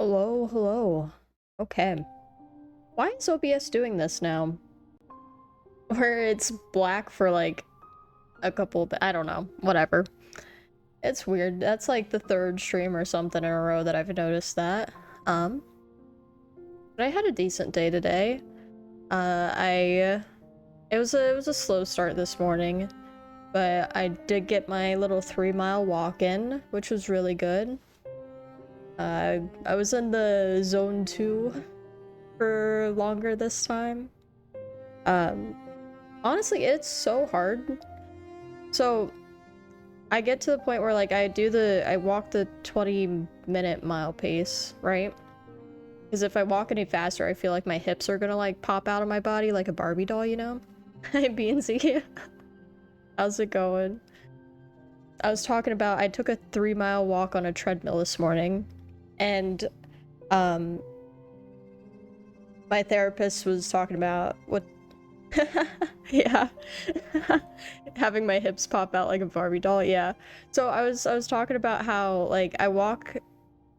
Hello, hello. Okay. Why is OBS doing this now? Where it's black for like a couple, I don't know, whatever. It's weird. That's like the third stream or something in a row that I've noticed that. Um, but I had a decent day today. It was a slow start this morning, but I did get my little 3-mile walk in, which was really good. I was in the zone 2 for longer this time. Honestly, it's so hard. So I get to the point where like I walk the 20-minute mile pace, right? Because if I walk any faster, I feel like my hips are gonna like pop out of my body like a Barbie doll, you know? Hey, Beansy. How's it going? I was talking about I took a 3-mile walk on a treadmill this morning, and um my therapist was talking about what yeah. Having my hips pop out like a Barbie doll, yeah. So I was talking about how like I walk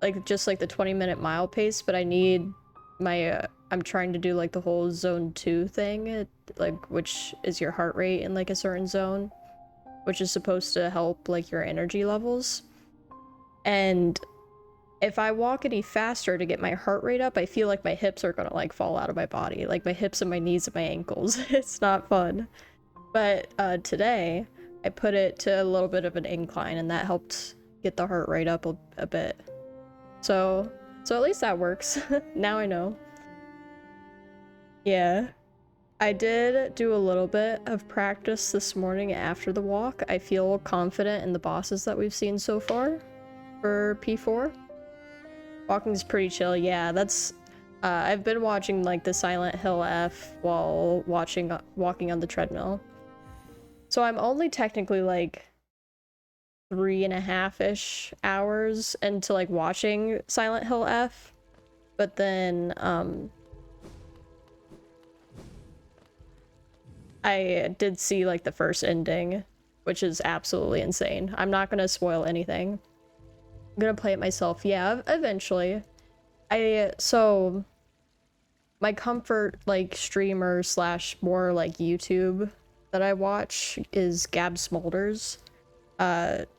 like just like the 20-minute mile pace, but I need my I'm trying to do like the whole zone 2 thing, like which is your heart rate in like a certain zone, which is supposed to help like your energy levels. And if I walk any faster to get my heart rate up, I feel like my hips are gonna like fall out of my body, like my hips and my knees and my ankles. It's not fun. But today I put it to a little bit of an incline, and that helped get the heart rate up a bit. So at least that works. Now I know. Yeah. I did do a little bit of practice this morning after the walk. I feel confident in the bosses that we've seen so far for P4. Walking's pretty chill. Yeah, that's I've been watching like the Silent Hill F while walking on the treadmill. So I'm only technically like 3.5-ish hours into like watching Silent Hill F, but then I did see like the first ending, which is absolutely insane. I'm not gonna spoil anything. I'm gonna play it myself. Yeah, eventually. So my comfort like streamer slash more like YouTube that I watch is Gab Smolders.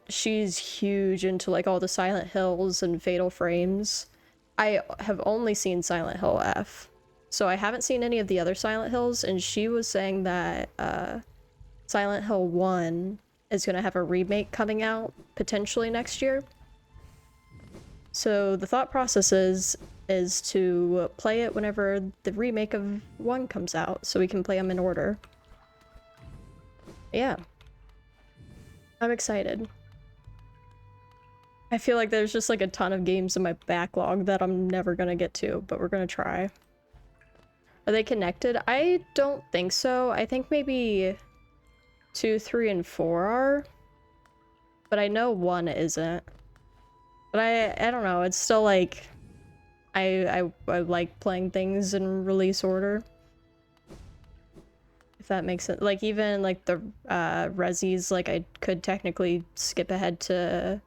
She's huge into like all the Silent Hills and Fatal Frames. I have only seen Silent Hill F, so I haven't seen any of the other Silent Hills, and she was saying that Silent Hill 1 is gonna have a remake coming out potentially next year. So the thought process is to play it whenever the remake of 1 comes out, so we can play them in order. Yeah. I'm excited. I feel like there's just like a ton of games in my backlog that I'm never gonna get to, but we're gonna try. Are they connected? I don't think so. I think maybe 2, 3, and 4 are, but I know 1 isn't. But I don't know, it's still like I like playing things in release order. If that makes sense. Like even like the Resis, like I could technically skip ahead to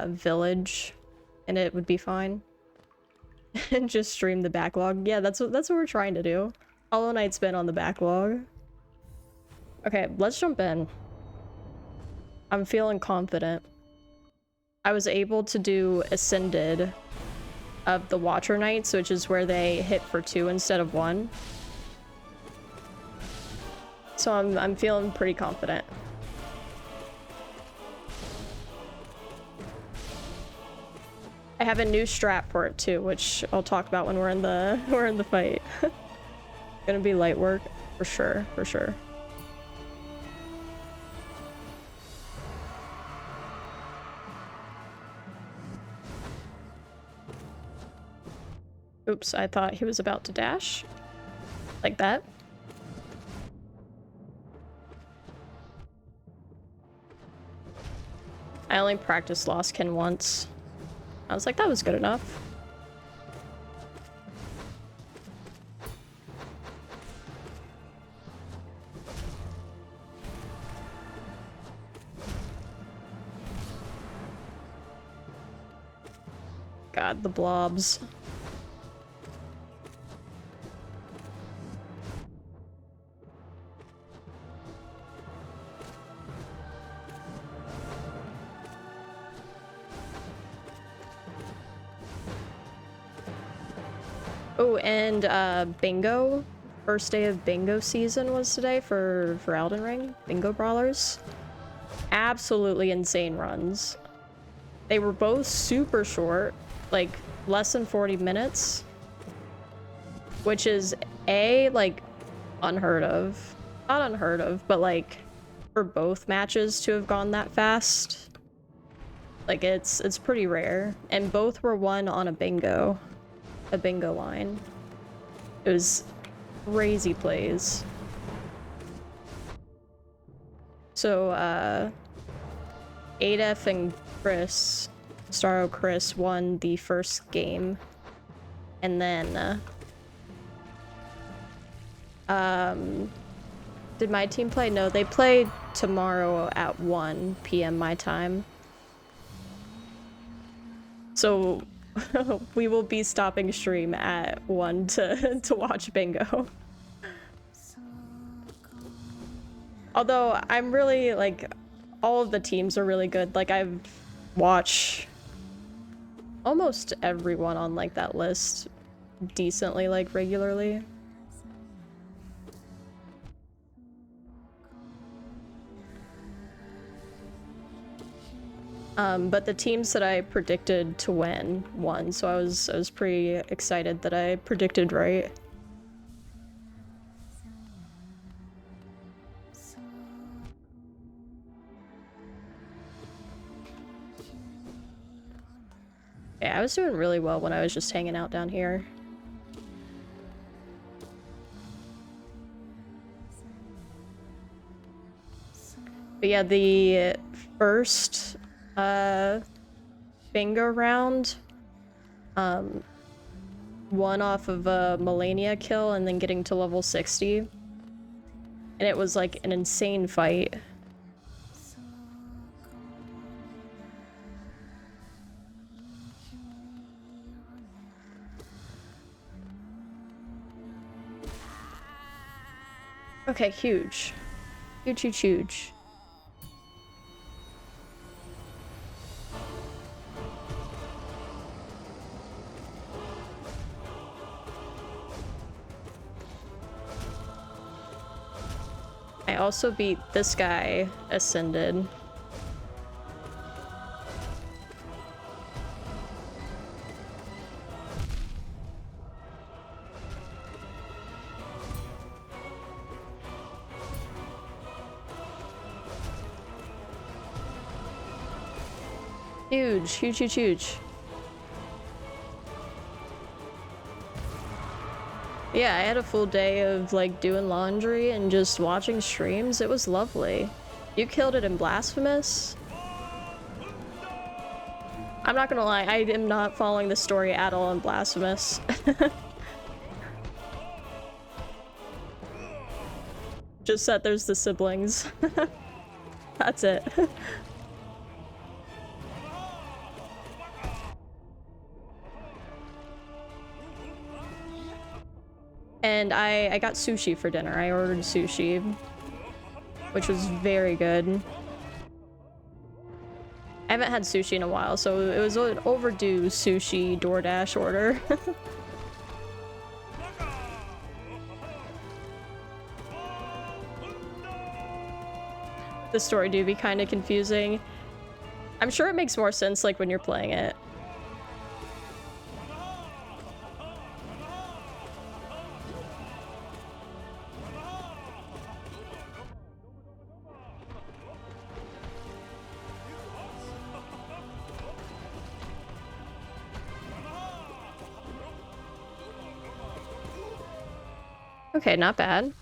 Village and it would be fine. And just stream the backlog. Yeah, that's what we're trying to do. Hollow Knight's been on the backlog. Okay, let's jump in. I'm feeling confident. I was able to do Ascended of the Watcher Knights, which is where they hit for 2 instead of 1. So I'm feeling pretty confident. I have a new strat for it too, which I'll talk about when we're in the fight. Gonna be light work for sure, for sure. Oops, I thought he was about to dash. Like that. I only practiced Lostkin once. I was like, that was good enough. God, the blobs. Oh, and bingo. First day of bingo season was today for Elden Ring. Bingo brawlers. Absolutely insane runs. They were both super short, like less than 40 minutes, which is like unheard of. Not unheard of, but like for both matches to have gone that fast. Like it's pretty rare, and both were won on a bingo line. It was crazy plays. So, Adef and Chris, Starro Chris won the first game. And then, did my team play? No, they play tomorrow at 1 p.m. my time. So, we will be stopping stream at 1 to watch bingo. Although I'm really like, all of the teams are really good. Like I've watched almost everyone on like that list decently, like regularly. But the teams that I predicted to win won, so I was pretty excited that I predicted right. Yeah, I was doing really well when I was just hanging out down here. But yeah, the first bingo round, one off of a Melania kill and then getting to level 60. And it was like an insane fight. Okay, huge. Huge, huge, huge. I also beat this guy, Ascended. Huge, huge, huge, huge. Yeah, I had a full day of like doing laundry and just watching streams. It was lovely. You killed it in Blasphemous? I'm not gonna lie, I am not following the story at all in Blasphemous. Just that there's the siblings. That's it. And I got sushi for dinner. I ordered sushi, which was very good. I haven't had sushi in a while, so it was an overdue sushi DoorDash order. The story do be kind of confusing. I'm sure it makes more sense like when you're playing it. Okay, not bad.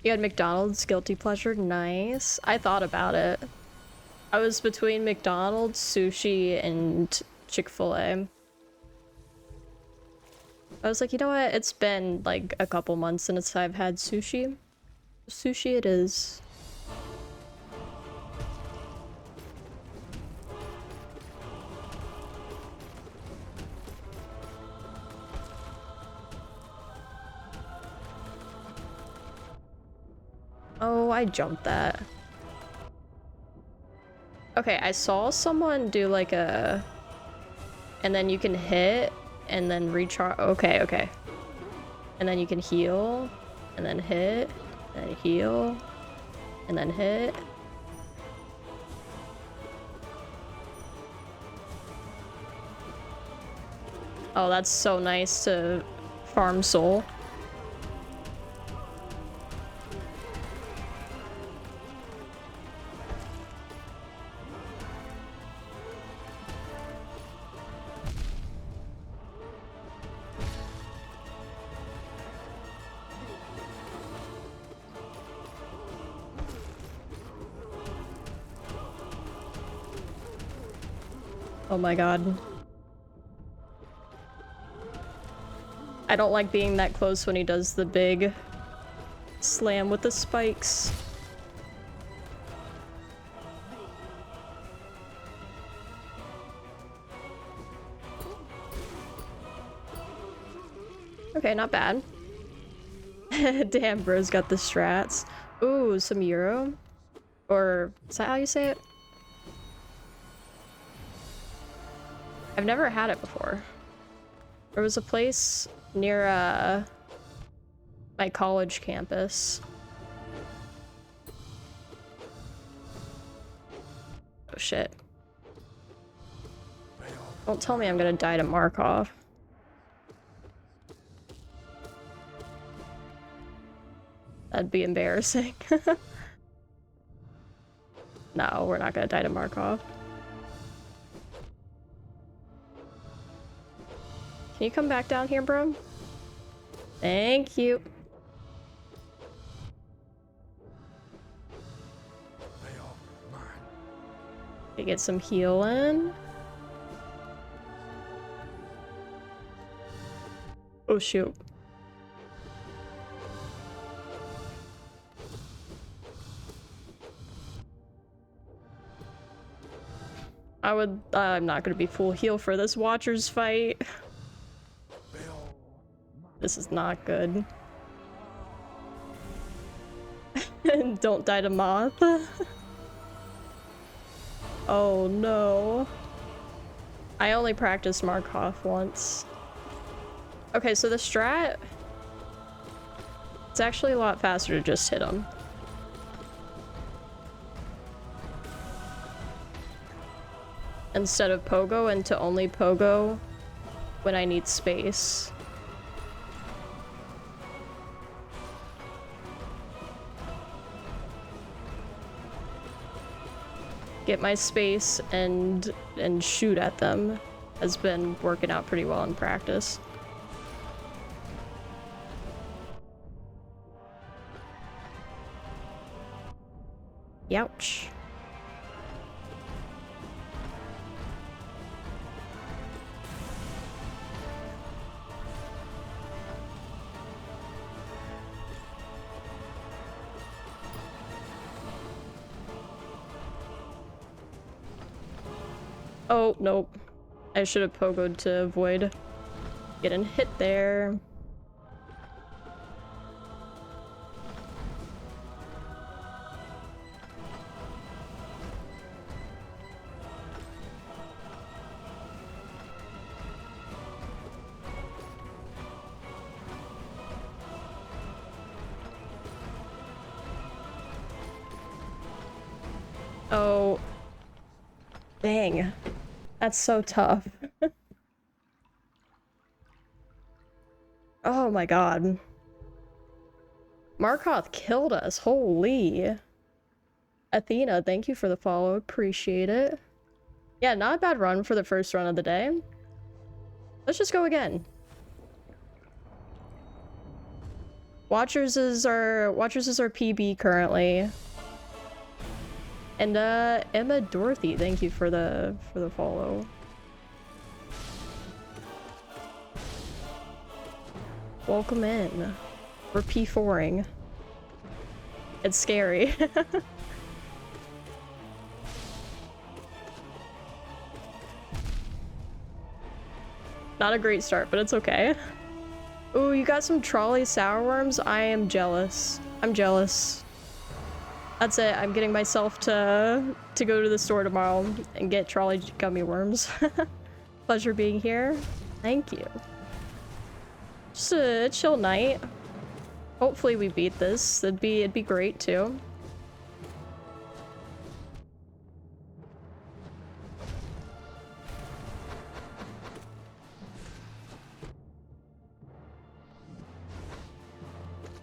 You had McDonald's guilty pleasure, nice. I thought about it. I was between McDonald's, sushi, and Chick-fil-A. I was like, you know what? It's been like a couple months since I've had sushi. Sushi it is. Oh, I jumped that. Okay, I saw someone do like a... And then you can hit, and then recharge. Okay, okay. And then you can heal, and then hit, and then heal, and then hit. Oh, that's so nice to farm soul. Oh my god. I don't like being that close when he does the big slam with the spikes. Okay, not bad. Damn, bro's got the strats. Ooh, some Euro? Or, is that how you say it? I've never had it before. There was a place near, my college campus. Oh shit. Don't tell me I'm gonna die to Markov. That'd be embarrassing. No, we're not gonna die to Markov. Can you come back down here, bro? Thank you. Okay, get some healing. Oh shoot. I'm not gonna be full heal for this Watchers fight. This is not good. Don't die to Moth. Oh no. I only practiced Markov once. Okay, so the strat... It's actually a lot faster to just hit him. Instead of pogo, and to only pogo when I need space. Get my space and shoot at them has been working out pretty well in practice. Youch. Oh, nope. I should have pogoed to avoid getting hit there. Oh. Dang. That's so tough. Oh my god. Markov killed us. Holy. Athena, thank you for the follow. Appreciate it. Yeah, not a bad run for the first run of the day. Let's just go again. Watchers is our PB currently. And Emma Dorothy, thank you for the follow. Welcome in. We're P4ing. It's scary. Not a great start, but it's okay. Ooh, you got some trolley sour worms? I am jealous. I'm jealous. That's it. I'm getting myself to go to the store tomorrow and get trolley gummy worms. Pleasure being here. Thank you. Just a chill night. Hopefully we beat this. It'd be great too.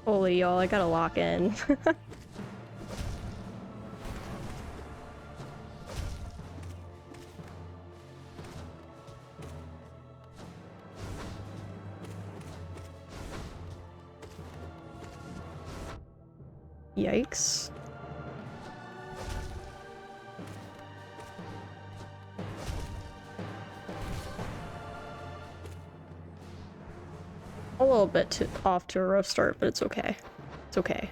Holy y'all, I gotta lock in. Yikes. A little bit off to a rough start, but it's okay. It's okay.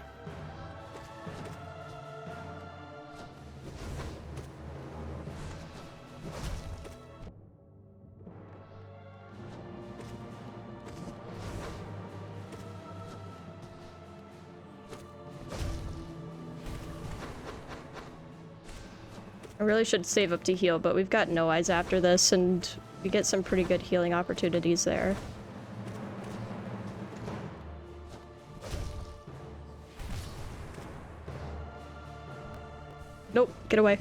I really should save up to heal, but we've got no eyes after this, and we get some pretty good healing opportunities there. Nope, get away.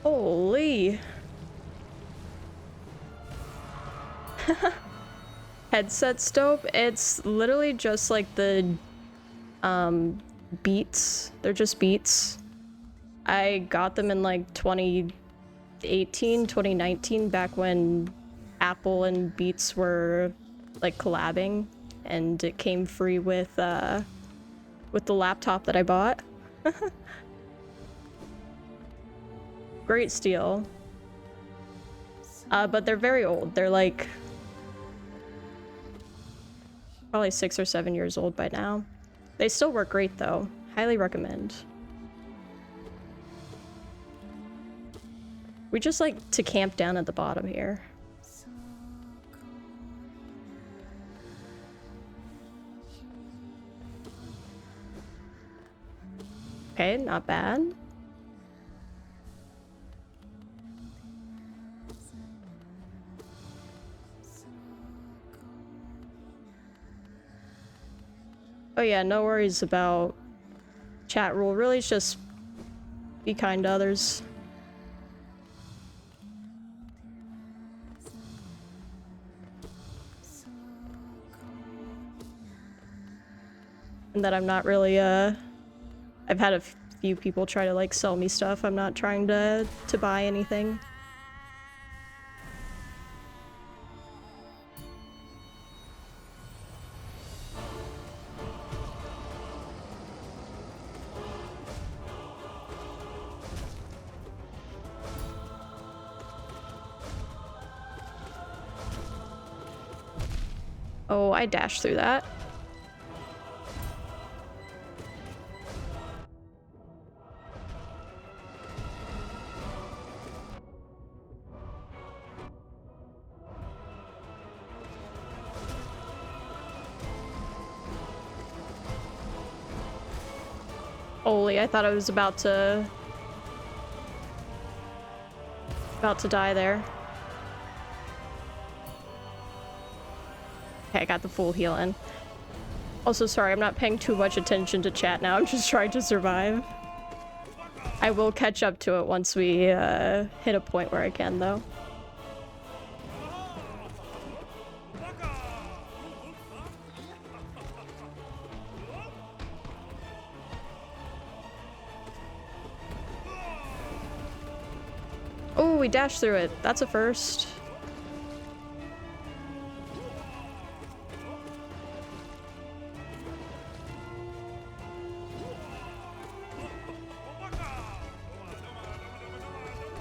Holy. Headset Stope, it's literally just like the beats. They're just beats. I got them in like 2018, 2019, back when Apple and Beats were like collabing, and it came free with the laptop that I bought. Great steal. But they're very old. They're like probably 6 or 7 years old by now. They still work great though. Highly recommend. We just like to camp down at the bottom here. Okay, not bad. Oh yeah, no worries about chat rule. Really, it's just be kind to others. And that I'm not really, I've had a few people try to like sell me stuff. I'm not trying to buy anything. Oh, I dashed through that. Holy, I thought I was about to die there. Okay, I got the full heal in. Also, sorry, I'm not paying too much attention to chat now. I'm just trying to survive. I will catch up to it once we hit a point where I can, though. Oh, we dashed through it. That's a first.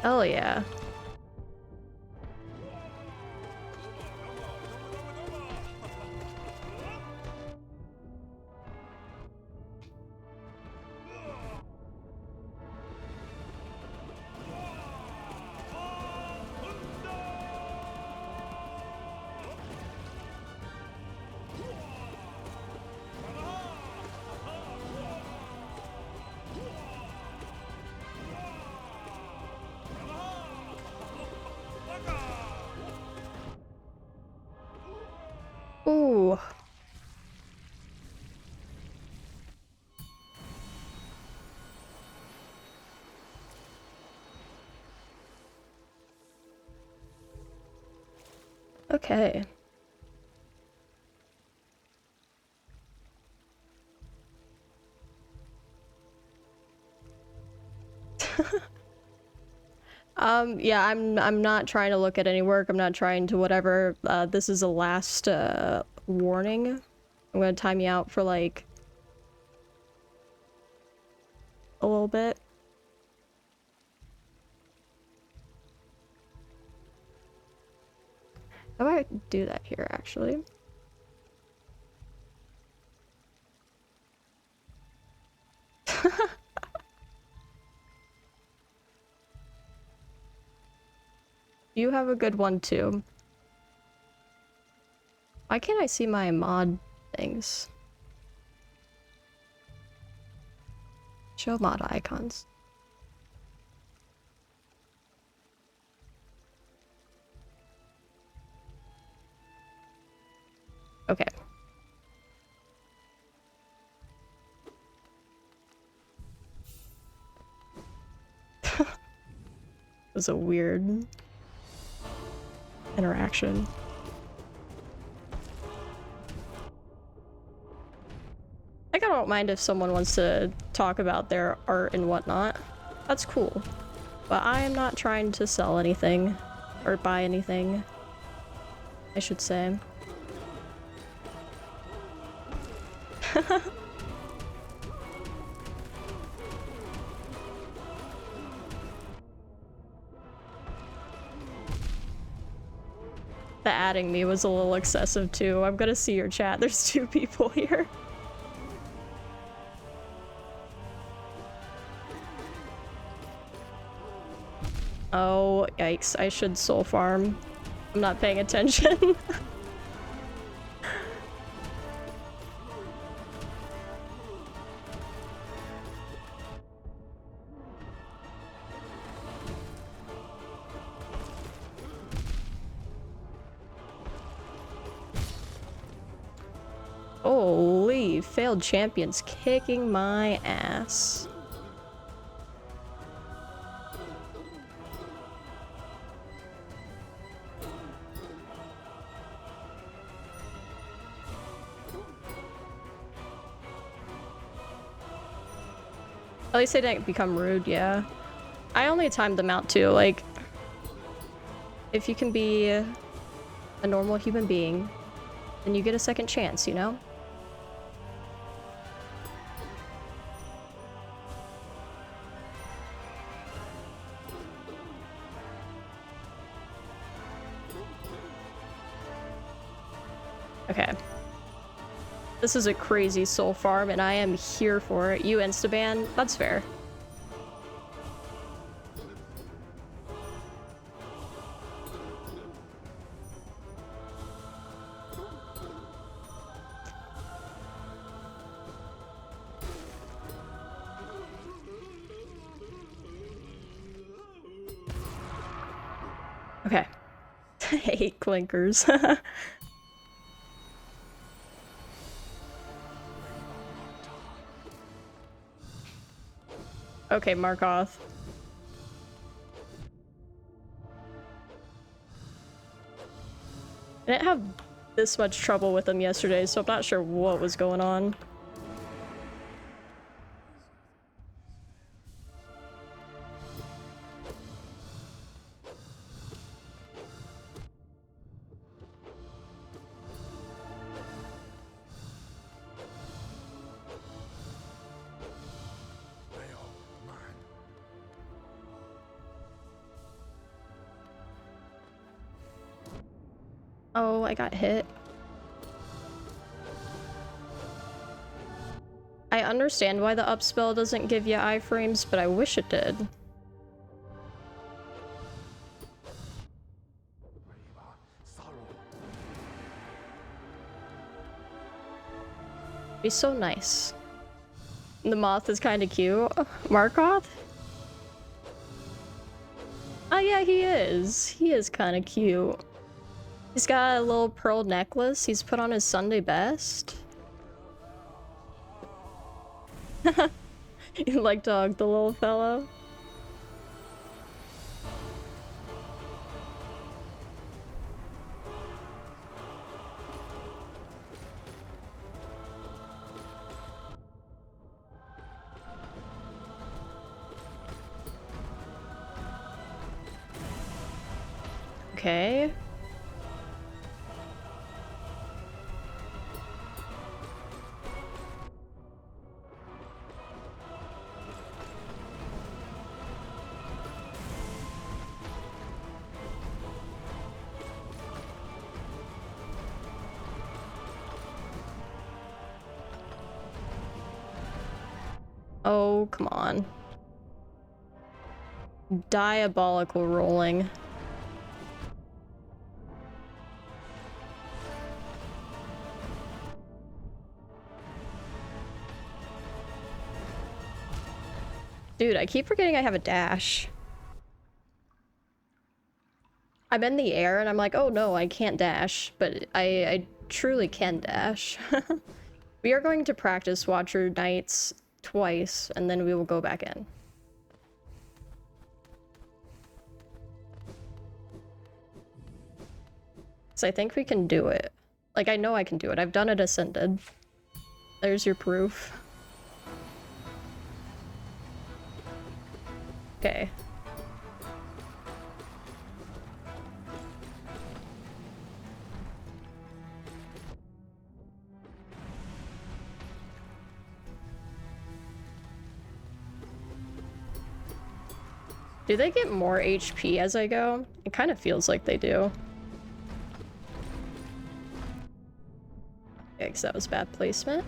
Hell yeah. Okay. Yeah, I'm not trying to look at any work. I'm not trying to whatever. This is a last, warning. I'm gonna time you out for, like, a little bit. How about I do that here, actually? You have a good one, too. Why can't I see my mod things? Show mod icons. Okay. It was a weird interaction. Like, I don't mind if someone wants to talk about their art and whatnot. That's cool. But I am not trying to sell anything. Or buy anything, I should say. The adding me was a little excessive too. I'm gonna see your chat. There's 2 people here. Oh, yikes. I should soul farm. I'm not paying attention. Holy, failed champions kicking my ass. At least they didn't become rude, yeah. I only timed them out too, like, if you can be a normal human being, then you get a second chance, you know? Okay. This is a crazy soul farm, and I am here for it. You insta-ban? That's fair. Okay. I hate clinkers. Okay, Markoth. I didn't have this much trouble with them yesterday, so I'm not sure what was going on. Oh, I got hit. I understand why the up spell doesn't give you iframes, but I wish it did. Be so nice. The moth is kind of cute. Markoth? Oh yeah, he is. He is kind of cute. He's got a little pearl necklace he's put on his Sunday best. You like to hug the little fellow? Okay. Oh, come on. Diabolical rolling. Dude, I keep forgetting I have a dash. I'm in the air and I'm like, oh no, I can't dash, but I truly can dash. We are going to practice Watcher Knights twice, and then we will go back in. So I think we can do it. Like, I know I can do it. I've done it Ascended. There's your proof. Okay. Do they get more HP as I go? It kind of feels like they do. Okay, because that was bad placement.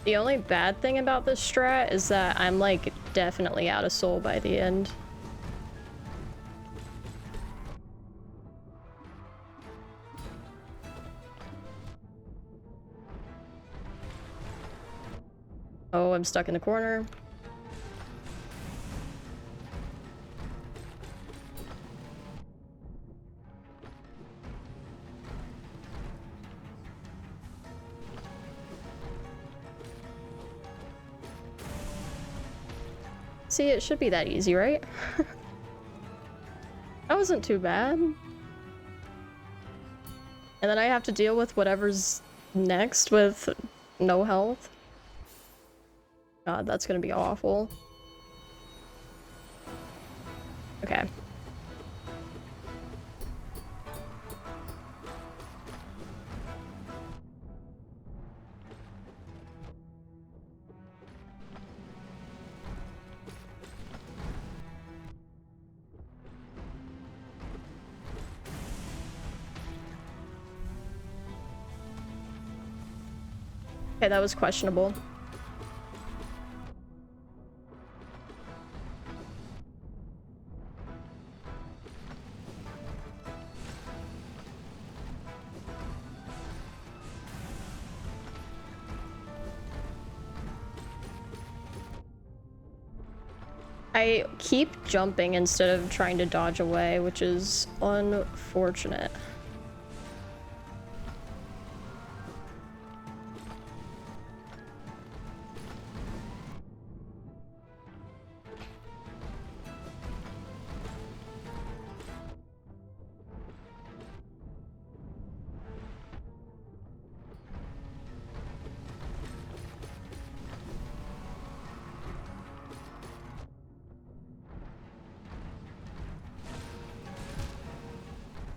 The only bad thing about this strat is that I'm like definitely out of soul by the end. Oh, I'm stuck in the corner. See, it should be that easy, right? That wasn't too bad. And then I have to deal with whatever's next with no health. God, that's gonna be awful. Okay. Okay, that was questionable. I keep jumping instead of trying to dodge away, which is unfortunate.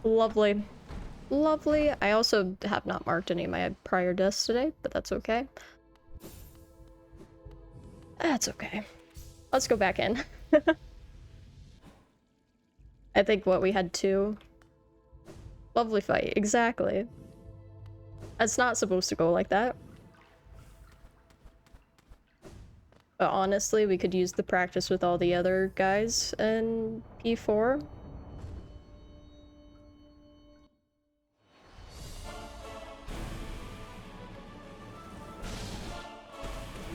Lovely. Lovely. I also have not marked any of my prior deaths today, but that's okay. That's okay. Let's go back in. I think what we had two. Lovely fight, exactly. It's not supposed to go like that. But honestly, we could use the practice with all the other guys in P4.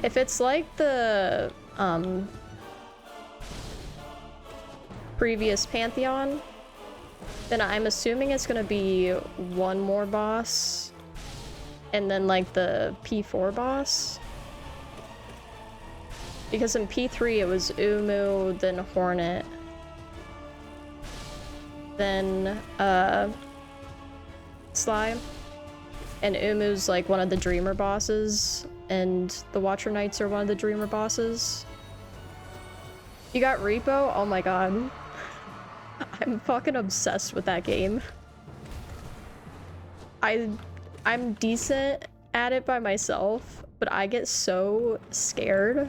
If it's like the previous Pantheon, then I'm assuming it's gonna be one more boss and then like the P4 boss. Because in P3 it was Umu, then Hornet, then Sly. And Umu's like one of the Dreamer bosses, and the Watcher Knights are one of the Dreamer bosses. You got Repo? Oh my god. I'm fucking obsessed with that game. I'm decent at it by myself, but I get so scared.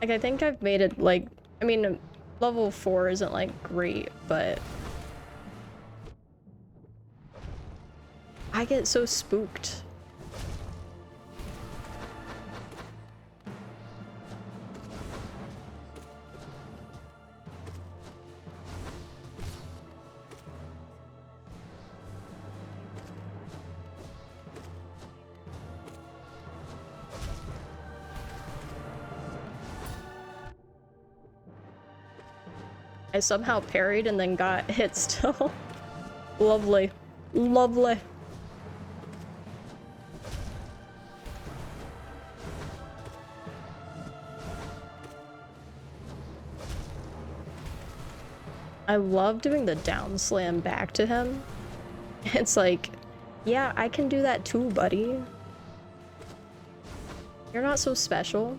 Like, I think I've made it, like, I mean, level 4 isn't, like, great, but I get so spooked. I somehow parried and then got hit still. Lovely. Lovely. I love doing the down slam back to him. It's like, yeah, I can do that too, buddy. You're not so special.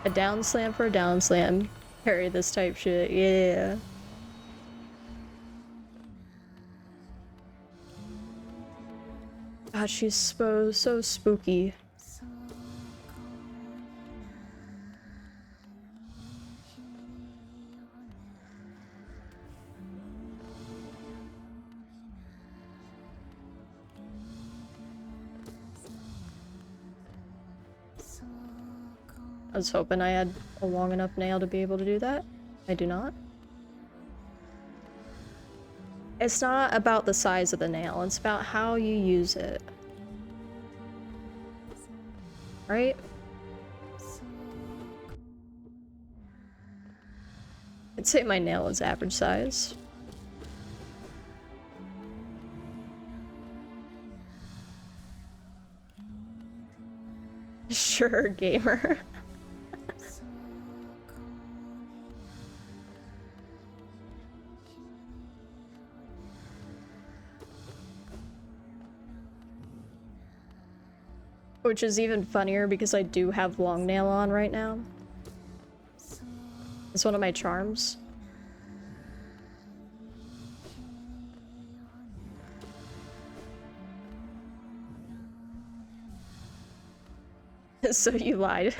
A down slam for a down slam. Parry this type shit, yeah. God, she's so spooky. I was hoping I had a long enough nail to be able to do that. I do not. It's not about the size of the nail, it's about how you use it. Right? I'd say my nail is average size. Sure, gamer. Which is even funnier because I do have long nail on right now. It's one of my charms. So you lied.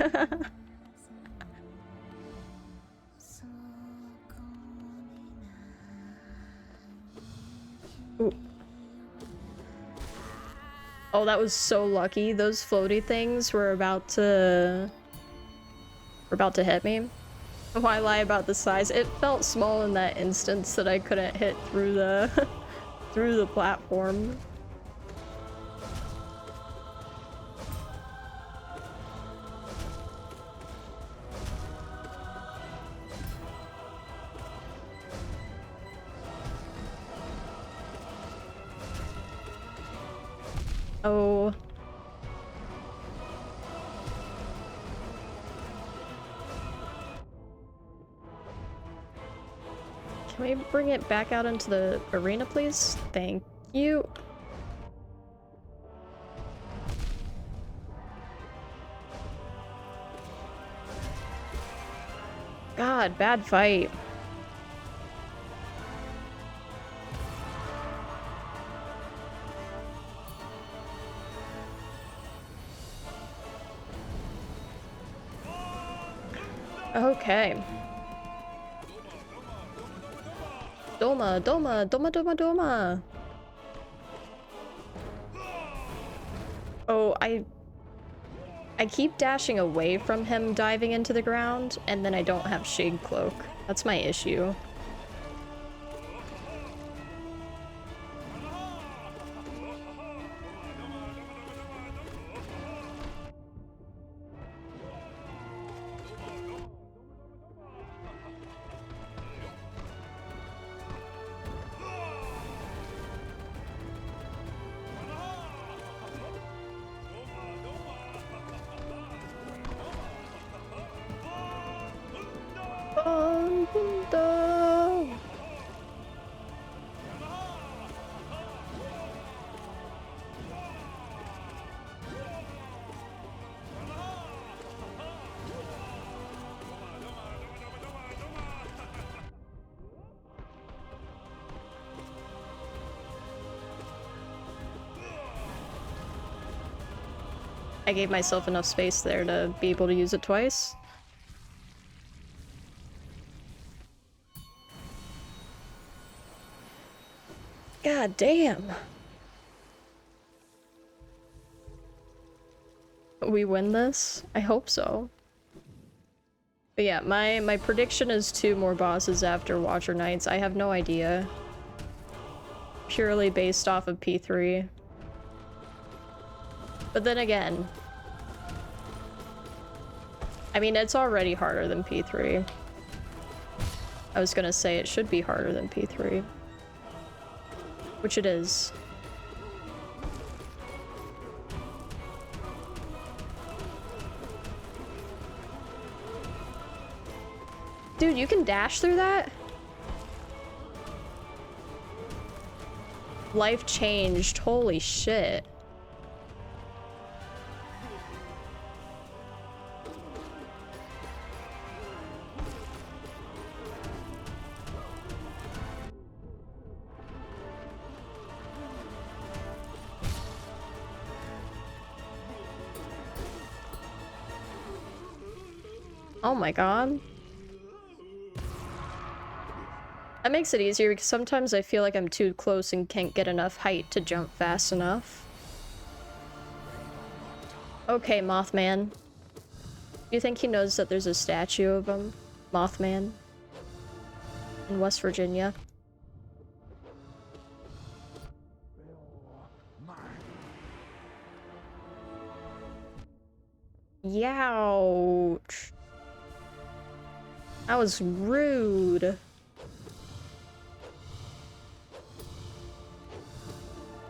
Ooh. Oh, that was so lucky. Those floaty things were about to hit me. Why lie about the size? It felt small in that instance that I couldn't hit through the through the platform. Oh. Can we bring it back out into the arena, please? Thank you. God, bad fight. Okay. Doma, Doma, Doma, Doma, Doma. Oh, I keep dashing away from him diving into the ground, and then I don't have Shade Cloak. That's my issue. I gave myself enough space there to be able to use it twice. God damn. We win this? I hope so. But yeah, my prediction is 2 more bosses after Watcher Knights. I have no idea. Purely based off of P3. But then again, I mean, it's already harder than P3. I was gonna say it should be harder than P3. Which it is. Dude, you can dash through that? Life changed. Holy shit. Oh my god. That makes it easier because sometimes I feel like I'm too close and can't get enough height to jump fast enough. Okay, Mothman. Do you think he knows that there's a statue of him? Mothman? In West Virginia? Youch. That was rude.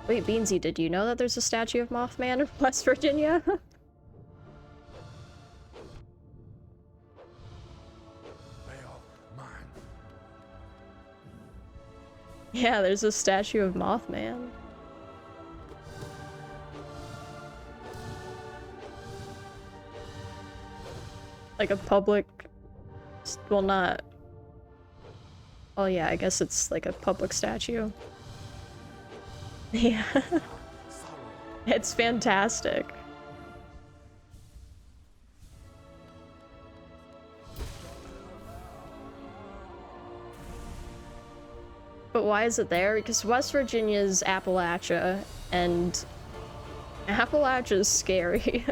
Wait, Beansy, did you know that there's a statue of Mothman in West Virginia? Yeah, there's a statue of Mothman. Like a public... Well, not... Oh yeah, I guess it's like a public statue. Yeah. It's fantastic. But why is it there? Because West Virginia's Appalachia, and Appalachia's scary.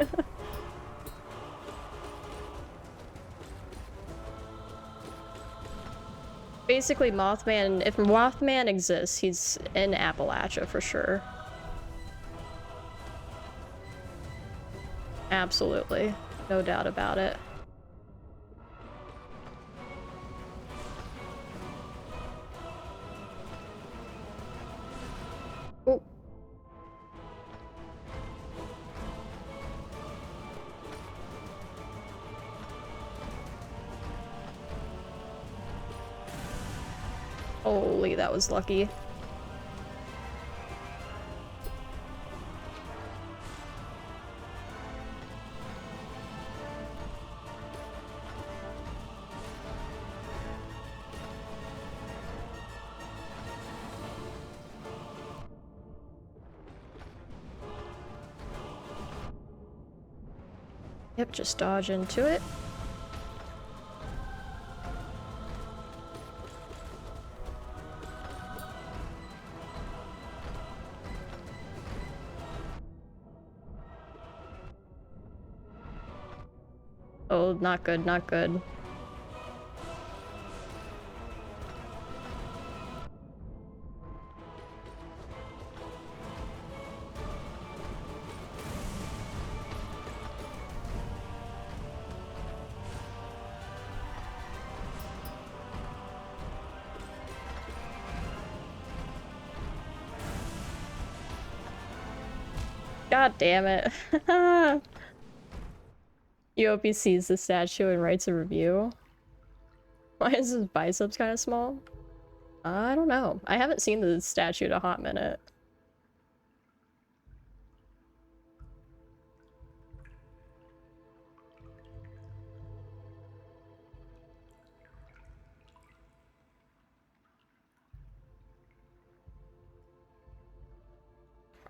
Basically, Mothman, if Mothman exists, he's in Appalachia for sure. Absolutely. No doubt about it. Oh. Holy, that was lucky. Yep, just dodge into it. Oh, not good, not good. God damn it. UOP sees the statue and writes a review. Why is his biceps kind of small? I don't know. I haven't seen the statue in a hot minute.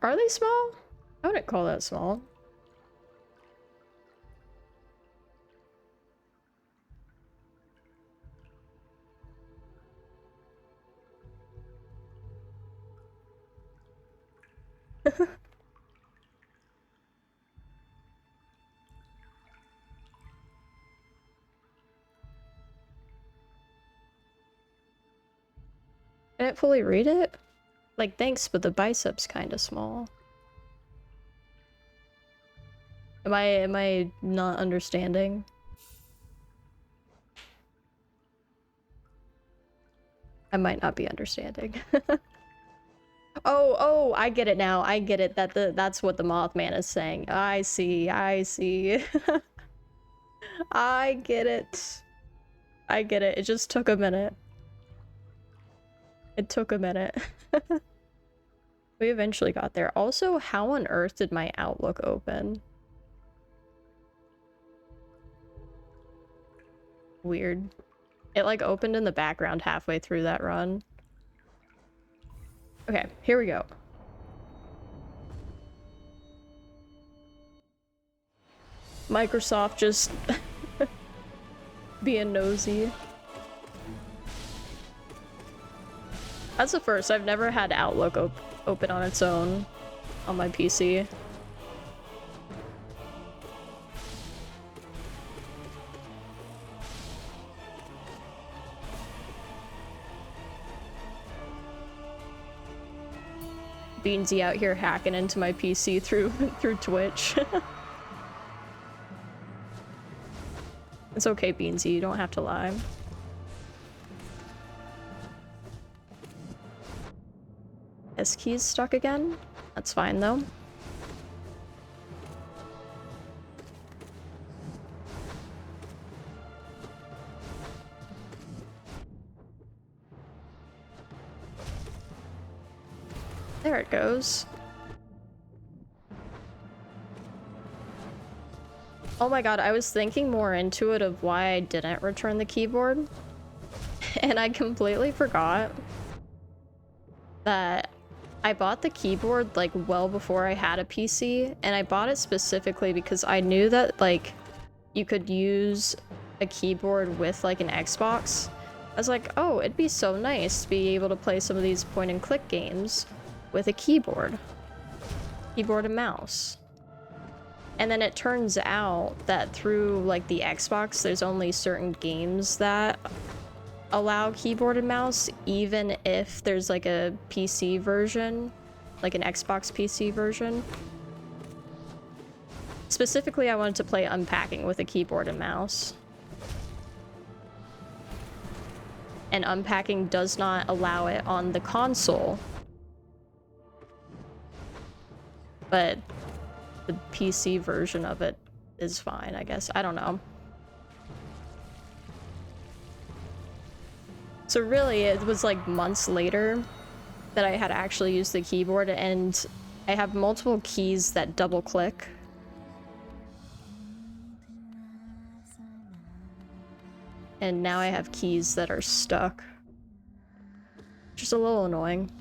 Are they small? I wouldn't call that small. Didn't fully read it? Like, thanks, but the biceps kinda small. Am I not understanding? I might not be understanding. Oh, I get it now. I get it that's what the Mothman is saying. I see. I get it. I get it. It just took a minute. It took a minute. We eventually got there. Also, how on earth did my Outlook open? Weird. It like opened in the background halfway through that run. Okay, here we go. Microsoft just being nosy. That's the first. I've never had Outlook open on its own on my PC. Beansy out here hacking into my PC through Twitch. It's okay, Beansy, you don't have to lie. S key's stuck again? That's fine though. There it goes. Oh my god, I was thinking more into it of why I didn't return the keyboard. And I completely forgot that I bought the keyboard like well before I had a PC, and I bought it specifically because I knew that like you could use a keyboard with like an Xbox. I was like, oh, it'd be so nice to be able to play some of these point and click games with a keyboard and mouse. And then it turns out that through like the Xbox, there's only certain games that allow keyboard and mouse, even if there's like a PC version, like an Xbox PC version. Specifically, I wanted to play Unpacking with a keyboard and mouse. And Unpacking does not allow it on the console. But the PC version of it is fine, I guess. I don't know. So really, it was like months later that I had actually used the keyboard, and I have multiple keys that double click. And now I have keys that are stuck. Which is a little annoying.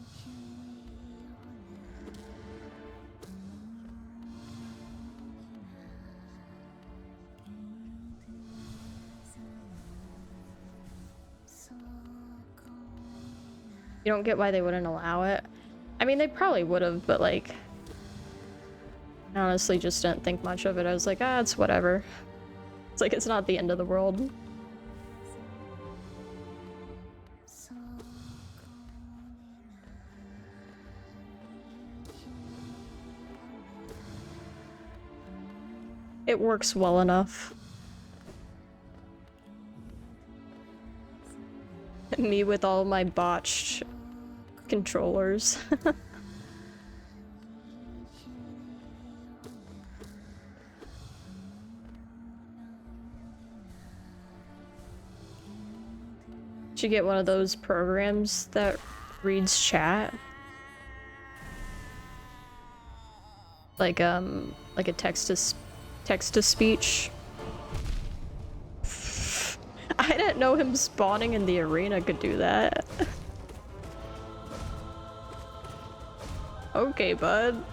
You don't get why they wouldn't allow it. I mean, they probably would have, but like, I honestly just didn't think much of it. I was like, ah, it's whatever. It's like, it's not the end of the world. It works well enough. Me with all my botched controllers. Should get one of those programs that reads chat. Like a text-to-speech. I didn't know him spawning in the arena could do that. Okay, bud.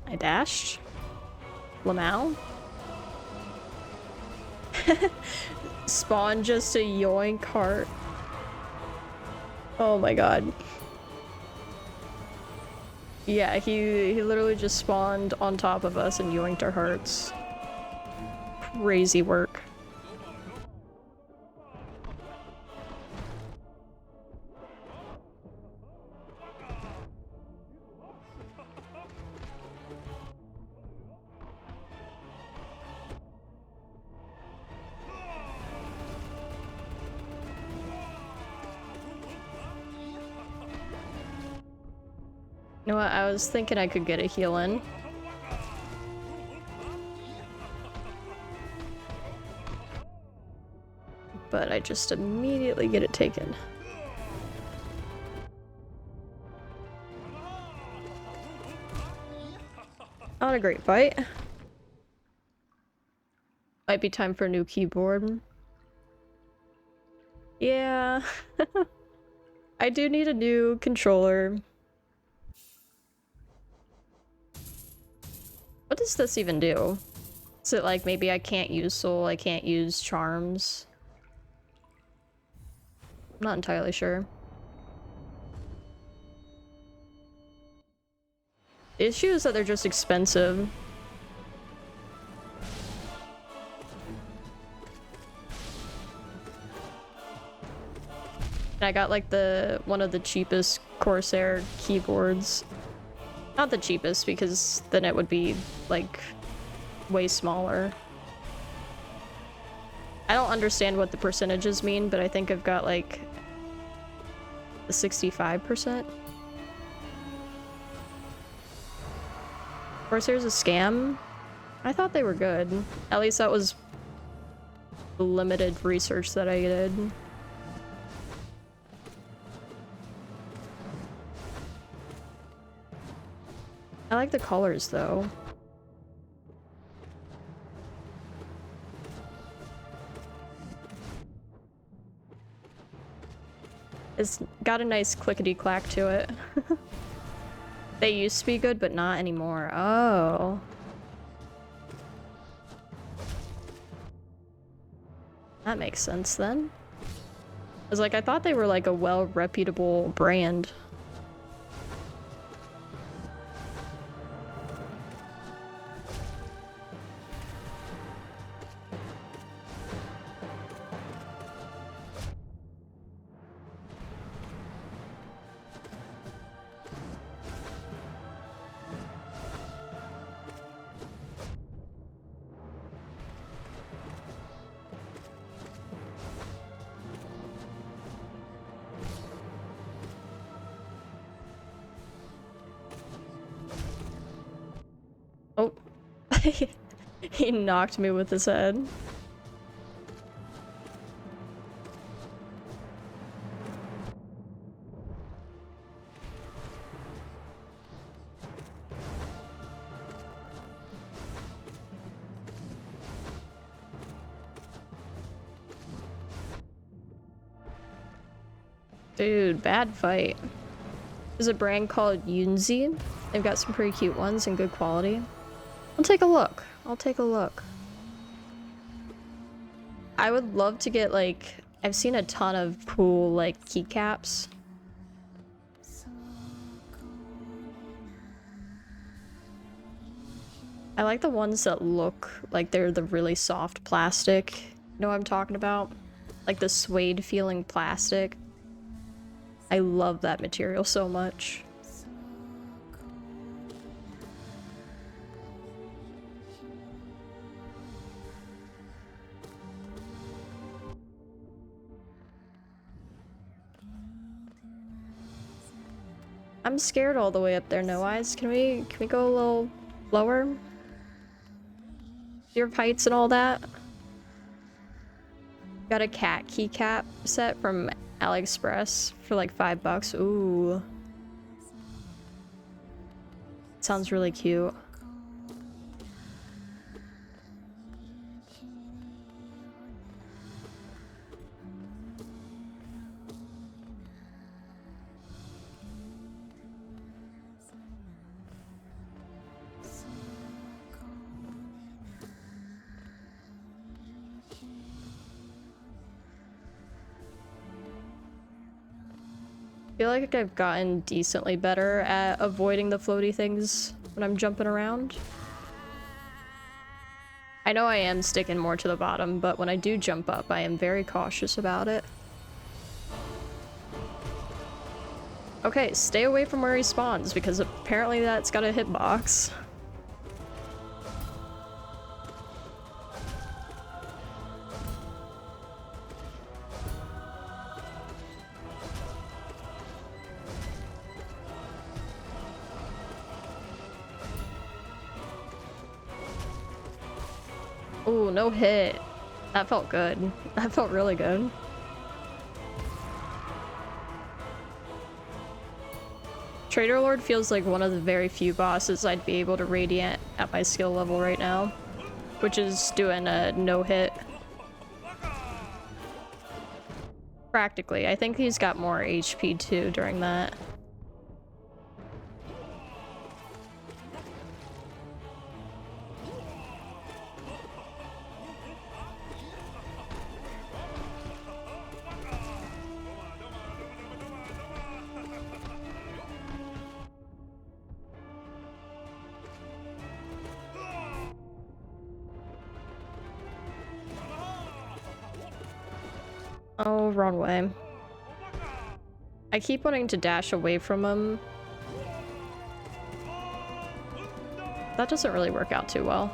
I dashed. Lamau. Spawn just a yoink heart. Oh my god. Yeah, he literally just spawned on top of us and yoinked our hearts. Crazy work. You know what, I was thinking I could get a heal in. But I just immediately get it taken. Not a great fight. Might be time for a new keyboard. Yeah. I do need a new controller. What does this even do? Is it like maybe I can't use soul, I can't use charms? I'm not entirely sure. The issue is that they're just expensive. And I got like one of the cheapest Corsair keyboards. Not the cheapest, because then it would be like way smaller. I don't understand what the percentages mean, but I think I've got like the 65%. Corsair's a scam? I thought they were good. At least that was the limited research that I did. I like the colors though. It's got a nice clickety-clack to it. They used to be good, but not anymore. Oh. That makes sense then. I was like, I thought they were like a well-reputable brand. Oh. He knocked me with his head. Dude, bad fight. There's a brand called Yunzi. They've got some pretty cute ones and good quality. I'll take a look. I'll take a look. I would love to get like, I've seen a ton of cool like keycaps. I like the ones that look like they're the really soft plastic. You know what I'm talking about? Like the suede feeling plastic. I love that material so much. I'm scared all the way up there, No Eyes. Can we go a little lower? Your heights and all that. Got a cat keycap set from AliExpress for like $5. Ooh. Sounds really cute. feel like I've gotten decently better at avoiding the floaty things when I'm jumping around. I know I am sticking more to the bottom, but when I do jump up, I am very cautious about it. Okay, stay away from where he spawns, because apparently that's got a hitbox. Ooh, no hit. That felt good. That felt really good. Trader Lord feels like one of the very few bosses I'd be able to radiant at my skill level right now, which is doing a no-hit. Practically. I think he's got more HP too during that. Oh, wrong way. I keep wanting to dash away from him. That doesn't really work out too well.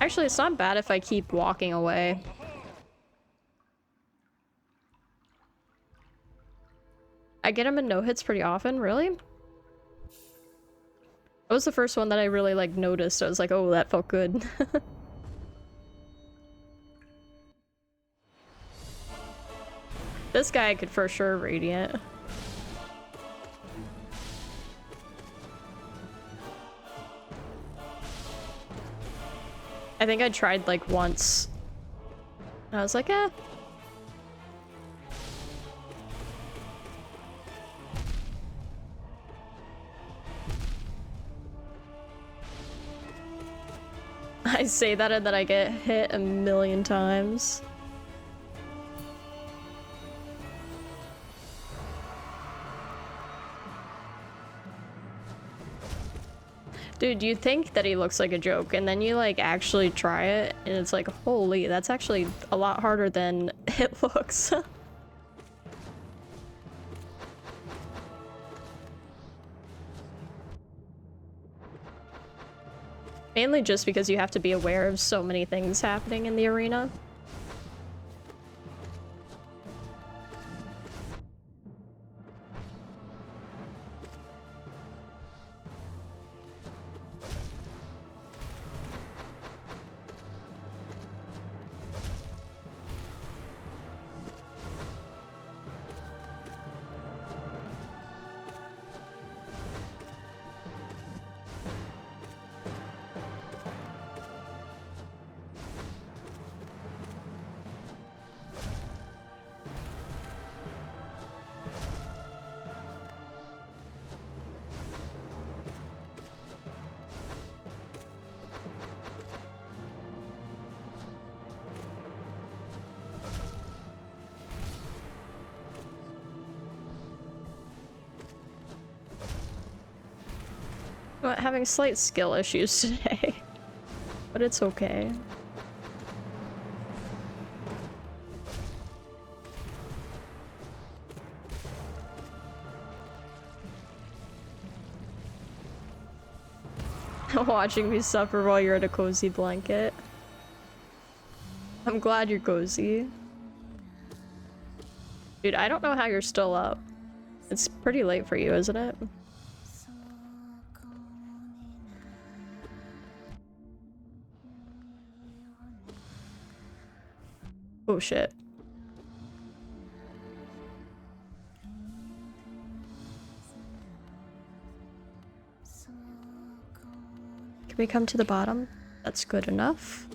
Actually, it's not bad if I keep walking away. I get him in no-hits pretty often, really? That was the first one that I really, like, noticed. I was like, oh, that felt good. This guy could for sure radiant. I think I tried, like, once. And I was like, eh. I say that and then I get hit a million times. Dude, you think that he looks like a joke, and then you like actually try it, and it's like, holy, that's actually a lot harder than it looks. Mainly just because you have to be aware of so many things happening in the arena. But having slight skill issues today, but it's okay. Watching me suffer while you're in a cozy blanket. I'm glad you're cozy. Dude, I don't know how you're still up. It's pretty late for you, isn't it? Oh shit. Can we come to the bottom? That's good enough.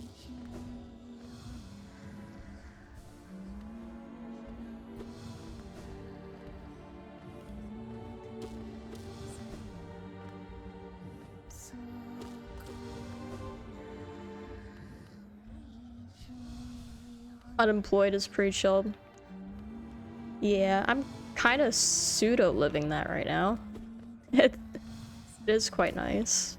Unemployed is pretty chilled. Yeah, I'm kind of pseudo living that right now. It is quite nice.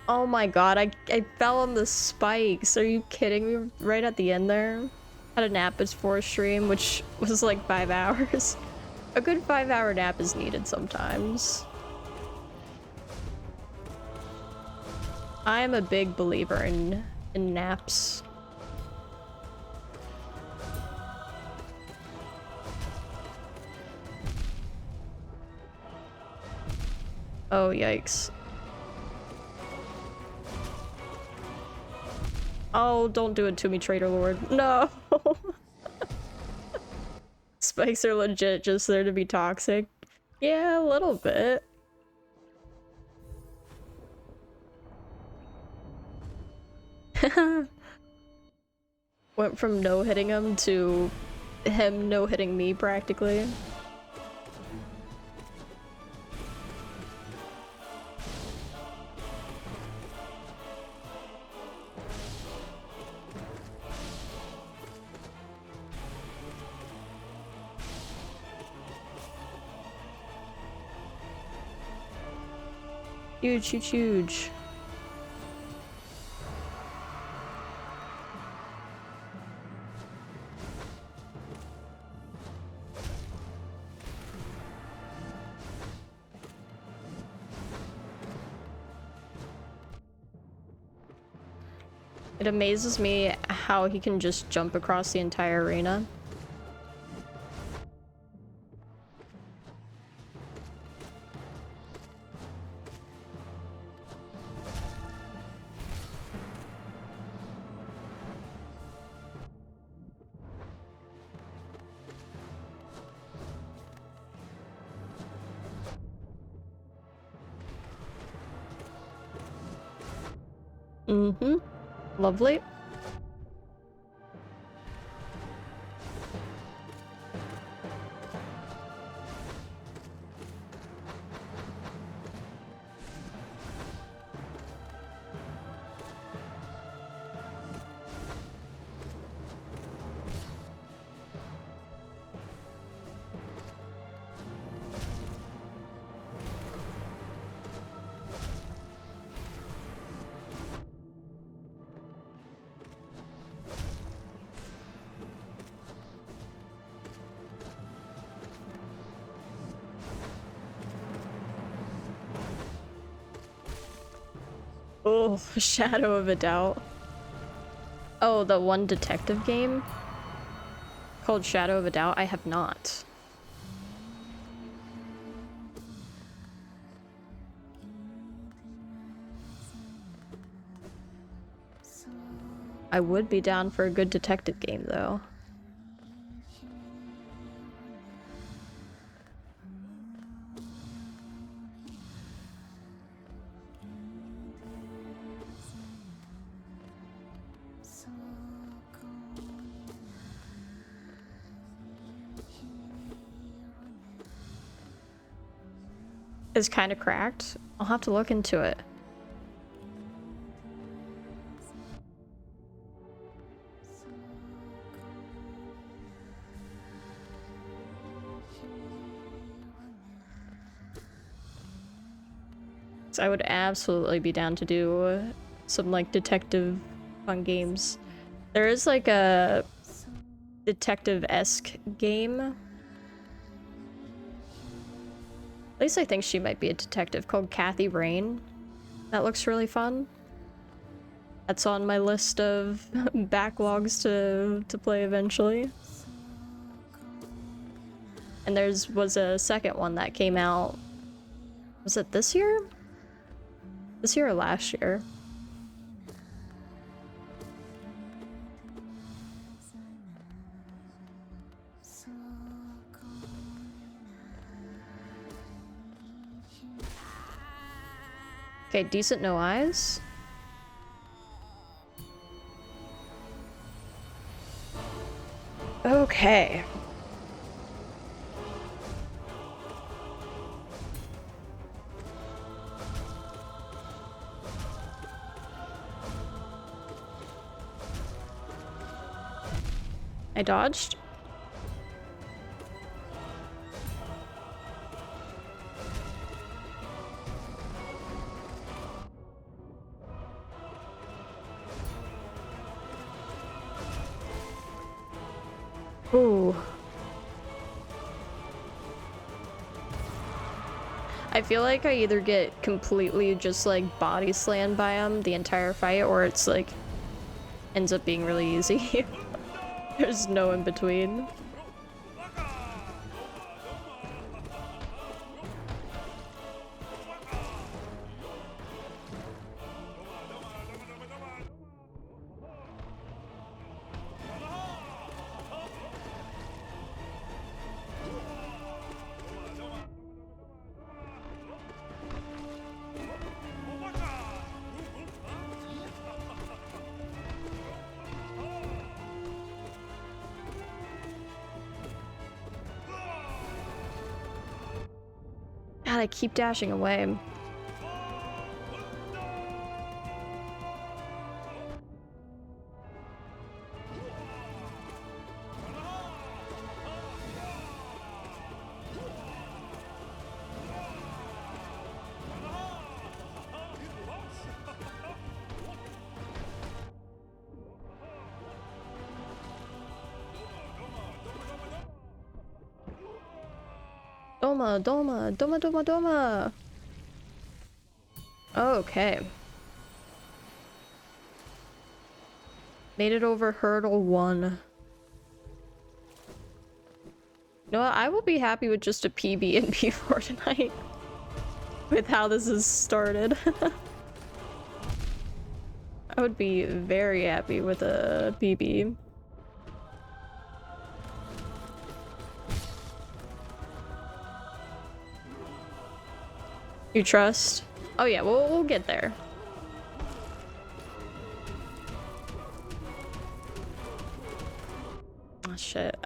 Oh my god, I fell on the spikes. Are you kidding me? Right at the end there. Had a nap before stream, which was like 5 hours. A good 5-hour nap is needed sometimes. I am a big believer in naps. Oh, yikes. Oh, don't do it to me, Traitor Lord. No! Spikes are legit just there to be toxic. Yeah, a little bit. Went from no-hitting him to him no-hitting me, practically. Huge, huge, huge. It amazes me how he can just jump across the entire arena. Mm-hmm. Lovely. Oh, Shadow of a Doubt. Oh, the one detective game called Shadow of a Doubt? I have not. I would be down for a good detective game, though. Is kind of cracked. I'll have to look into it. So I would absolutely be down to do some like detective fun games. There is like a detective-esque game. At least I think she might be a detective, called Kathy Rain. That looks really fun. That's on my list of backlogs to play eventually. And was a second one that came out. Was it this year? This year or last year? Okay, Decent No Eyes. Okay. I dodged. Ooh. I feel like I either get completely just like body slammed by him the entire fight, or it's like ends up being really easy. There's no in between. God, I keep dashing away. Doma, Doma, Doma, Doma, Doma. Okay. Made it over hurdle 1. You know what? I will be happy with just a PB and P4 tonight. With how this has started. I would be very happy with a PB. You trust? Oh yeah, we'll get there. Oh shit.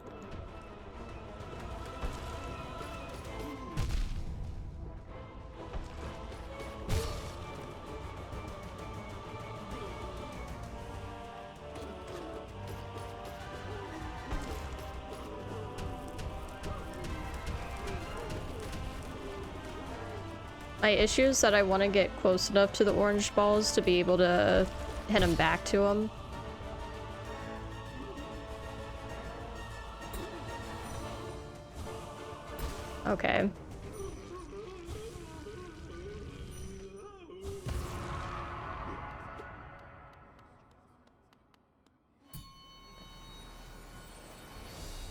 My issue is that I want to get close enough to the orange balls to be able to hit them back to them. Okay.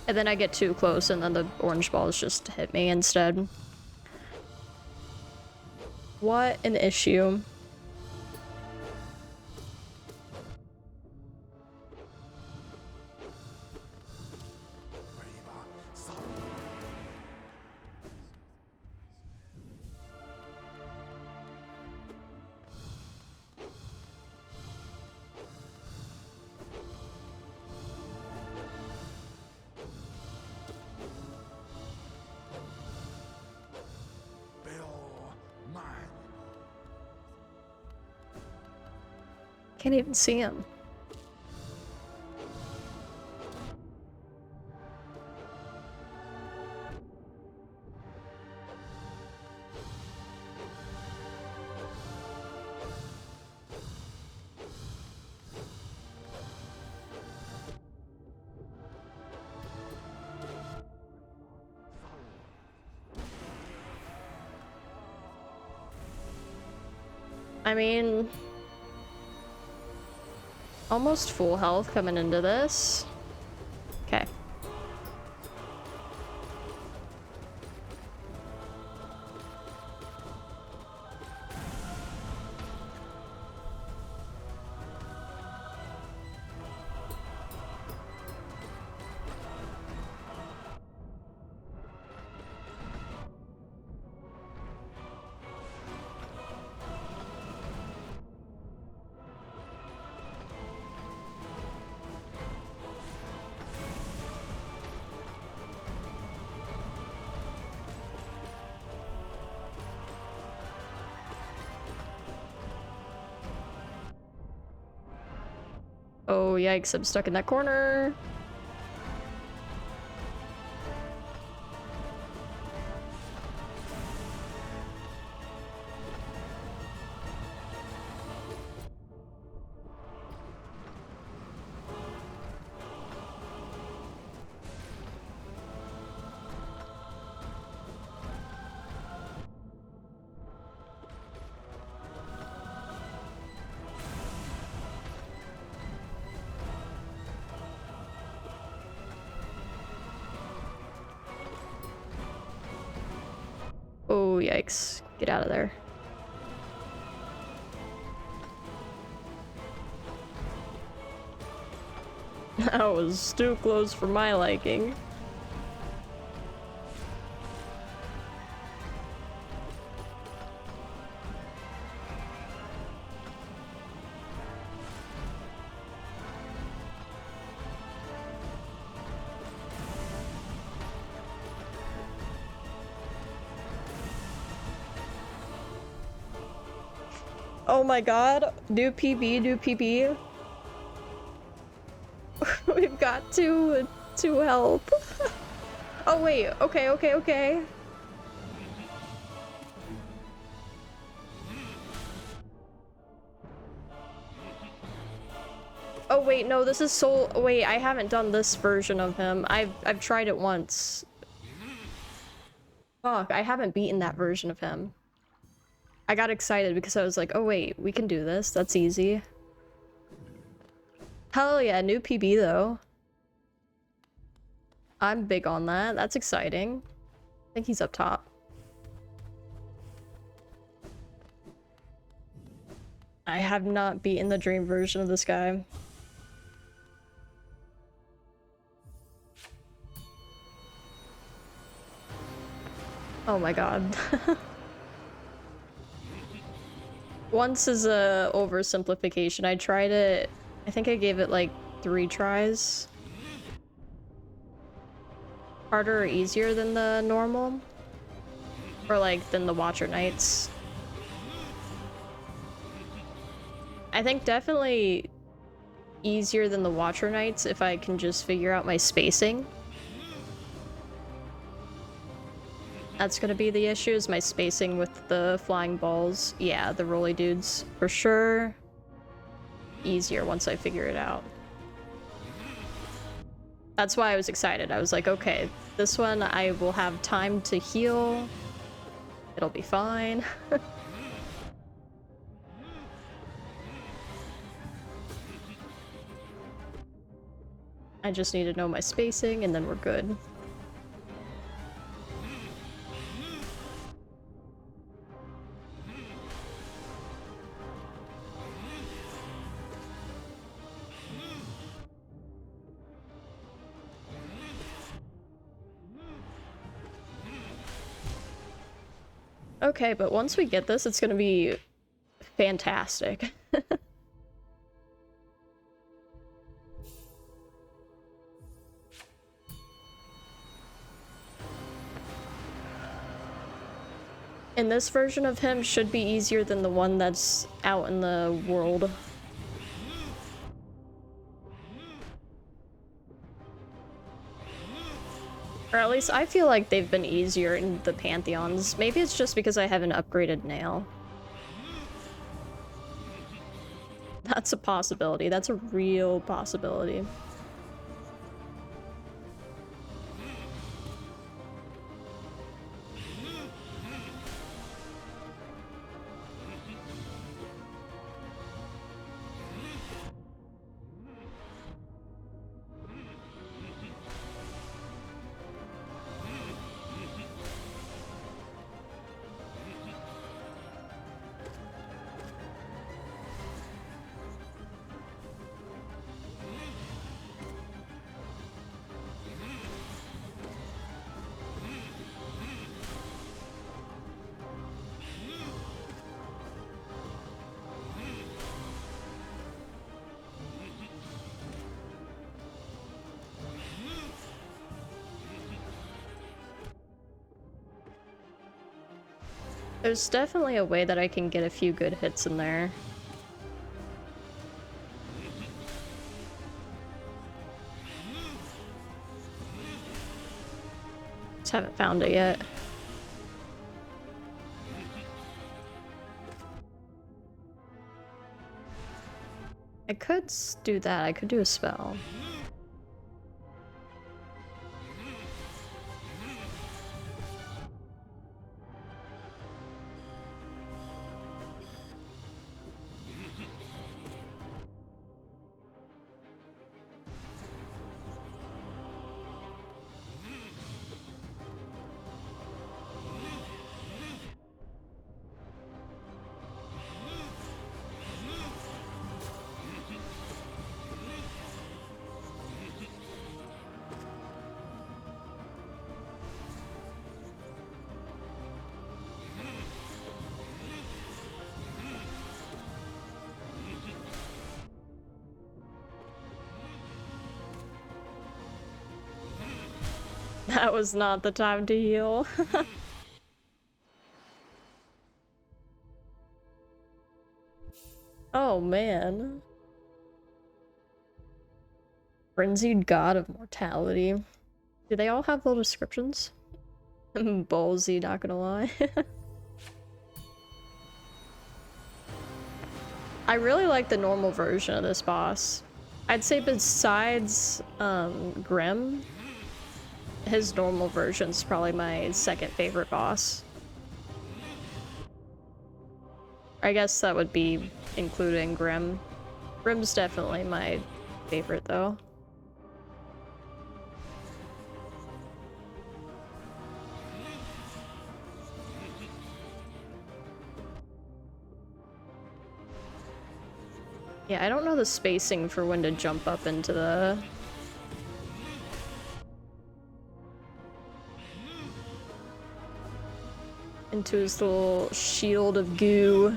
And then I get too close and then the orange balls just hit me instead. What an issue. Can't even see him. I mean, almost full health coming into this. Okay. Oh, yikes, I'm stuck in that corner. Oh, yikes. Get out of there. That was too close for my liking. Oh my god, new PB, new PB. We've got to help. Oh wait, okay. Oh wait, no, this is Soul. Wait, I haven't done this version of him. I've tried it once. Fuck, I haven't beaten that version of him. I got excited because I was like, oh wait, we can do this. That's easy. Hell yeah, new PB though. I'm big on that. That's exciting. I think he's up top. I have not beaten the dream version of this guy. Oh my god. Once is a oversimplification. I tried it, I think I gave it like 3 tries. Harder or easier than the normal? Or like than the Watcher Knights? I think definitely easier than the Watcher Knights if I can just figure out my spacing. That's gonna be the issue, is my spacing with the flying balls. Yeah, the rolly dudes. For sure. Easier once I figure it out. That's why I was excited. I was like, okay, this one I will have time to heal. It'll be fine. I just need to know my spacing and then we're good. Okay, but once we get this, it's gonna be fantastic. And this version of him should be easier than the one that's out in the world. Or at least I feel like they've been easier in the Pantheons. Maybe it's just because I have an upgraded nail. That's a possibility. That's a real possibility. There's definitely a way that I can get a few good hits in there. Just haven't found it yet. I could do that. I could do a spell. That was not the time to heal. Oh man. Frenzied God of Mortality. Do they all have little descriptions? Ballsy, not gonna lie. I really like the normal version of this boss. I'd say besides Grim, his normal version's probably my second favorite boss. I guess that would be including Grim. Grim's definitely my favorite though. Yeah, I don't know the spacing for when to jump up into the... into his little shield of goo.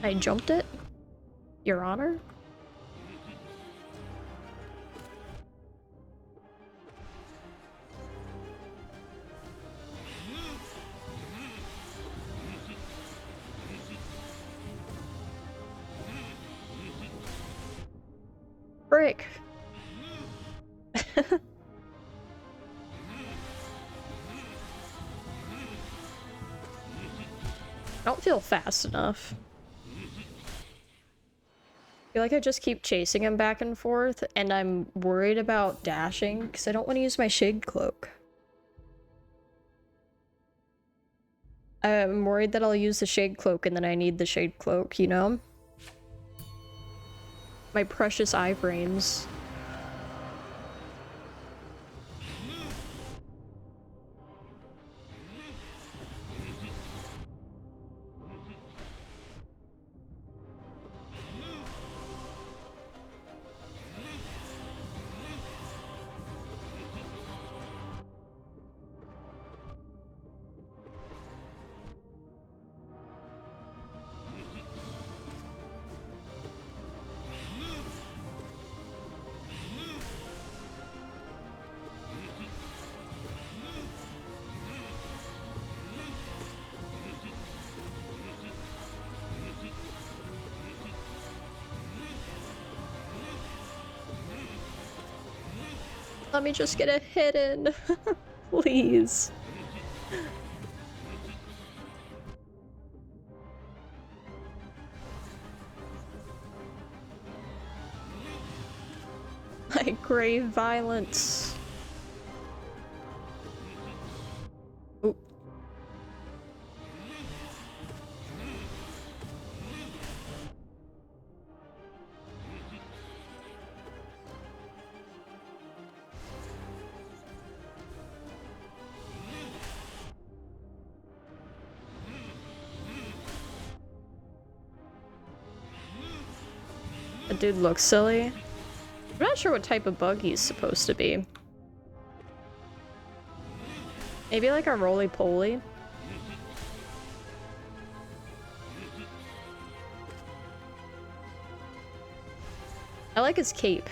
I jumped it? Your Honor? Frick. I don't feel fast enough. I feel like I just keep chasing him back and forth, and I'm worried about dashing because I don't want to use my shade cloak. I'm worried that I'll use the shade cloak and then I need the shade cloak, you know? My precious iframes. Let me just get a hit in. Please. Like grave violence. Oop. That dude looks silly. I'm not sure what type of bug he's supposed to be. Maybe like a roly-poly? I like his cape.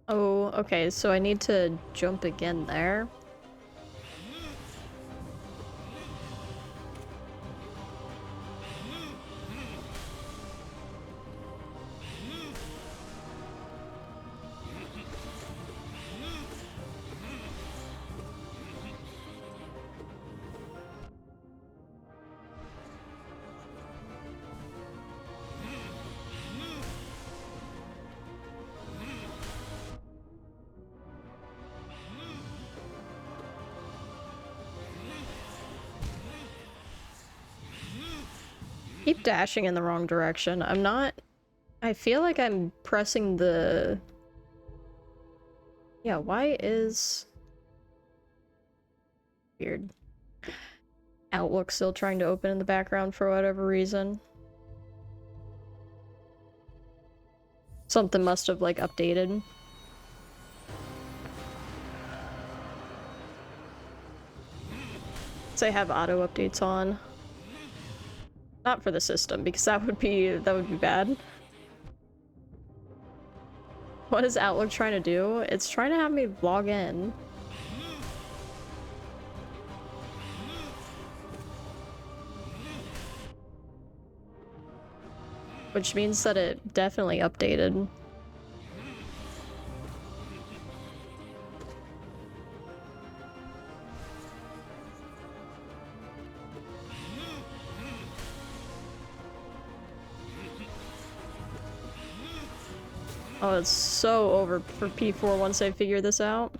Oh, okay, so I need to jump again there. Keep dashing in the wrong direction. I'm not... I feel like I'm pressing the... Yeah, why is... Weird. Outlook still trying to open in the background for whatever reason. Something must have, like, updated. So I have auto updates on. Not for the system, because that would be bad. What is Outlook trying to do? It's trying to have me log in. Which means that it definitely updated. Oh, it's so over for P4 once I figure this out.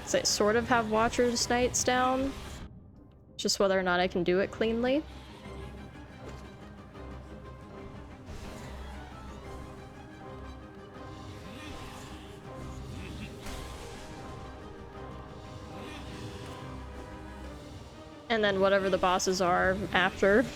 So I sort of have Watcher's Nights down. Just whether or not I can do it cleanly. And then whatever the bosses are after.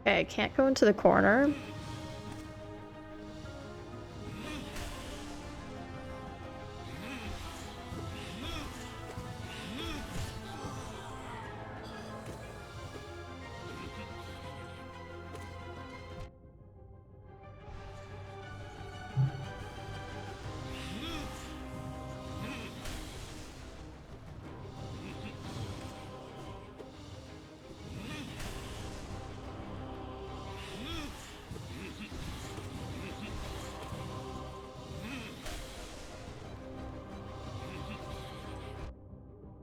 Okay, I can't go into the corner.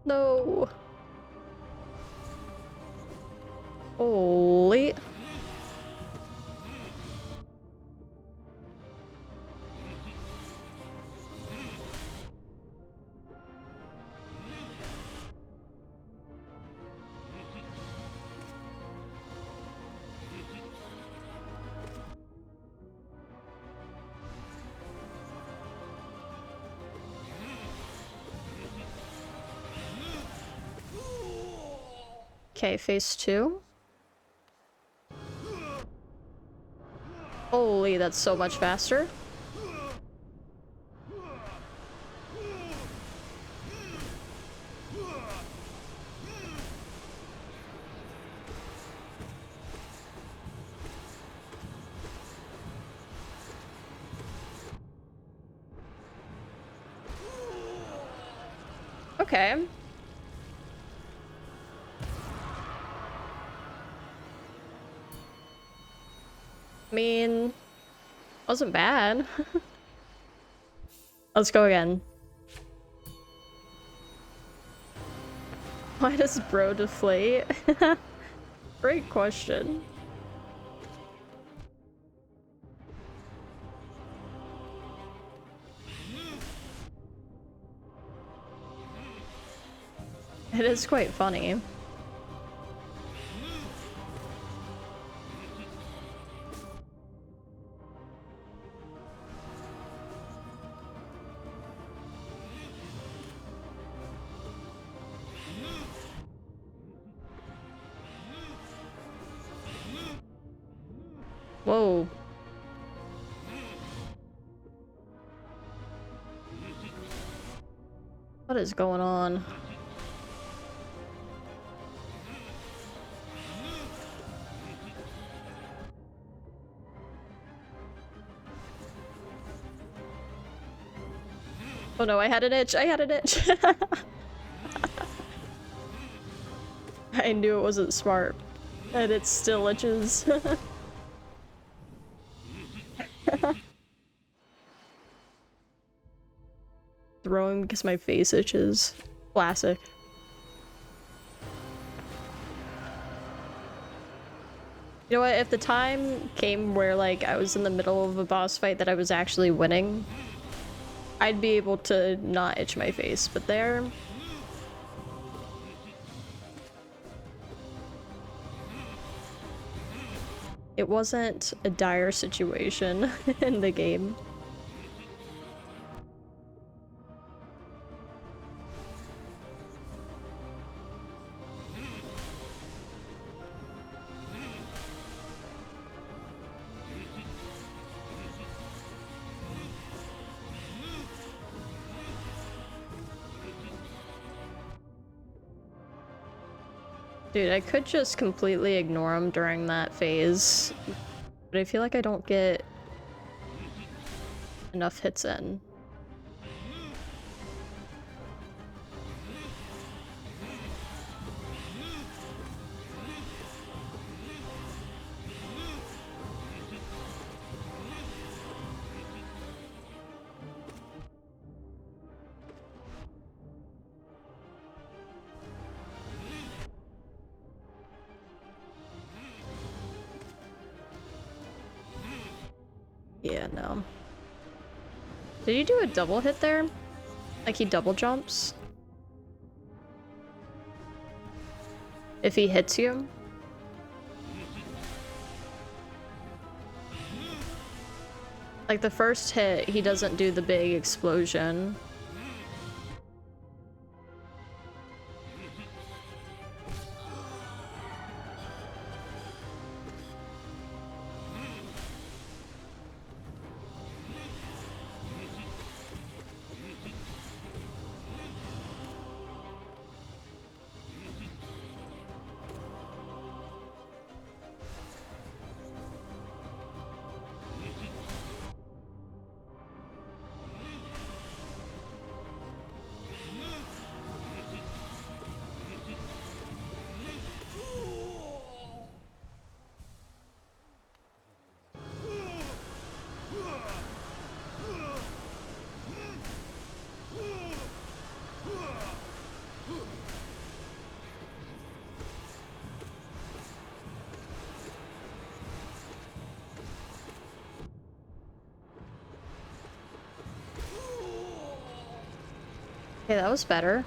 No. Holy. Okay, phase 2. Holy, that's so much faster. Okay. I mean, wasn't bad. Let's go again. Why does bro deflate? Great question. It is quite funny. Whoa. What is going on? Oh no, I had an itch! I had an itch! I knew it wasn't smart. And it still itches. Throwing because my face itches. Classic. You know what, if the time came where, like, I was in the middle of a boss fight that I was actually winning, I'd be able to not itch my face, but there... It wasn't a dire situation in the game. Dude, I could just completely ignore him during that phase, but I feel like I don't get enough hits in. Yeah, no. Did you do a double hit there? Like he double jumps? If he hits you? Like the first hit, he doesn't do the big explosion. Okay, that was better.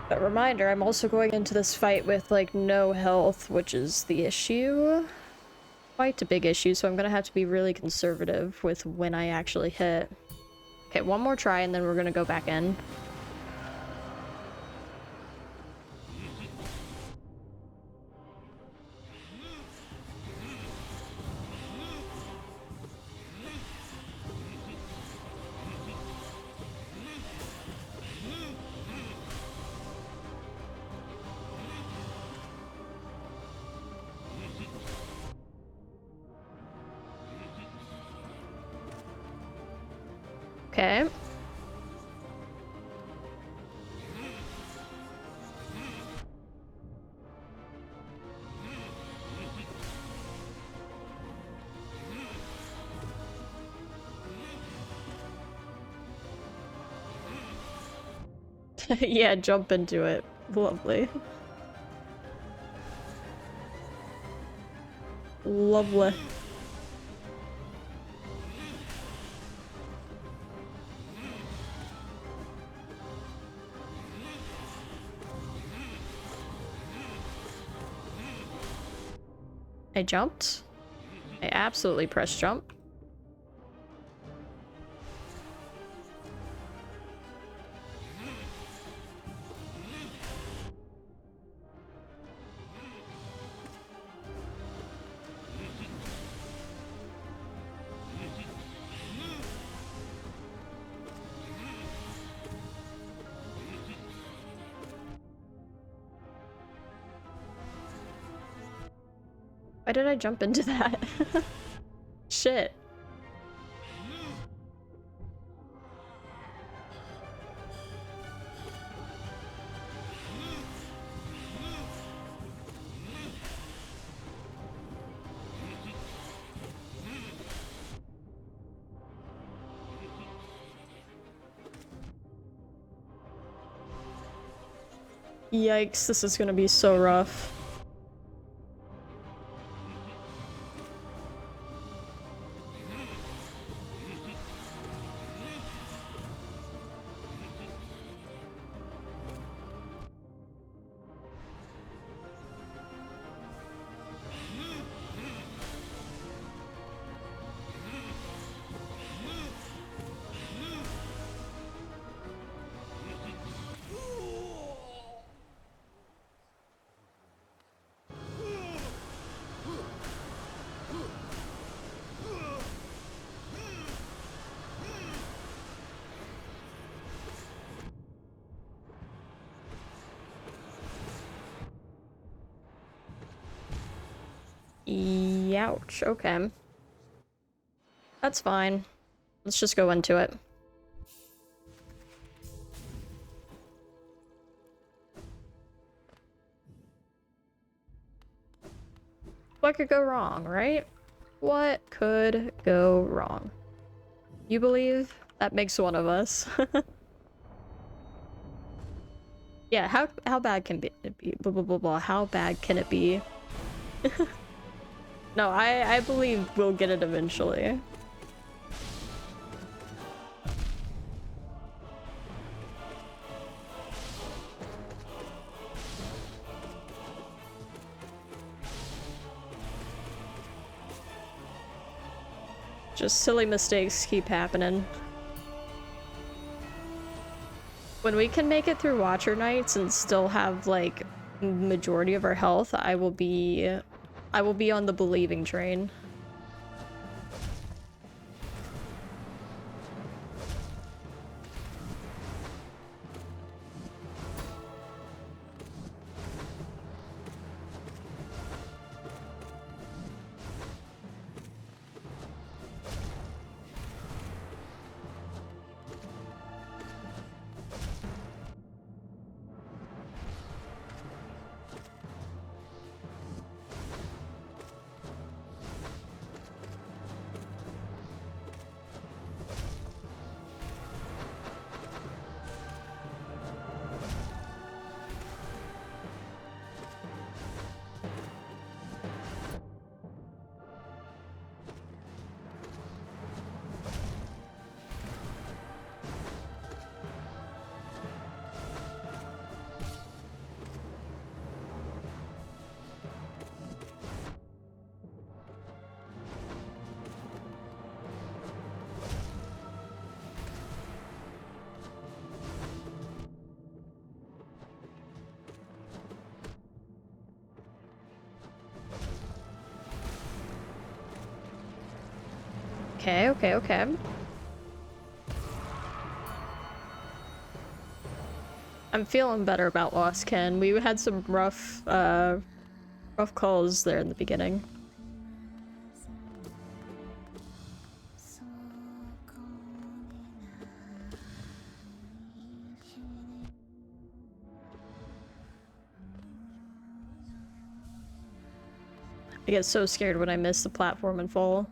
But reminder, I'm also going into this fight with, like, no health, which is the issue. Quite a big issue, so I'm gonna have to be really conservative with when I actually hit. Okay, one more try and then we're gonna go back in. Okay. Yeah, jump into it. Lovely. Lovely. I jumped. I absolutely pressed jump. Why did I jump into that? Shit. Yikes, this is gonna be so rough. Youch, okay. That's fine. Let's just go into it. What could go wrong, right? What could go wrong? You believe? That makes one of us. Yeah, how bad can it be? Blah, blah, blah, blah. How bad can it be? No, I believe we'll get it eventually. Just silly mistakes keep happening. When we can make it through Watcher Nights and still have, like, majority of our health, I will be on the believing train. Okay. I'm feeling better about Lost Ken. We had some rough calls there in the beginning. I get so scared when I miss the platform and fall.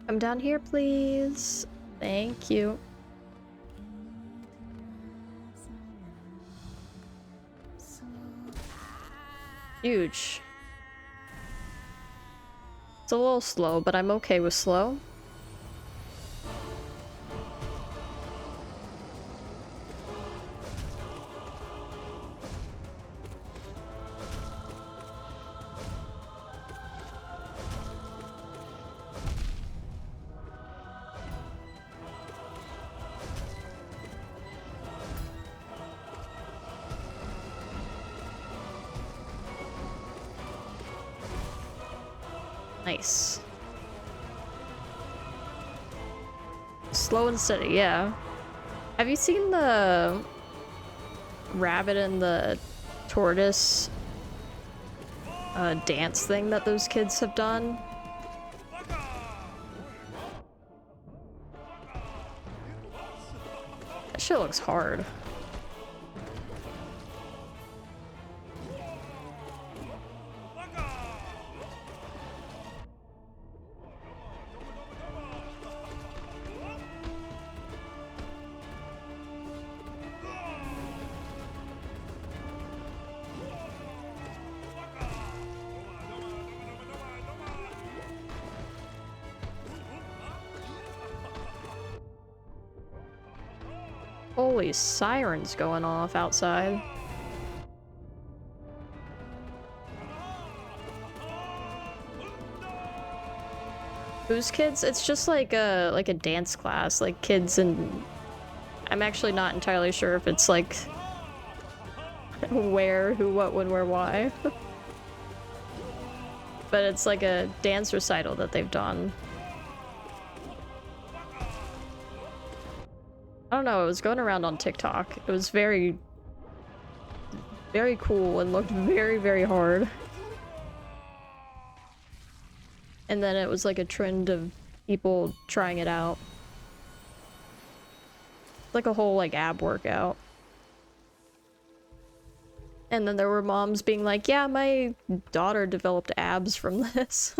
Come down here, please. Thank you. Huge. It's a little slow, but I'm okay with slow. Nice. Slow and steady, yeah. Have you seen the rabbit and the tortoise dance thing that those kids have done? That shit looks hard. Holy sirens going off outside. Whose kids? It's just like a dance class, like kids, and I'm actually not entirely sure if it's like where, who, what, when, where, why. But it's like a dance recital that they've done. I don't know, it was going around on TikTok. It was very, very cool and looked very, very hard. And then it was like a trend of people trying it out. Like a whole like ab workout. And then there were moms being like, yeah, my daughter developed abs from this.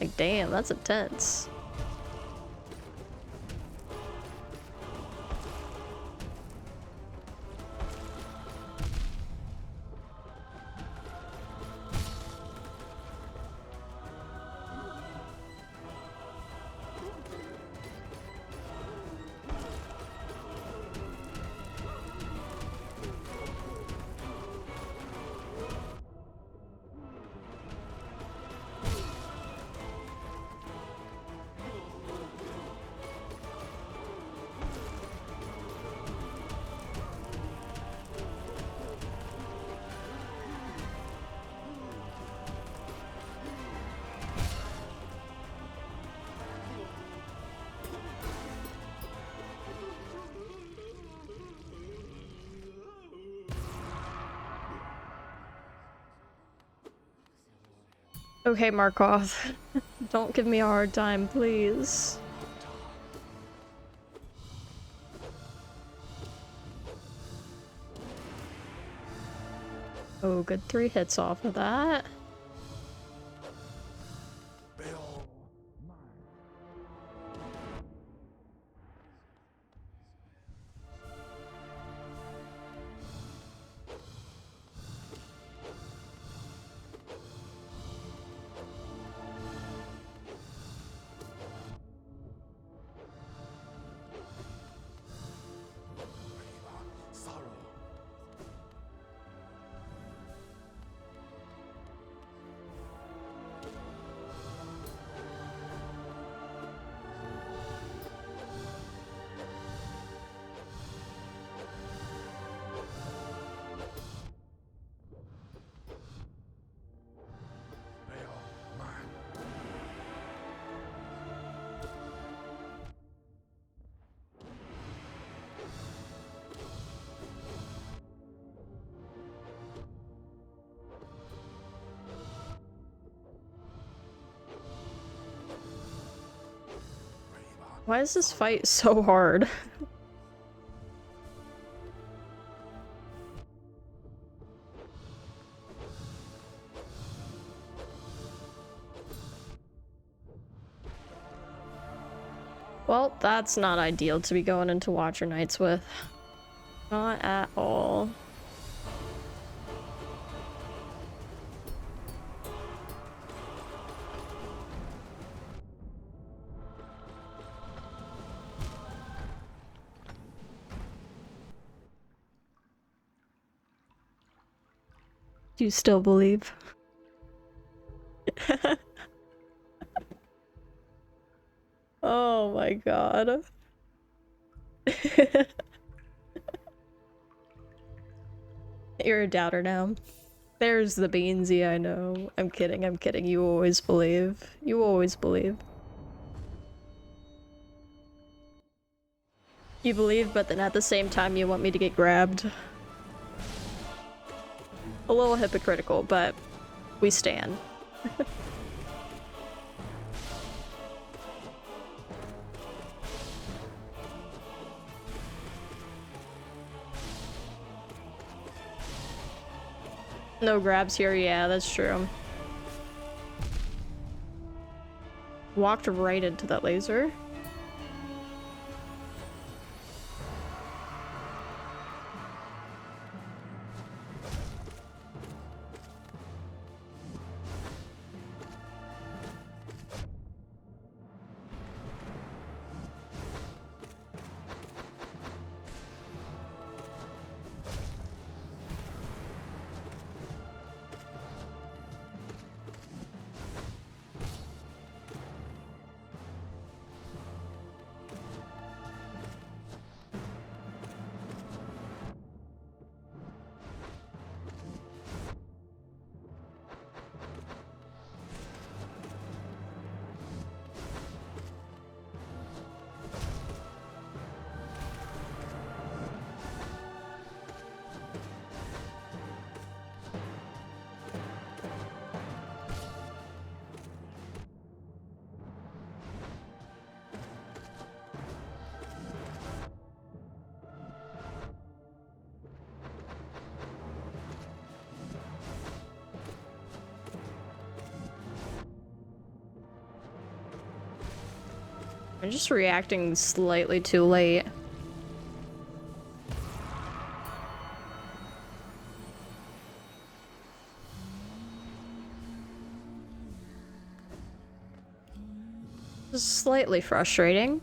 Like, damn, that's intense. Okay, Markov. Don't give me a hard time, please. Oh, good 3 hits off of that. Why is this fight so hard? Well, that's not ideal to be going into Watcher Nights with. Not at all. Do you still believe? Oh my god. You're a doubter now. There's the Beansy, I know. I'm kidding, I'm kidding. You always believe. You always believe. You believe, but then at the same time you want me to get grabbed. A little hypocritical, but we stand. No grabs here, yeah, that's true. Walked right into that laser. I'm just reacting slightly too late. This is slightly frustrating.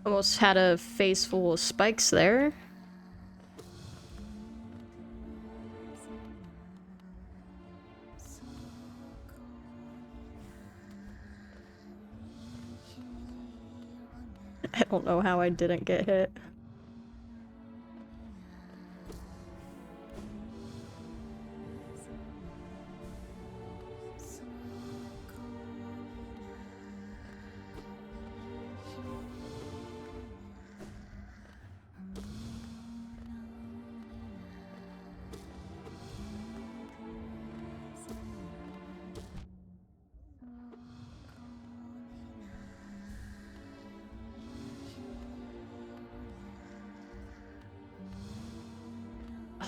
Almost had a face full of spikes there. I don't know how I didn't get hit.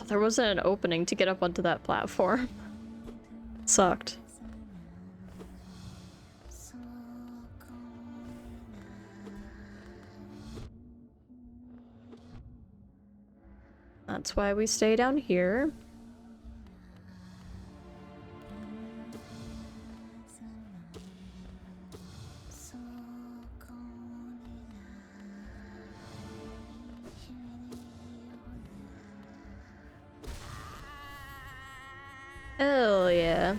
There wasn't an opening to get up onto that platform. Sucked. That's why we stay down here. Hell yeah.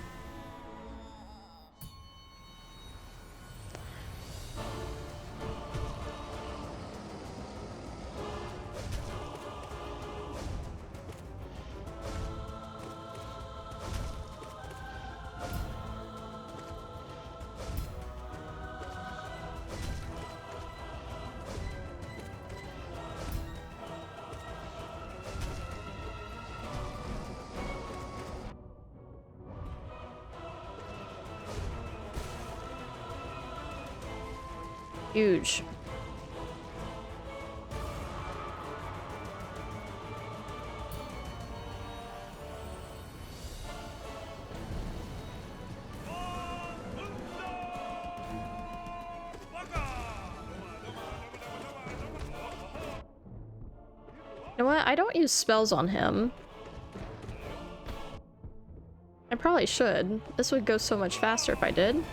Huge. You know what? I don't use spells on him. I probably should. This would go so much faster if I did.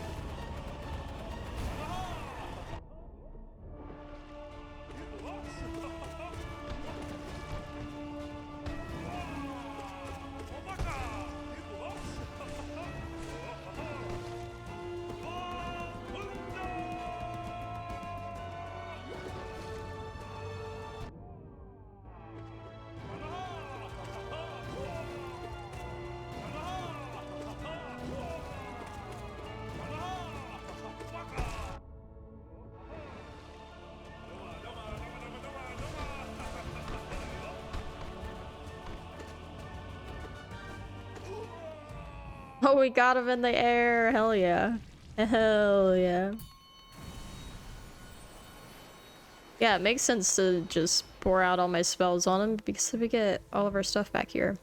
Oh, we got him in the air. Hell yeah. Hell yeah. Yeah, it makes sense to just pour out all my spells on him because we get all of our stuff back here.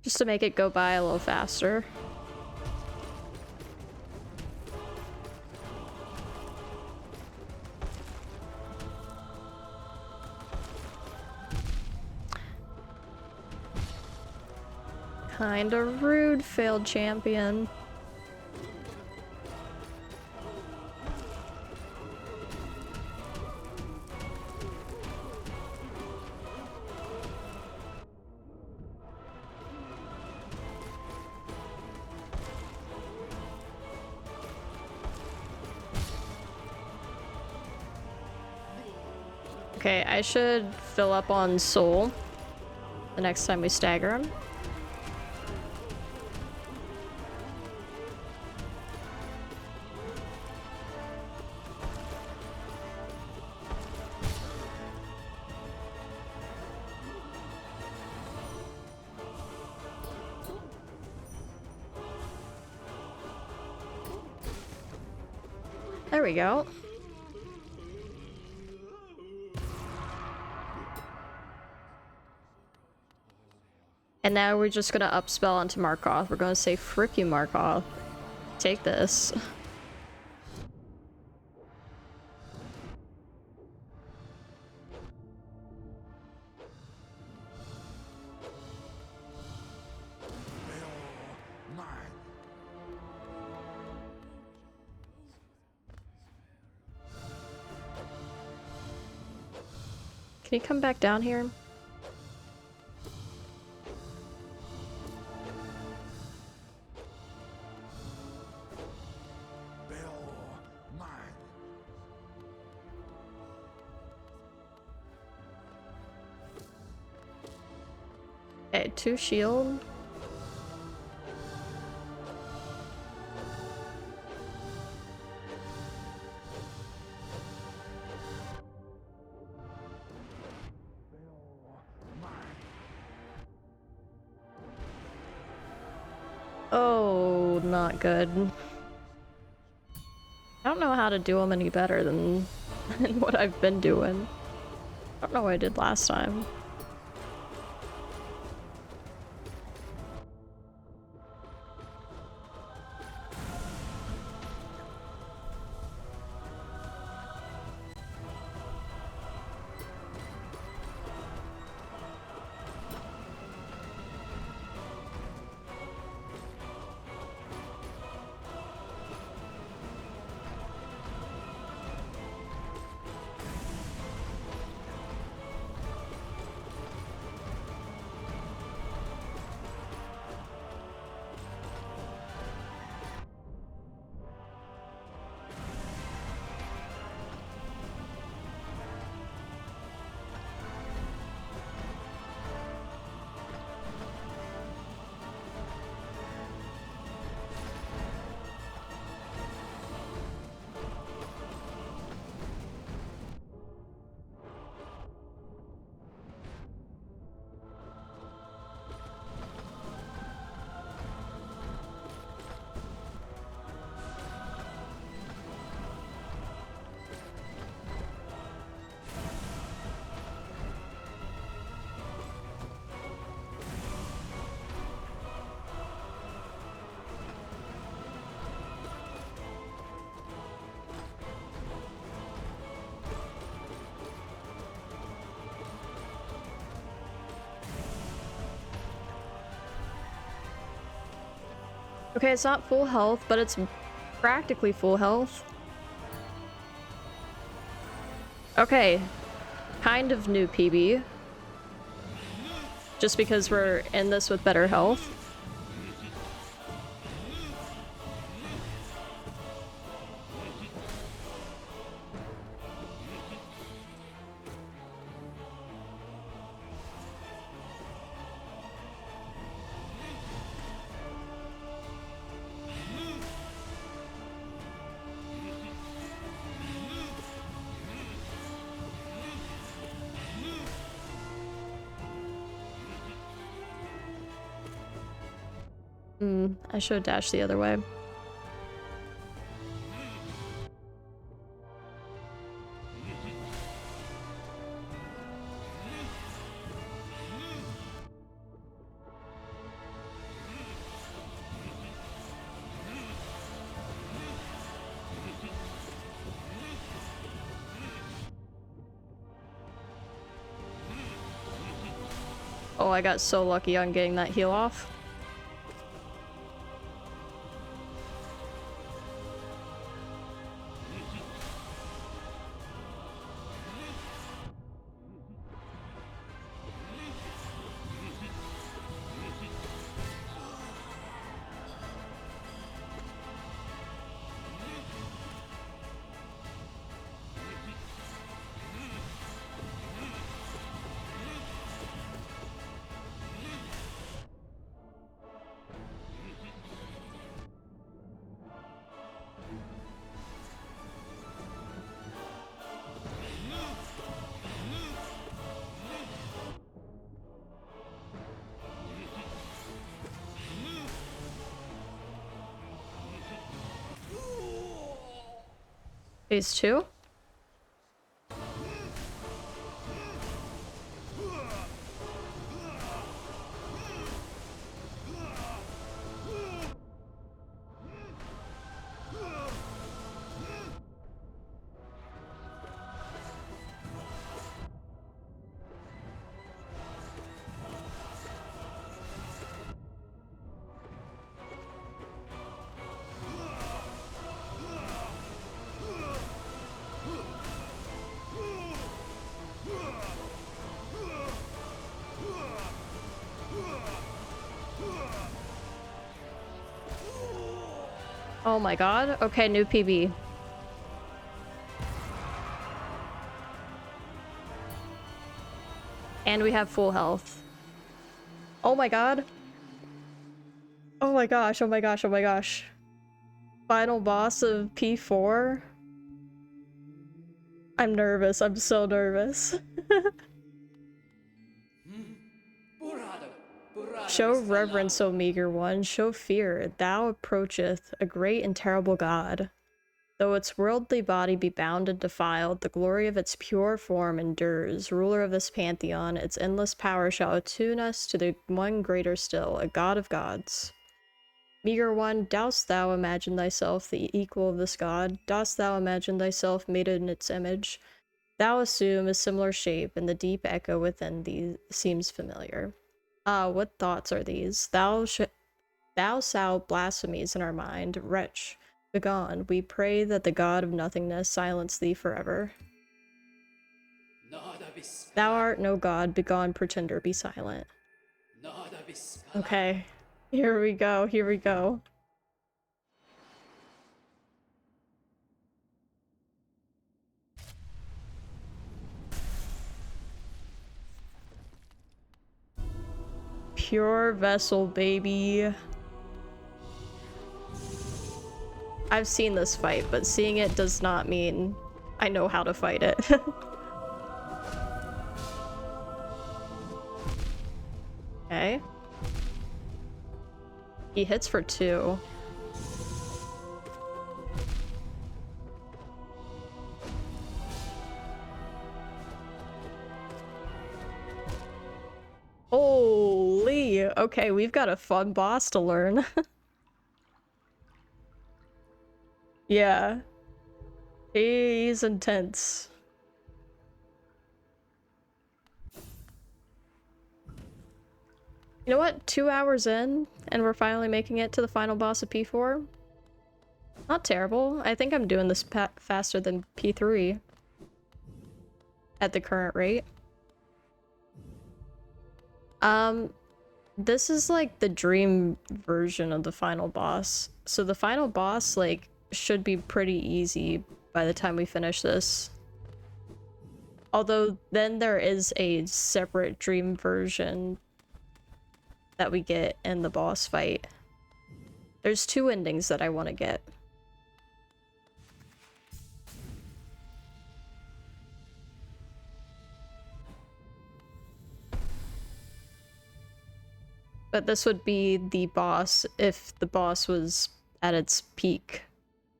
Just to make it go by a little faster. Kinda rude, failed champion. Okay, I should fill up on soul the next time we stagger him. There we go. And now we're just gonna upspell onto Markov. We're gonna say, frick you, Markov. Take this. Can you come back down here? Okay, 2 shield. Oh, not good. I don't know how to do them any better than what I've been doing. I don't know what I did last time. Okay, it's not full health, but it's practically full health. Okay, kind of new PB. Just because we're in this with better health. I should have dashed the other way. Oh, I got so lucky on getting that heal off. Phase 2? Oh my god. Okay, new PB. And we have full health. Oh my god. Oh my gosh, oh my gosh, oh my gosh. Final boss of P4? I'm nervous, I'm so nervous. Show reverence, O meager one, show fear. Thou approacheth a great and terrible god. Though its worldly body be bound and defiled, the glory of its pure form endures. Ruler of this pantheon, its endless power shall attune us to the one greater still, a god of gods. Meager one, dost thou imagine thyself the equal of this god? Dost thou imagine thyself made in its image? Thou assume a similar shape, and the deep echo within thee seems familiar. Ah, what thoughts are these? Thou sow blasphemies in our mind. Wretch, begone. We pray that the god of nothingness silence thee forever. Thou art no god, begone, pretender, be silent. Okay, here we go, here we go. Pure vessel, baby. I've seen this fight, but seeing it does not mean I know how to fight it. Okay. He hits for 2. Holy! Okay, we've got a fun boss to learn. Yeah. He's intense. You know what? 2 hours in, and we're finally making it to the final boss of P4. Not terrible. I think I'm doing this faster than P3. At the current rate. This is like the dream version of the final boss. So the final boss, like, should be pretty easy by the time we finish this. Although then there is a separate dream version that we get in the boss fight. There's 2 endings that I want to get. But this would be the boss if the boss was at its peak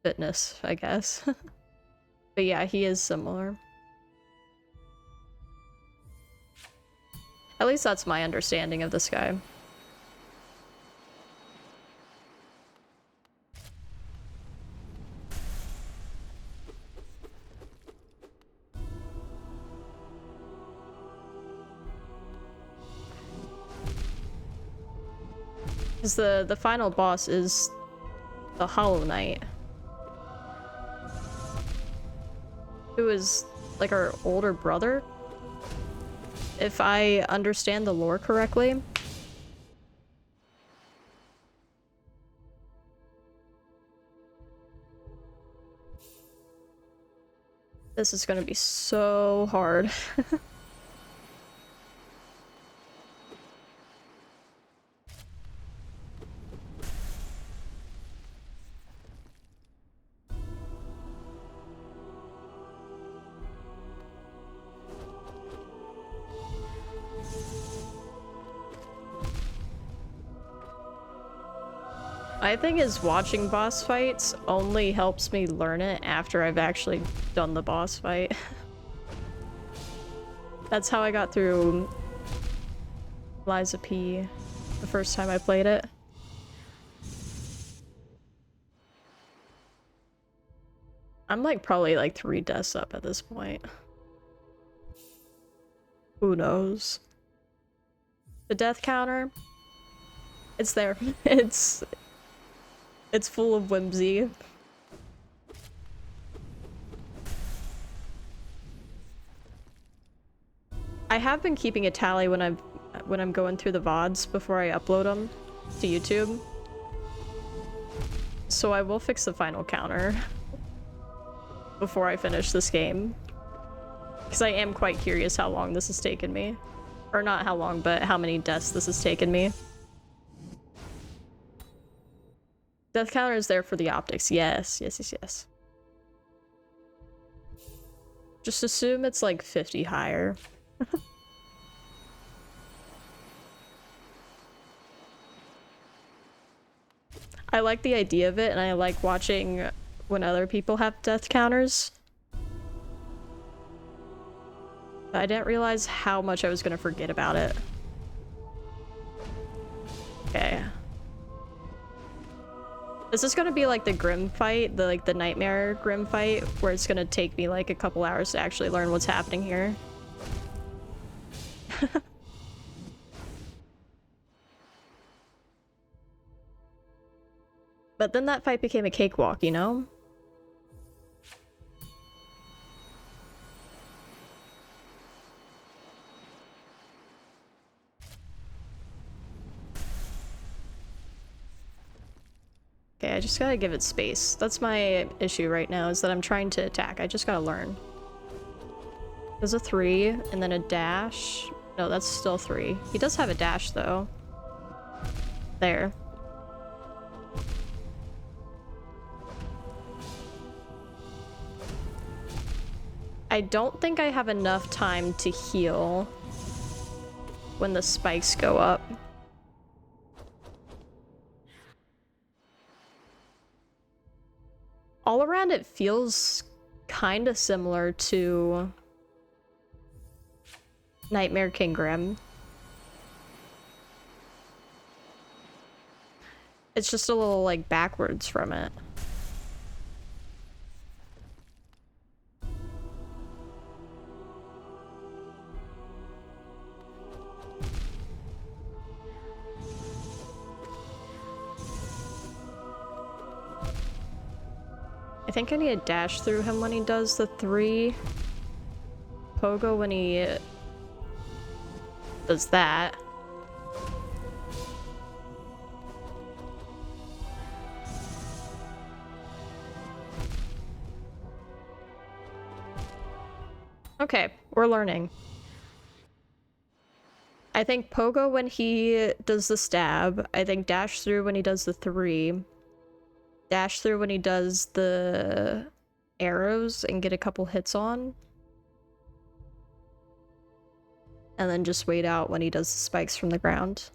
fitness, I guess. But yeah, he is similar. At least that's my understanding of this guy. Because the final boss is the Hollow Knight, who is like our older brother, if I understand the lore correctly. This is gonna be so hard. I think is watching boss fights only helps me learn it after I've actually done the boss fight. That's how I got through Liza P the first time I played it. I'm like probably like 3 deaths up at this point. Who knows? The death counter, it's there. It's full of whimsy. I have been keeping a tally when I'm going through the VODs before I upload them to YouTube. So I will fix the final counter before I finish this game. Because I am quite curious how long this has taken me. Or not how long, but how many deaths this has taken me. Death counter is there for the optics. Yes, yes, yes, yes. Just assume it's like 50 higher. I like the idea of it, and I like watching when other people have death counters. But I didn't realize how much I was gonna forget about it. Okay. This is gonna be like the Grim fight, the Nightmare Grim fight, where it's gonna take me like a couple hours to actually learn what's happening here. But then that fight became a cakewalk, you know? Okay, I just gotta give it space. That's my issue right now, is that I'm trying to attack. I just gotta learn. There's a 3, and then a dash. No, that's still 3. He does have a dash, though. There. I don't think I have enough time to heal when the spikes go up. All around it feels kind of similar to Nightmare King Grim. It's just a little like backwards from it. I think I need to dash through him when he does the 3. Pogo when he does that. Okay, we're learning. I think Pogo when he does the stab. I think dash through when he does the 3. Dash through when he does the arrows and get a couple hits on. And then just wait out when he does the spikes from the ground.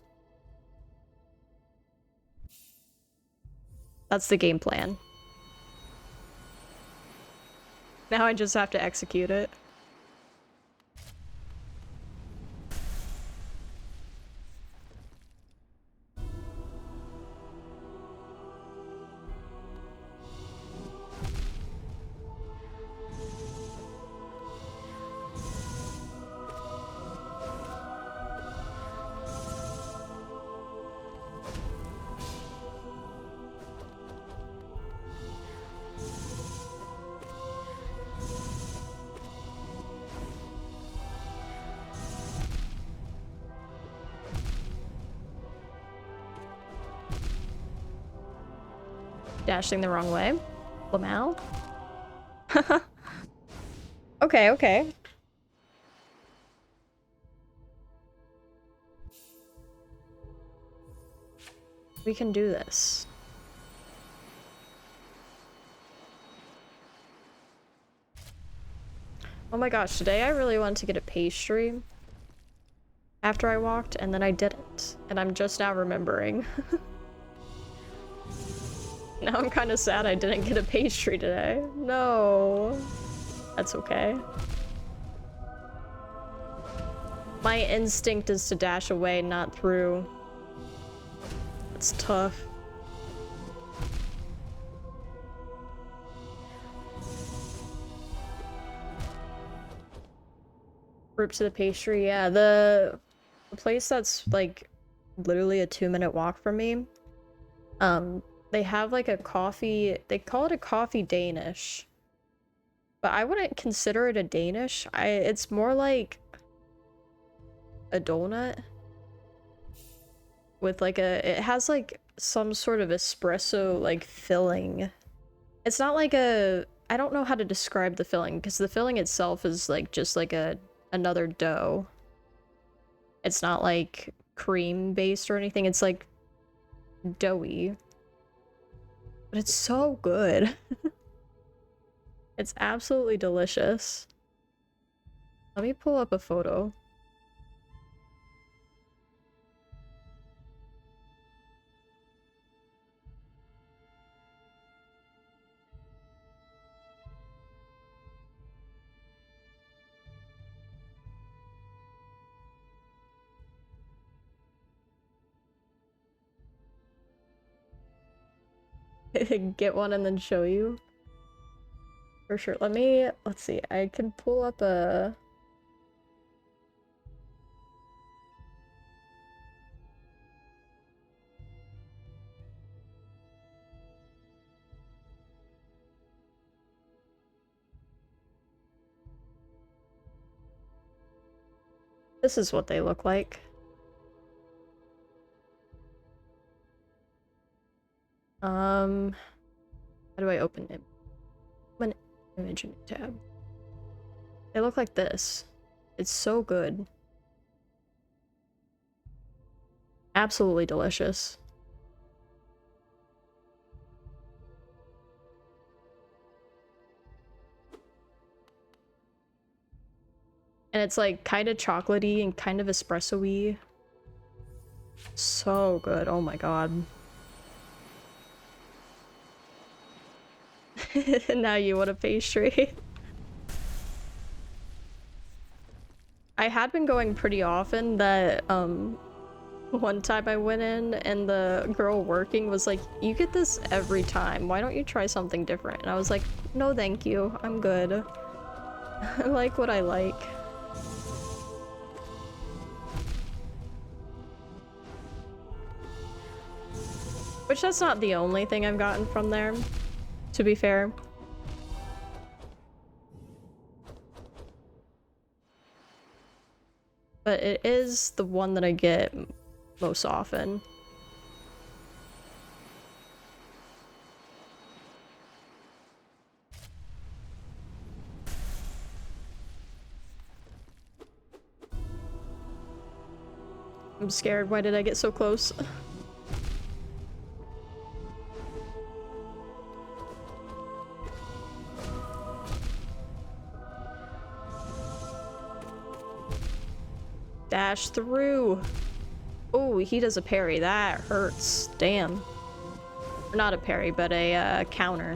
That's the game plan. Now I just have to execute it. Dashing the wrong way. Lamau? Okay, okay. We can do this. Oh my gosh, today I really wanted to get a pastry after I walked, and then I didn't. And I'm just now remembering. Now I'm kind of sad I didn't get a pastry today. No. That's okay. My instinct is to dash away, not through. It's tough. Route to the pastry, yeah. The place that's like literally a 2-minute walk from me. They have like a coffee, they call it a coffee Danish. But I wouldn't consider it a Danish. It's more like a donut with like it has like some sort of espresso like filling. It's not like I don't know how to describe the filling because the filling itself is like just like another dough. It's not like cream based or anything. It's like doughy. But it's so good. It's absolutely delicious. Let me pull up a photo. Get one and then show you. For sure. Let's see. I can pull up a... This is what they look like. How do I open it? Open image tab. They look like this. It's so good. Absolutely delicious. And it's like kind of chocolatey and kind of espresso-y. So good. Oh my god. Now you want a pastry. I had been going pretty often. That one time I went in and the girl working was like, you get this every time, why don't you try something different? And I was like, no thank you, I'm good. I like what I like. Which that's not the only thing I've gotten from there, to be fair. But it is the one that I get most often. I'm scared. Why did I get so close? Dash through. Oh, he does a parry. That hurts. Damn. Not a parry, but a counter.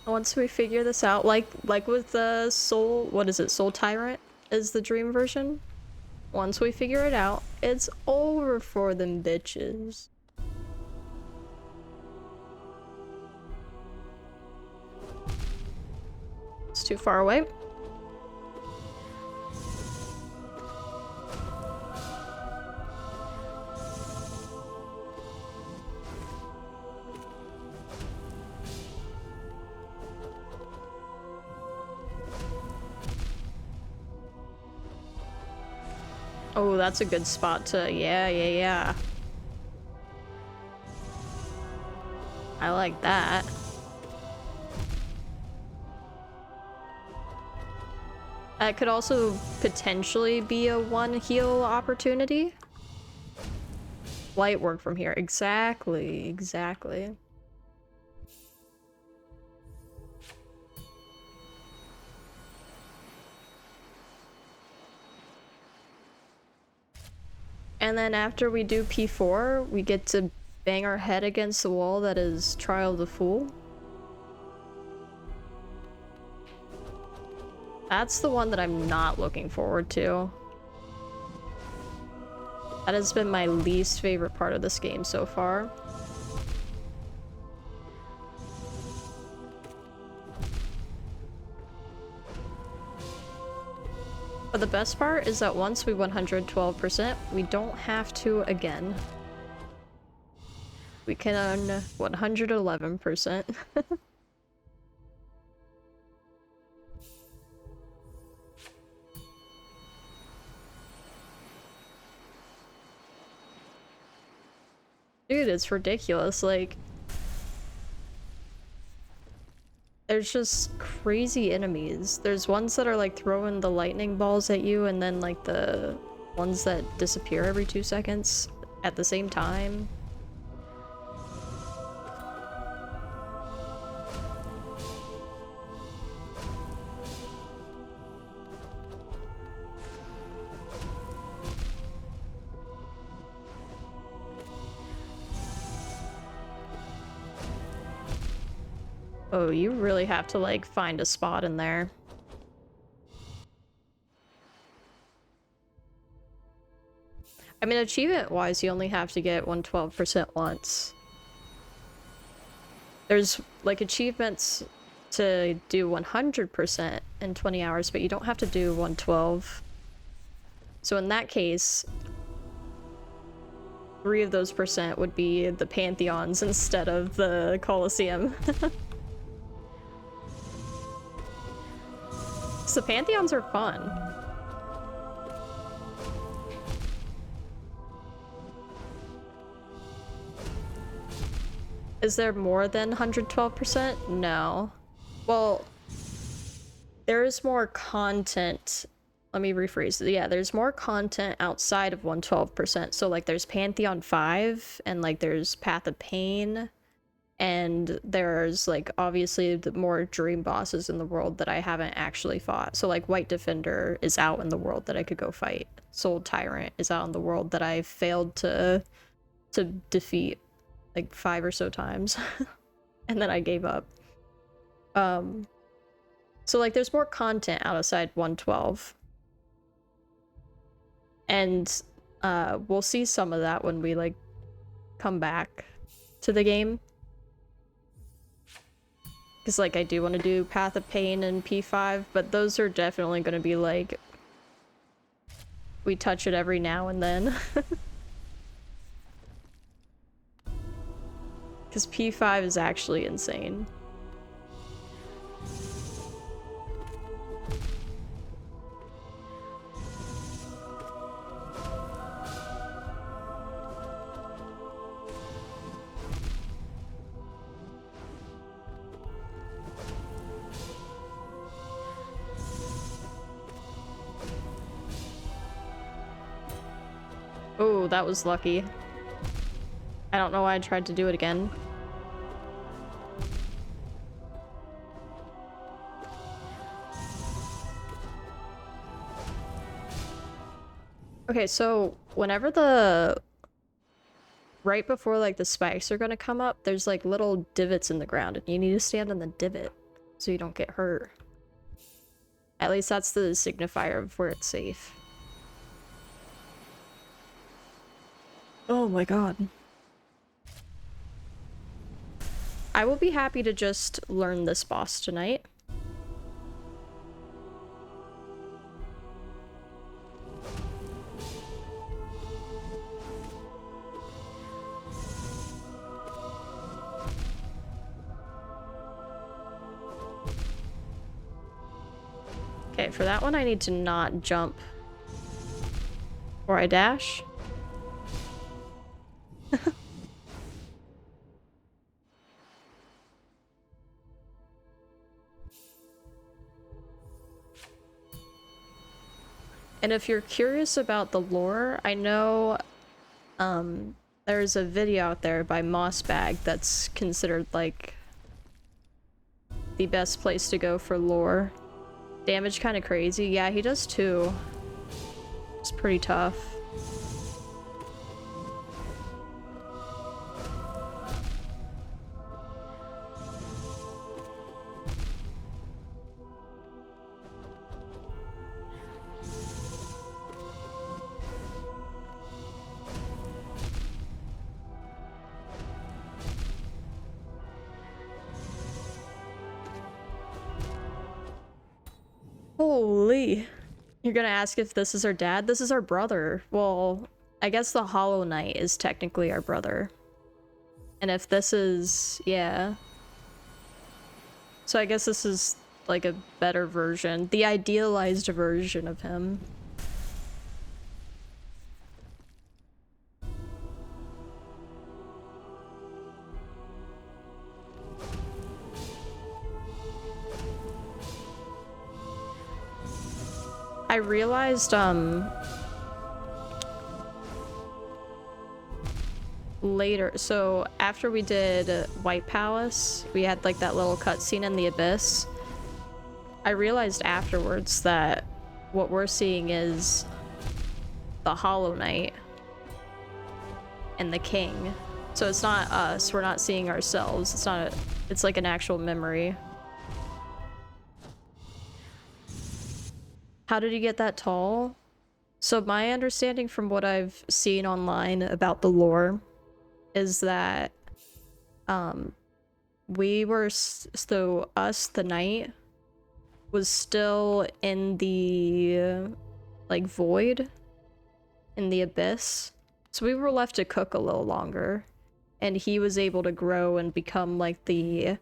Once we figure this out, like with the Soul, what is it? Soul Tyrant is the dream version. Once we figure it out, it's over for them bitches. It's too far away. Oh, that's a good spot to, yeah. I like that. That could also potentially be a one heal opportunity. Light work from here. Exactly. And then after we do P4, we get to bang our head against the wall that is Trial of the Fool. That's the one that I'm not looking forward to. That has been my least favorite part of this game so far. But the best part is that once we 112%, we don't have to again. We can 111%. Dude, it's ridiculous, like... There's just crazy enemies. There's ones that are like throwing the lightning balls at you, and then like the ones that disappear every 2 seconds at the same time. Oh, you really have to, like, find a spot in there. I mean, achievement-wise, you only have to get 112% once. There's, like, achievements to do 100% in 20 hours, but you don't have to do 112. So in that case, 3 of those percent would be the Pantheons instead of the Colosseum. The Pantheons are fun. Is there more than 112%? No. Well, there is more content. Let me rephrase it. Yeah, there's more content outside of 112%. So like there's Pantheon 5 and like there's Path of Pain. And there's, like, obviously the more dream bosses in the world that I haven't actually fought. So, like, White Defender is out in the world that I could go fight. Soul Tyrant is out in the world that I failed to defeat, like, 5 or so times. And then I gave up. So, like, there's more content outside 112. And we'll see some of that when we, like, come back to the game. Because, like, I do want to do Path of Pain and P5, but those are definitely going to be, like... We touch it every now and then. Because P5 is actually insane. Oh, that was lucky. I don't know why I tried to do it again. Okay, so whenever the... Right before, like, the spikes are gonna come up, there's, like, little divots in the ground, and you need to stand in the divot so you don't get hurt. At least that's the signifier of where it's safe. Oh my god. I will be happy to just learn this boss tonight. Okay, for that one I need to not jump. Or I dash. And if you're curious about the lore, I know there's a video out there by Mossbag that's considered like the best place to go for lore. Damage kind of crazy. Yeah, he does too. It's pretty tough. Holy. You're gonna ask if this is our dad? This is our brother. Well, I guess the Hollow Knight is technically our brother. And if this is... yeah. So I guess this is like a better version. The idealized version of him. I realized, later, so after we did White Palace, we had like that little cutscene in the Abyss. I realized afterwards that what we're seeing is the Hollow Knight and the King. So it's not us, we're not seeing ourselves, it's not it's like an actual memory. How did he get that tall? So my understanding from what I've seen online about the lore is that we were so us, the knight, was still in the like void, in the abyss, so we were left to cook a little longer, and he was able to grow and become like the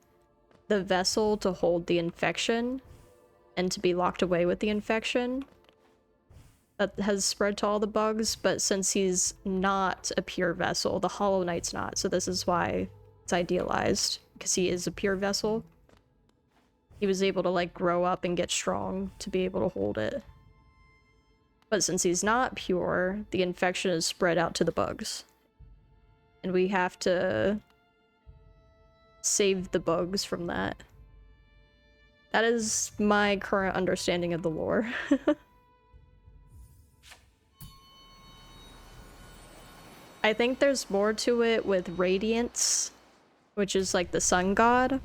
vessel to hold the infection and to be locked away with the infection that has spread to all the bugs. But since he's not a pure vessel, the Hollow Knight's not, so this is why it's idealized, because he is a pure vessel. He was able to like grow up and get strong to be able to hold it. But since he's not pure, the infection is spread out to the bugs. And we have to save the bugs from that. That is my current understanding of the lore. I think there's more to it with Radiance, which is like the sun god.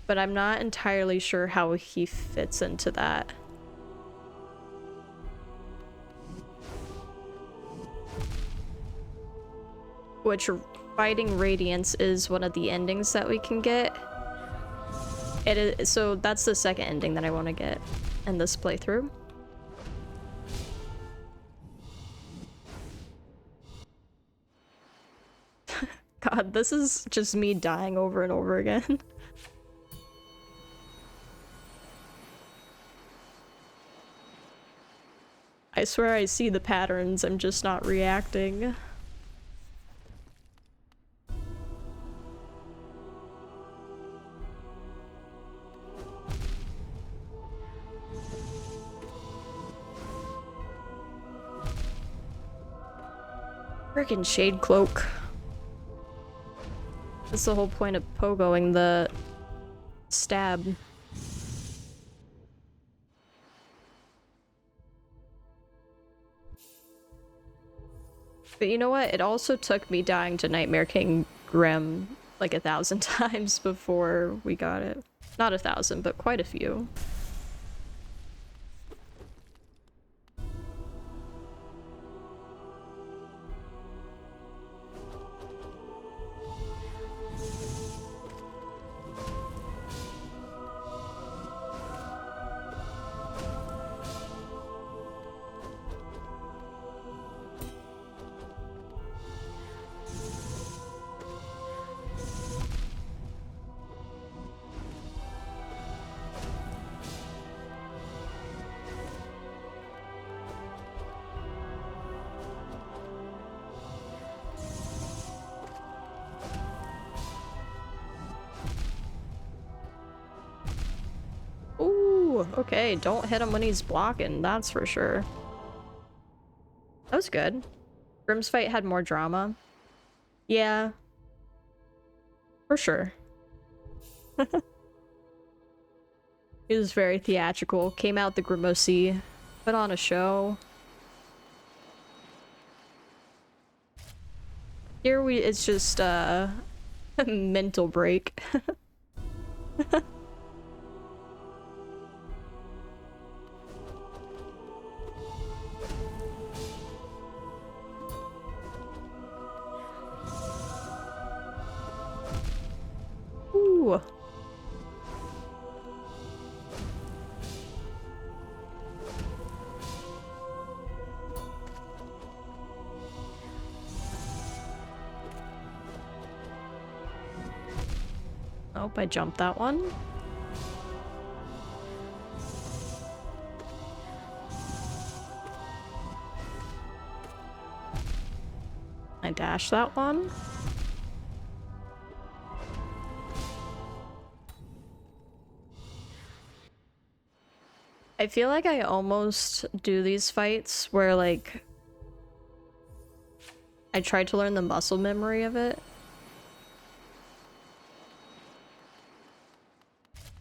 But I'm not entirely sure how he fits into that. Which, fighting Radiance is one of the endings that we can get. It is, so that's the second ending that I want to get in this playthrough. God, this is just me dying over and over again. I swear I see the patterns, I'm just not reacting. Frickin' Shade Cloak. That's the whole point of pogoing the stab. But you know what? It also took me dying to Nightmare King Grim like 1,000 times before we got it. Not 1,000, but quite a few. Okay, don't hit him when he's blocking, that's for sure. That was good. Grim's fight had more drama. Yeah. For sure. It was very theatrical. Came out the Grimosi, put on a show. Here it's just a mental break. Ooh. Nope, I jumped that one. I dashed that one. I feel like I almost do these fights where, like, I try to learn the muscle memory of it.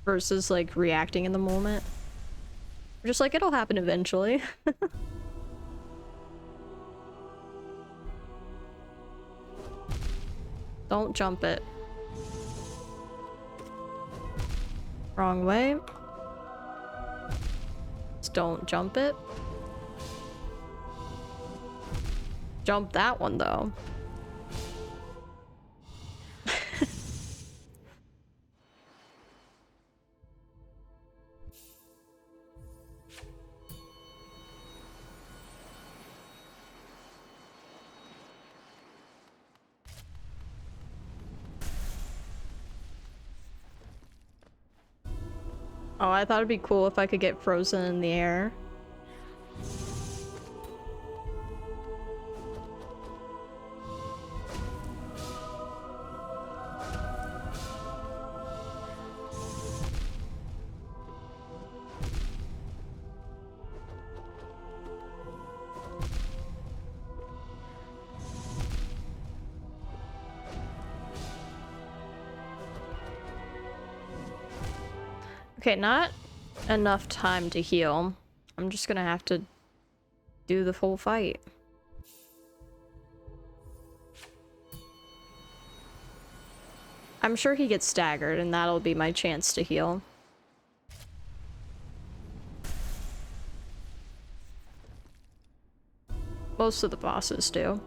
Versus, like, reacting in the moment. Just like, it'll happen eventually. Don't jump it. Wrong way. Just don't jump it. Jump that one, though. Oh, I thought it'd be cool if I could get frozen in the air. Okay, not enough time to heal. I'm just gonna have to do the full fight. I'm sure he gets staggered, and that'll be my chance to heal. Most of the bosses do.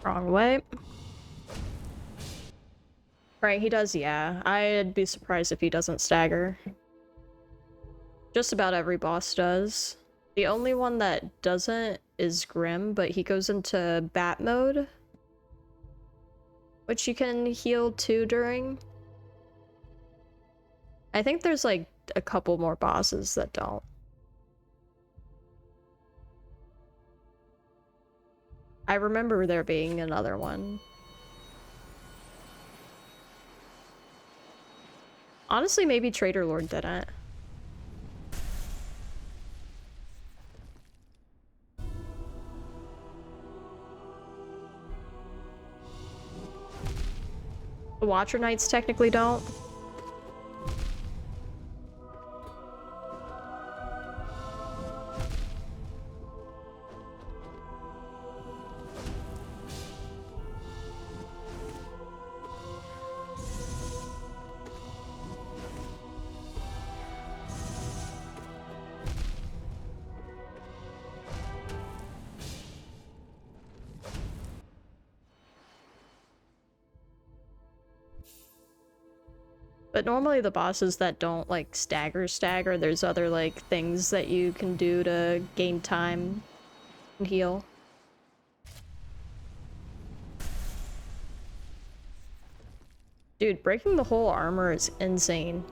Wrong way. Right, he does, yeah. I'd be surprised if he doesn't stagger. Just about every boss does. The only one that doesn't is Grim, but he goes into bat mode, which you can heal too during. I think there's like a couple more bosses that don't. I remember there being another one. Honestly, maybe Trader Lord didn't. The Watcher Knights technically don't. But normally the bosses that don't like stagger, there's other like things that you can do to gain time and heal. Dude, breaking the whole armor is insane.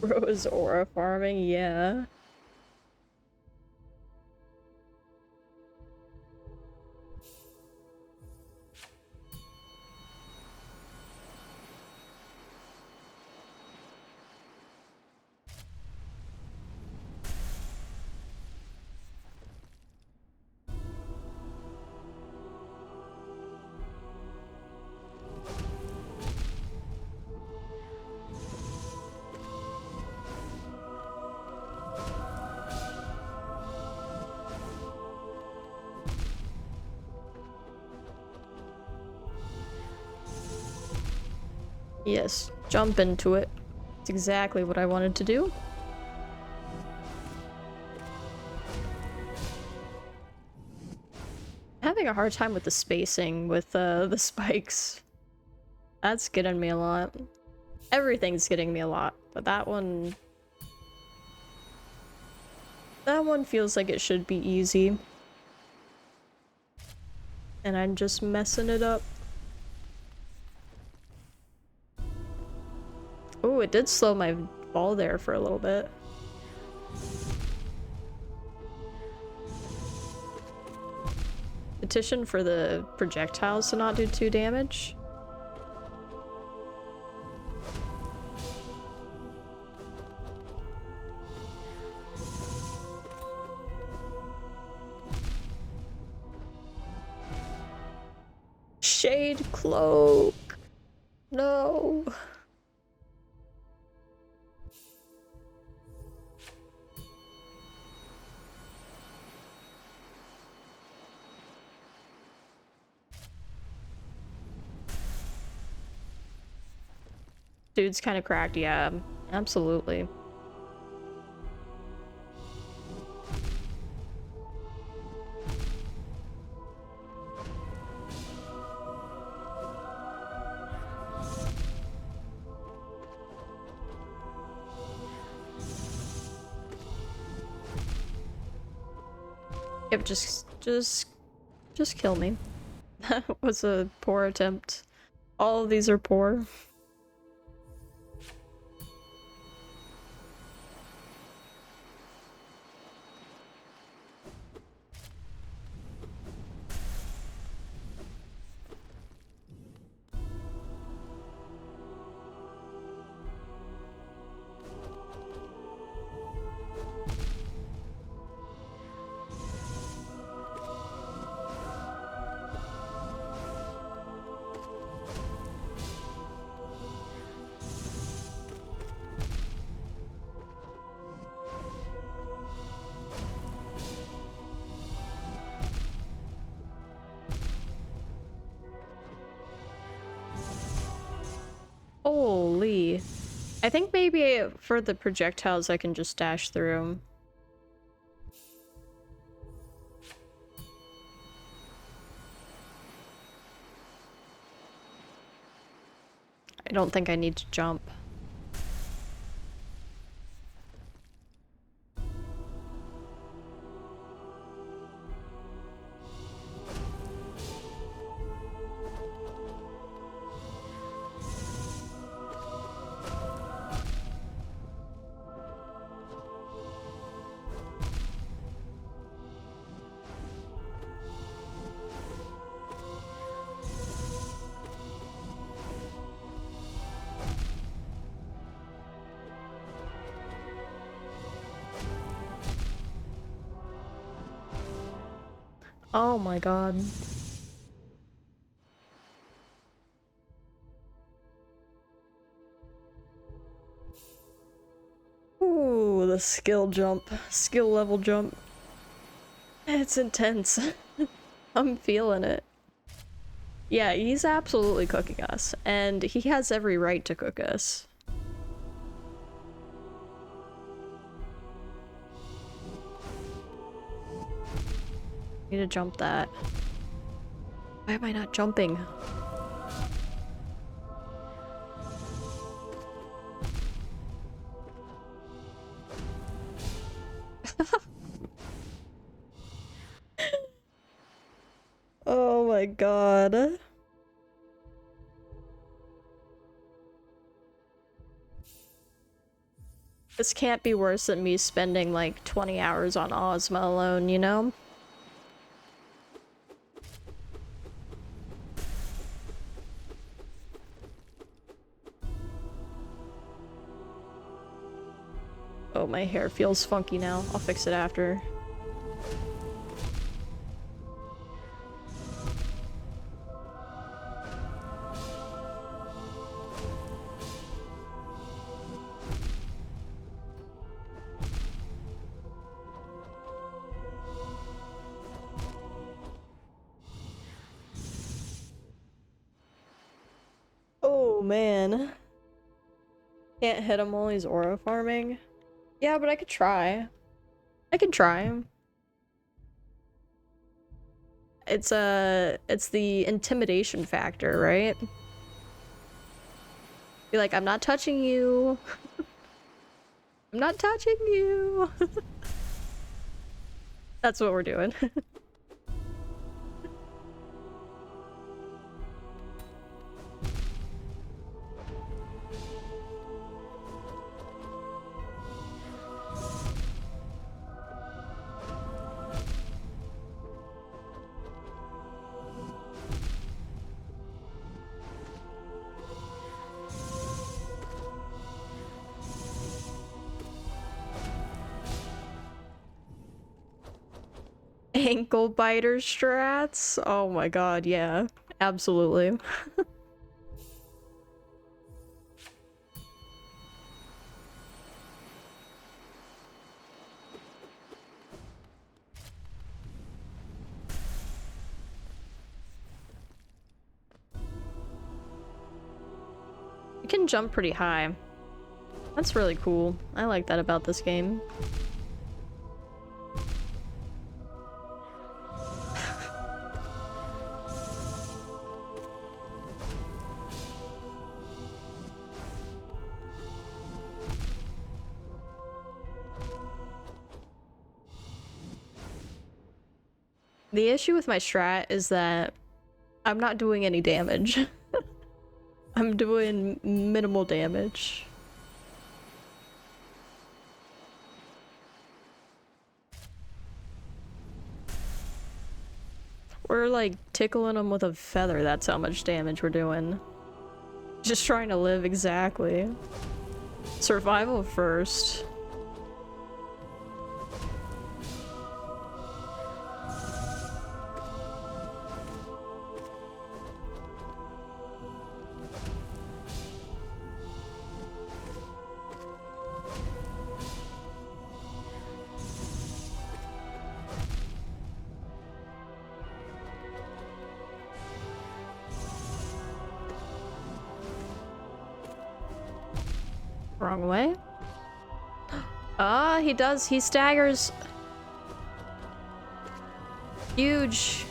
Rose aura farming, yeah. Yes, jump into it. It's exactly what I wanted to do. Having a hard time with the spacing with the spikes. That's getting me a lot. Everything's getting me a lot, but that one feels like it should be easy. And I'm just messing it up. Oh, it did slow my ball there for a little bit. Petition for the projectiles to not do 2 damage. Shade cloak. No. Dude's kind of cracked, yeah, absolutely. Yep, just kill me. That was a poor attempt. All of these are poor. Holy. I think maybe for the projectiles I can just dash through 'em. I don't think I need to jump. Oh my god. Ooh, the skill jump. Skill level jump. It's intense. I'm feeling it. Yeah, he's absolutely cooking us, and he has every right to cook us. Need to jump that. Why am I not jumping? Oh my god. This can't be worse than me spending like 20 hours on Ozma alone, you know? Oh, my hair feels funky now. I'll fix it after. Oh man. Can't hit him while he's aura farming. Yeah, but I could try. I could try. It's the intimidation factor, right? Be like, I'm not touching you. I'm not touching you. That's what we're doing. Ankle biter strats? Oh my god, yeah. Absolutely. You can jump pretty high. That's really cool. I like that about this game. The issue with my strat is that I'm not doing any damage. I'm doing minimal damage. We're like tickling them with a feather, that's how much damage we're doing. Just trying to live, exactly. Survival first. Wrong way? Ah, he does. He staggers. Huge.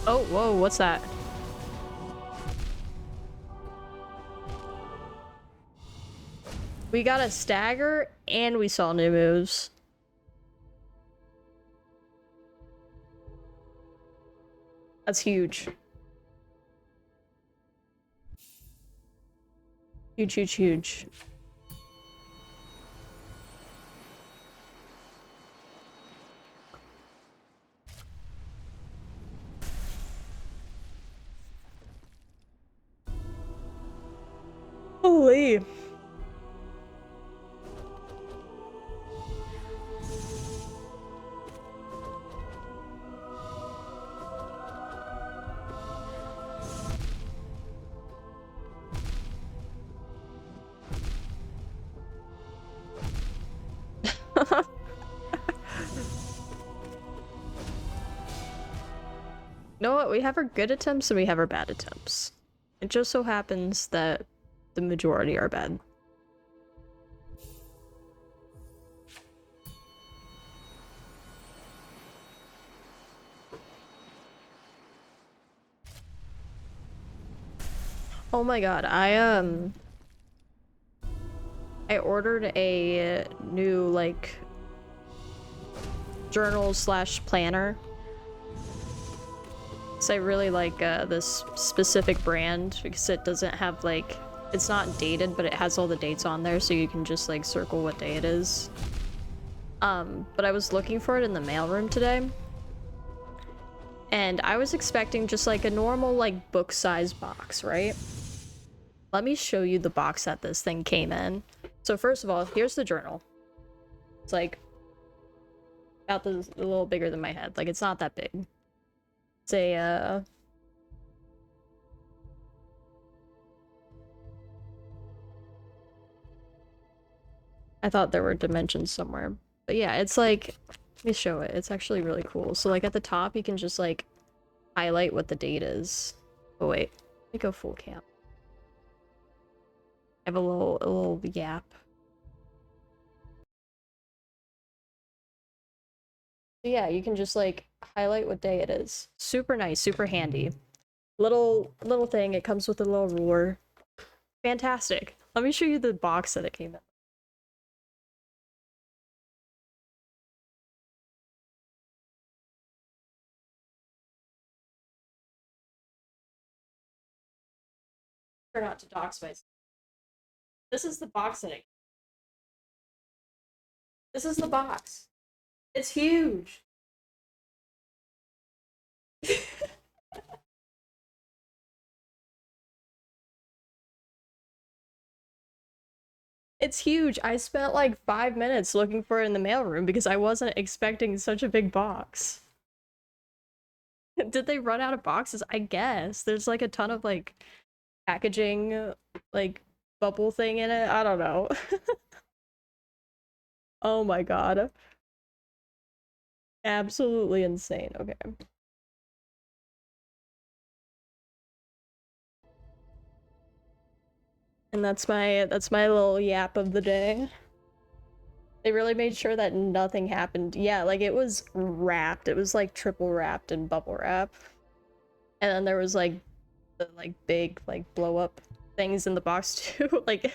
Oh, whoa, what's that? We got a stagger and we saw new moves. That's huge. Huge, huge, huge. Holy. You know what? We have our good attempts and we have our bad attempts. It just so happens that the majority are bad. Oh my god, I ordered a new, like, journal slash planner. So I really like this specific brand because it doesn't have, like, it's not dated, but it has all the dates on there, so you can just, like, circle what day it is. But I was looking for it in the mailroom today. And I was expecting just, like, a normal, like, book-size box, right? Let me show you the box that this thing came in. So first of all, here's the journal. It's, like, about a little bigger than my head. Like, it's not that big. It's a, I thought there were dimensions somewhere. But yeah, it's like, let me show it. It's actually really cool. So like at the top, you can just like highlight what the date is. Oh wait, let me go full cam. I have a little gap. So yeah, you can just like highlight what day it is. Super nice, super handy. Little thing, it comes with a little ruler. Fantastic. Let me show you the box that it came in. Try not to dox myself. This is the box that it. This is the box. It's huge. It's huge. I spent like 5 minutes looking for it in the mailroom because I wasn't expecting such a big box. Did they run out of boxes? I guess. There's like a ton of like packaging, like bubble thing in it. I don't know. Oh my god. Absolutely insane. Okay. And that's my little yap of the day. They really made sure that nothing happened. Yeah, like it was wrapped. It was like triple wrapped in bubble wrap. And then there was like the like big like blow up things in the box too. Like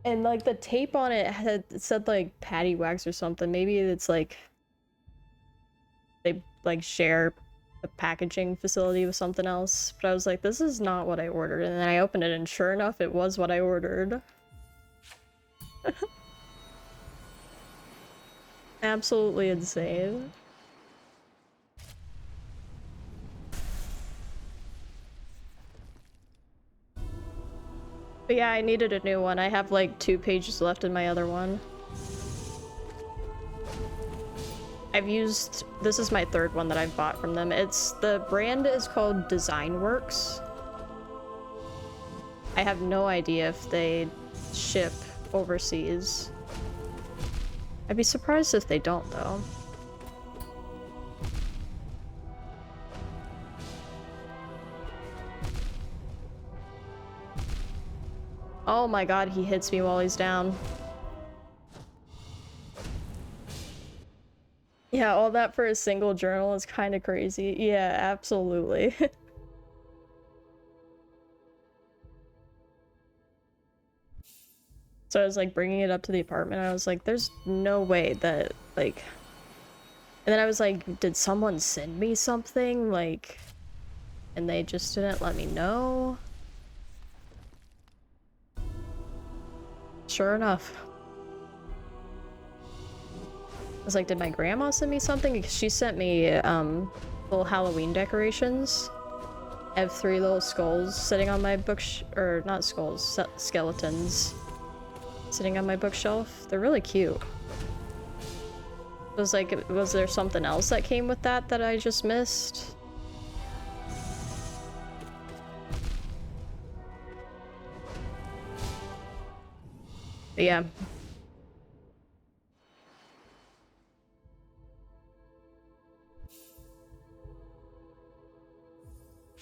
and like the tape on it it said like patty wax or something. Maybe it's like they like share a packaging facility with something else. But I was like, this is not what I ordered. And then I opened it and sure enough it was what I ordered. Absolutely insane. But yeah, I needed a new one. I have like 2 pages left in my other one. This is my 3rd one that I've bought from them. The brand is called Designworks. I have no idea if they ship overseas. I'd be surprised if they don't though. Oh my god, he hits me while he's down. Yeah, all that for a single journal is kind of crazy. Yeah, absolutely. So I was like bringing it up to the apartment. I was like, there's no way that like, and then I was like, did someone send me something? Like, and they just didn't let me know. Sure enough. I was like, did my grandma send me something? Because she sent me little Halloween decorations. I have 3 little skulls sitting on my or not skulls, skeletons sitting on my bookshelf. They're really cute. It was like, was there something else that came with that I just missed? But yeah.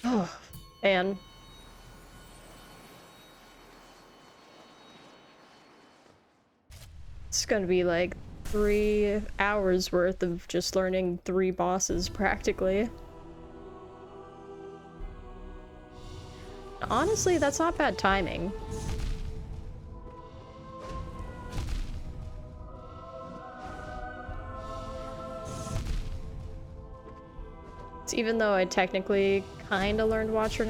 Oh, and it's gonna be like 3 hours worth of just learning 3 bosses practically. Honestly, that's not bad timing. Even though I technically kind of learned Watcher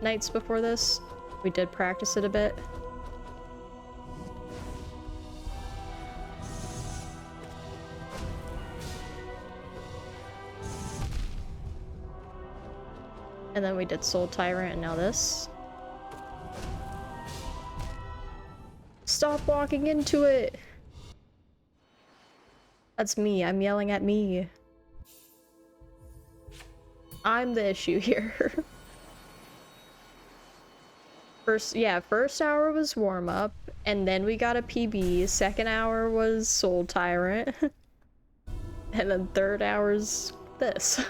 Knights before this, we did practice it a bit. And then we did Soul Tyrant and now this. Stop walking into it! That's me, I'm yelling at me. I'm the issue here. First hour was warm-up, and then we got a PB. Second hour was Soul Tyrant. And then third hour's this.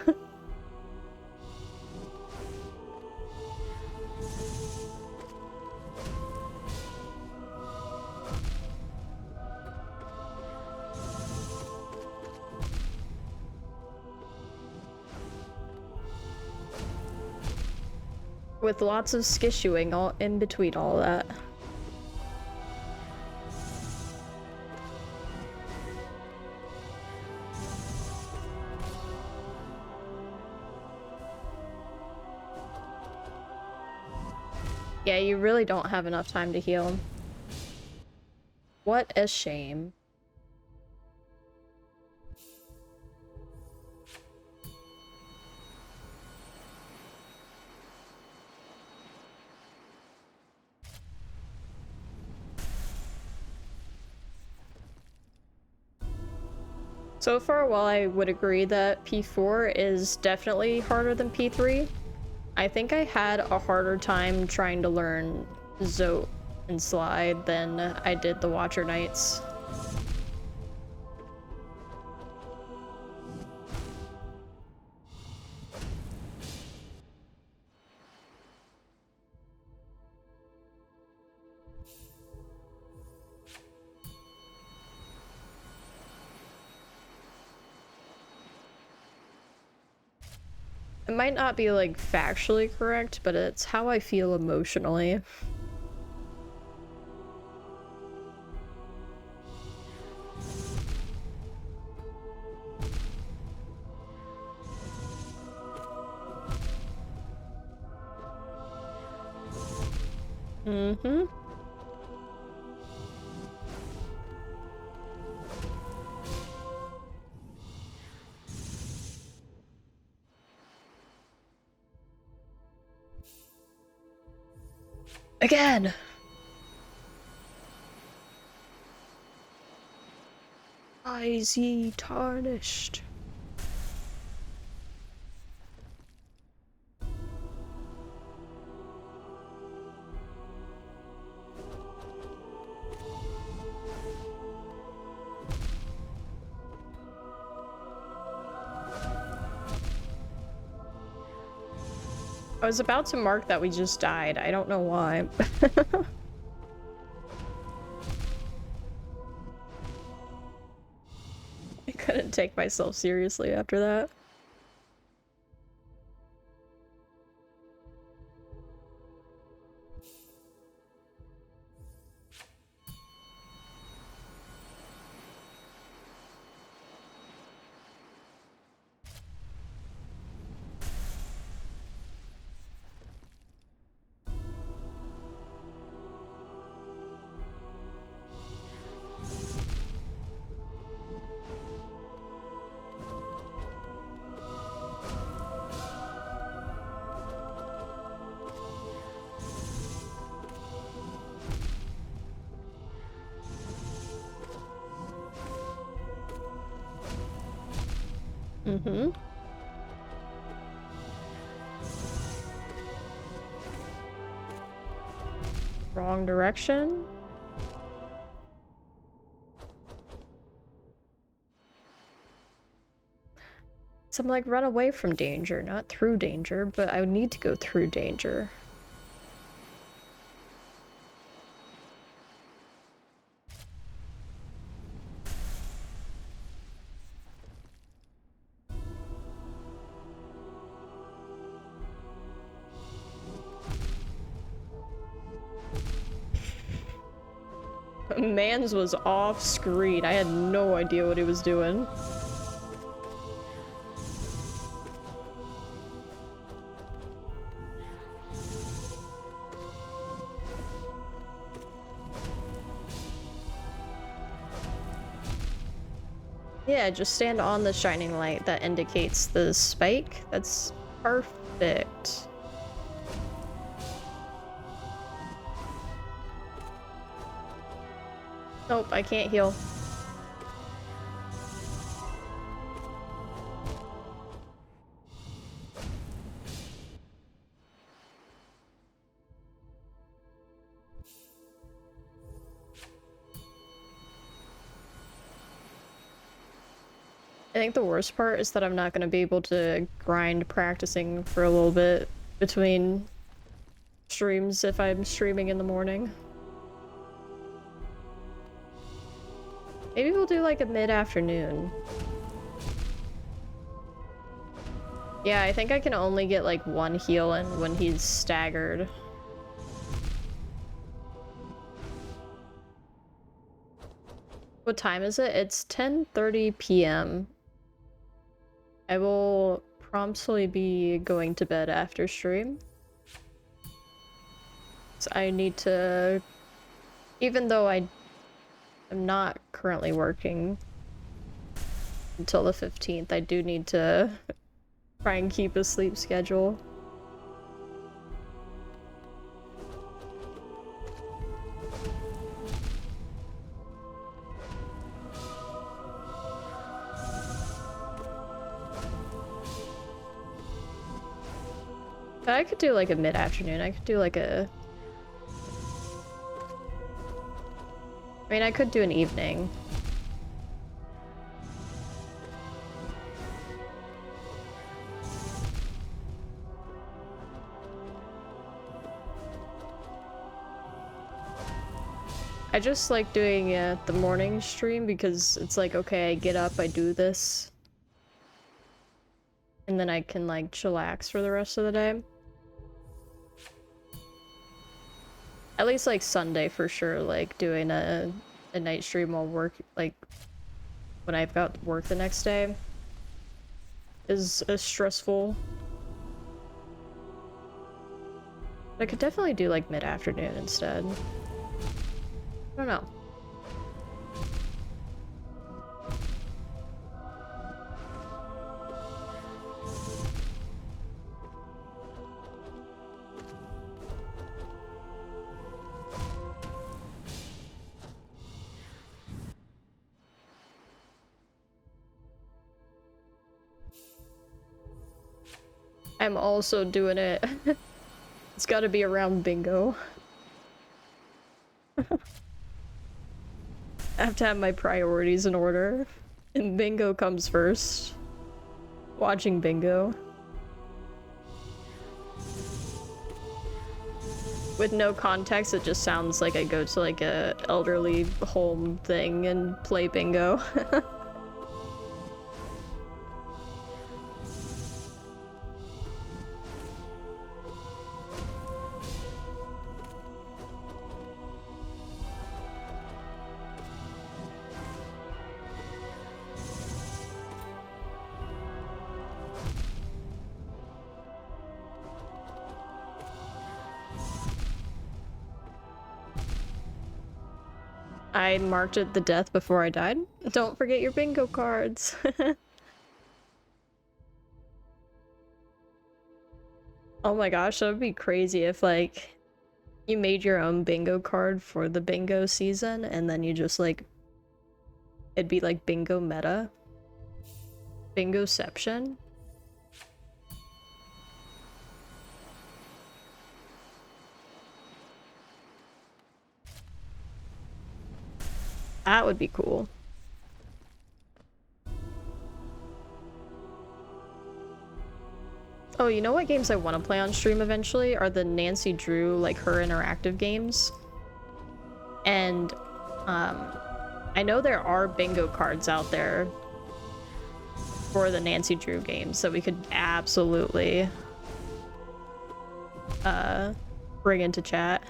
With lots of skissuing all in between all that. Yeah, you really don't have enough time to heal. What a shame. So far, while I would agree that P4 is definitely harder than P3, I think I had a harder time trying to learn Zote and Slide than I did the Watcher Knights. It might not be, like, factually correct, but it's how I feel emotionally. Mm-hmm. Again! Eyes ye tarnished. I was about to mark that we just died. I don't know why. couldn't take myself seriously after that. Mm-hmm. Wrong direction. So I'm like, run away from danger, not through danger, but I would need to go through danger. Mans was off screen. I had no idea what he was doing. Yeah, just stand on the shining light that indicates the spike. That's perfect. Nope, I can't heal. I think the worst part is that I'm not going to be able to grind practicing for a little bit between streams if I'm streaming in the morning. Maybe we'll do like a mid-afternoon. Yeah, I think I can only get like one heal in when he's staggered. What time is it? It's 10:30 p.m. I will promptly be going to bed after stream. So I need to, even though I am not currently working until the 15th, I do need to try and keep a sleep schedule. But I could do like a mid-afternoon. I could do like a... I mean, I could do an evening. I just like doing the morning stream because it's like, okay, I get up, I do this. And then I can like chillax for the rest of the day. At least like Sunday for sure, like doing a night stream while work, like when I've got work the next day is stressful. I could definitely do like mid-afternoon instead. I don't know. I'm also doing it. It's gotta be around bingo. I have to have my priorities in order. And bingo comes first. Watching bingo. With no context, it just sounds like I go to like a elderly home thing and play bingo. I marked it the death before I died. Don't forget your bingo cards. Oh my gosh, that would be crazy if like you made your own bingo card for the bingo season and then you just like it'd be like bingo meta. Bingoception. That would be cool. Oh, you know what games I want to play on stream eventually are the Nancy Drew, like her interactive games. And I know there are bingo cards out there for the Nancy Drew games that we could absolutely bring into chat.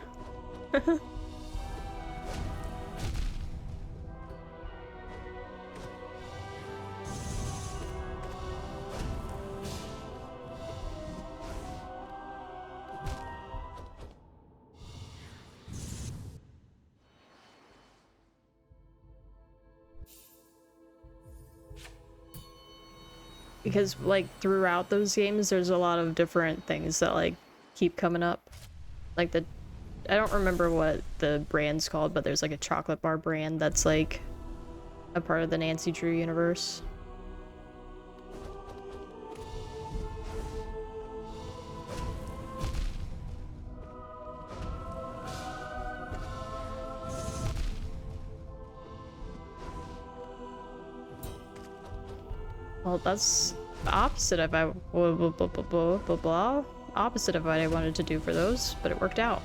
Because like throughout those games there's a lot of different things that like keep coming up. Like I don't remember what the brand's called, but there's like a chocolate bar brand that's like a part of the Nancy Drew universe. Well, that's the opposite of opposite of what I wanted to do for those, but it worked out.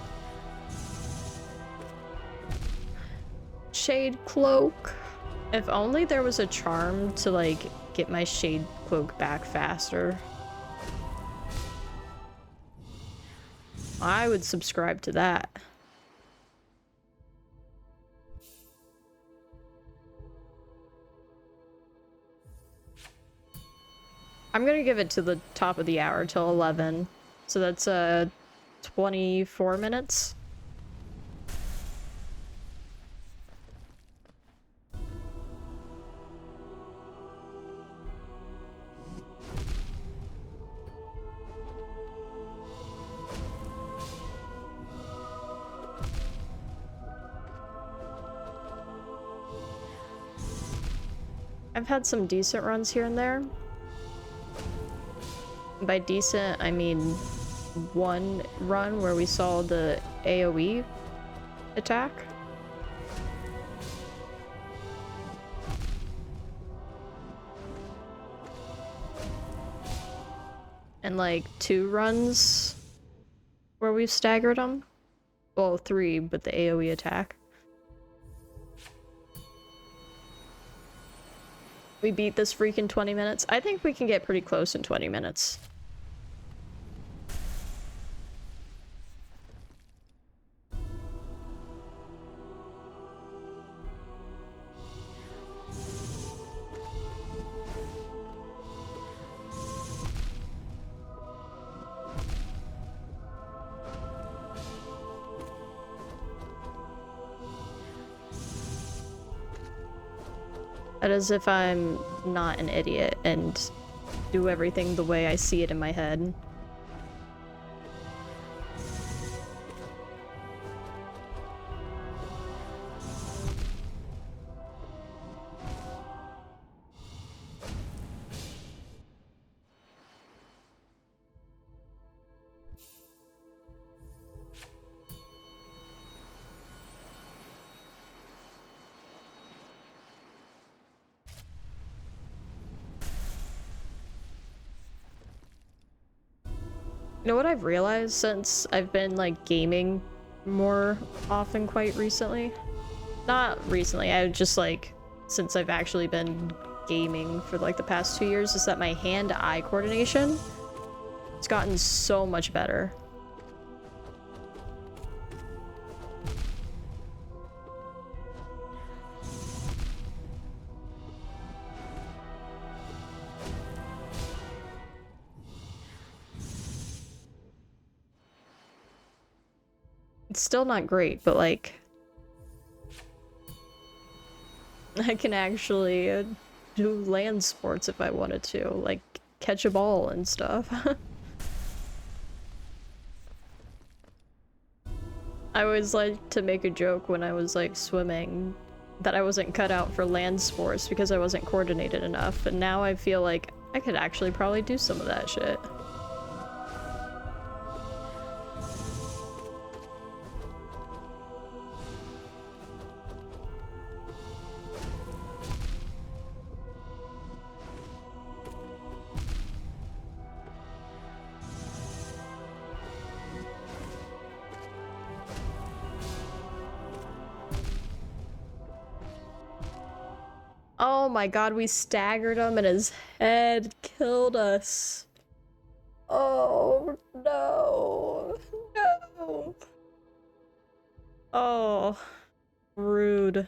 Shade cloak. If only there was a charm to like get my shade cloak back faster. I would subscribe to that. I'm gonna give it to the top of the hour till 11. So that's 24 minutes. I've had some decent runs here and there. By decent, I mean one run where we saw the AoE attack. And like 2 runs where we've staggered them. Well, 3, but the AoE attack. We beat this freak in 20 minutes. I think we can get pretty close in 20 minutes. That is if I'm not an idiot and do everything the way I see it in my head. You know what I've realized since I've been like gaming more often quite recently? Not recently, I just like since I've actually been gaming for like the past 2 years is that my hand-eye coordination has gotten so much better. It's still not great, but like I can actually do land sports if I wanted to, like catch a ball and stuff. I always like to make a joke when I was like swimming that I wasn't cut out for land sports because I wasn't coordinated enough, and now I feel like I could actually probably do some of that shit. Oh my god, we staggered him and his head killed us. Oh no. No. Oh, rude.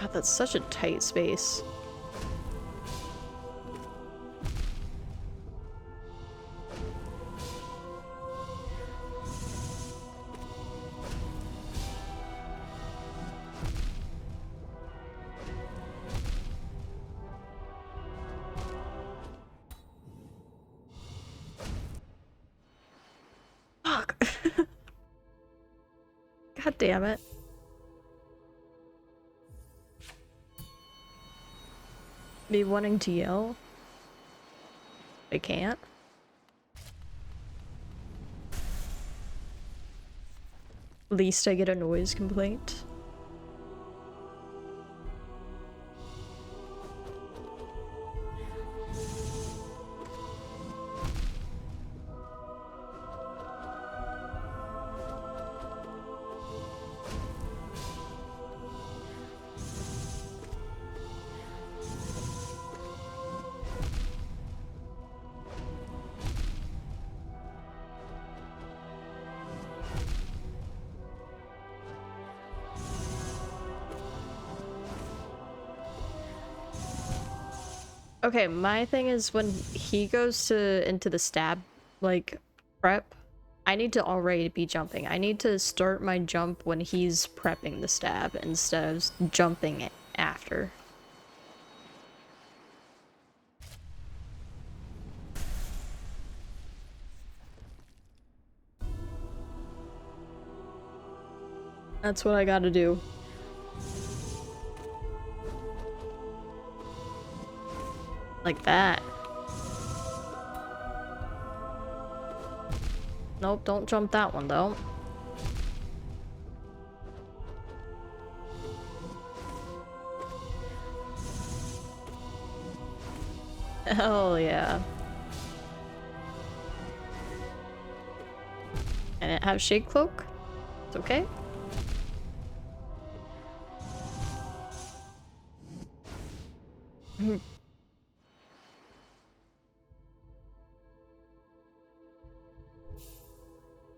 God, that's such a tight space. Fuck. God damn it. Me wanting to yell? I can't. At least I get a noise complaint. Okay, my thing is when he goes into the stab, like, prep, I need to already be jumping. I need to start my jump when he's prepping the stab instead of jumping it after. That's what I gotta do. Like that. Nope, don't jump that one though. Hell yeah. And it have shade cloak? It's okay.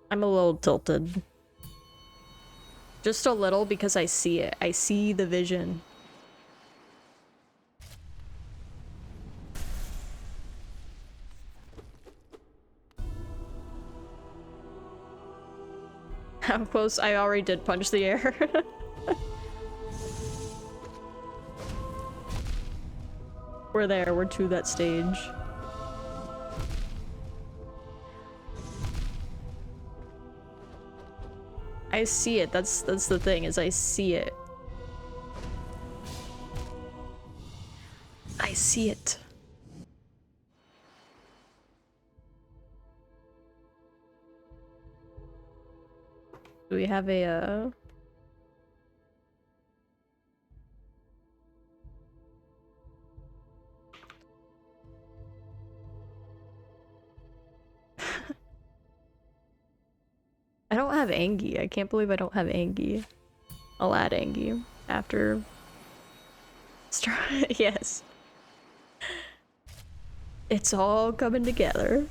I'm a little tilted. Just a little because I see it. I see the vision. How close? I already did punch the air. We're there. We're to that stage. I see it. That's the thing, is I see it. I see it. Do we have a I don't have Angie. I can't believe I don't have Angie. I'll add Angie after. Yes. It's all coming together.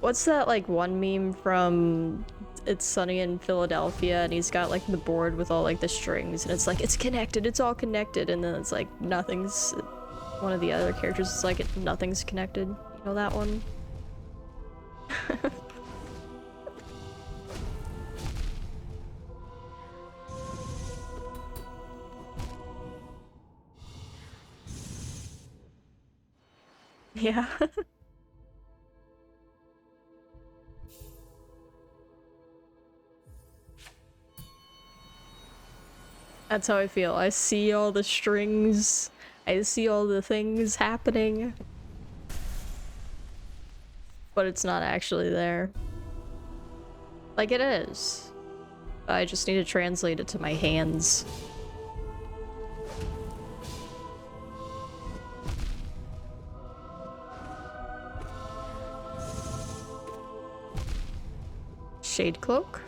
What's that, like, one meme from It's Sunny in Philadelphia, and he's got, like, the board with all, like, the strings, and it's like, it's connected, it's all connected, and then it's like, nothing's... One of the other characters is like, nothing's connected. You know that one? Yeah. That's how I feel. I see all the strings. I see all the things happening. But it's not actually there. Like it is. I just need to translate it to my hands. Shade cloak?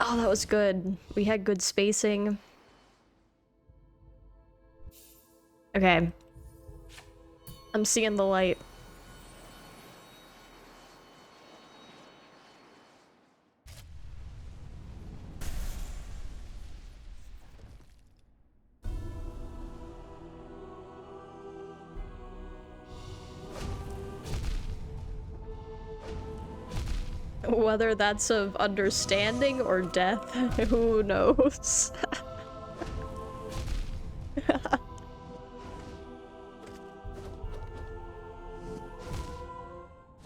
Oh, that was good. We had good spacing. Okay. I'm seeing the light. Whether that's of understanding or death, who knows?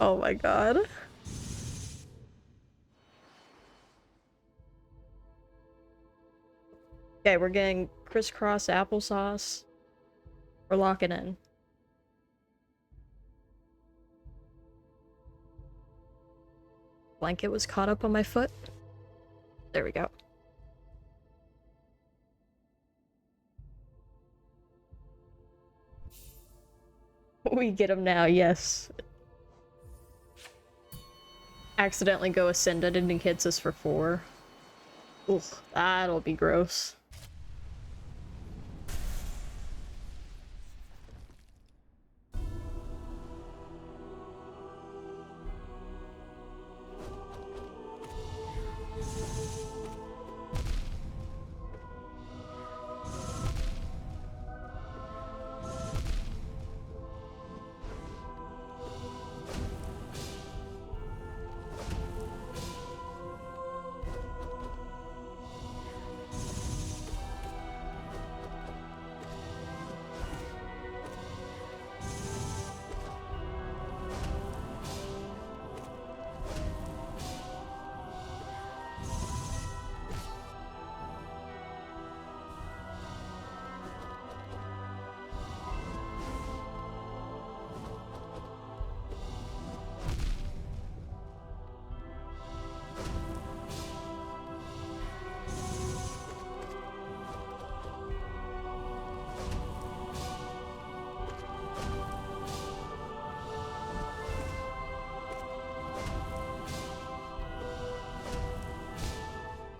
Oh my god. Okay, we're getting crisscross applesauce. We're locking in. Blanket was caught up on my foot. There we go. We get him now, yes. Accidentally go ascended and he hits us for 4. Ugh, that'll be gross.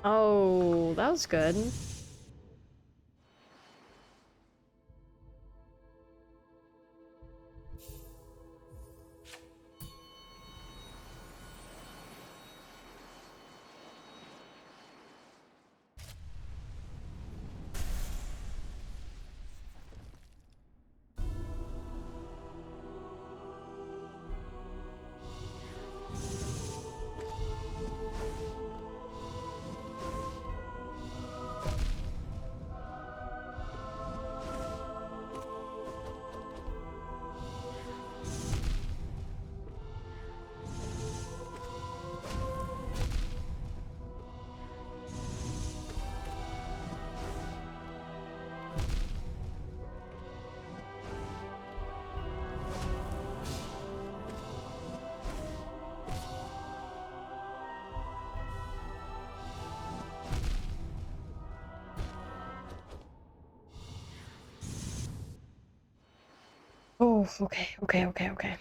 Oh, that was good. Oh, okay, okay, okay, okay.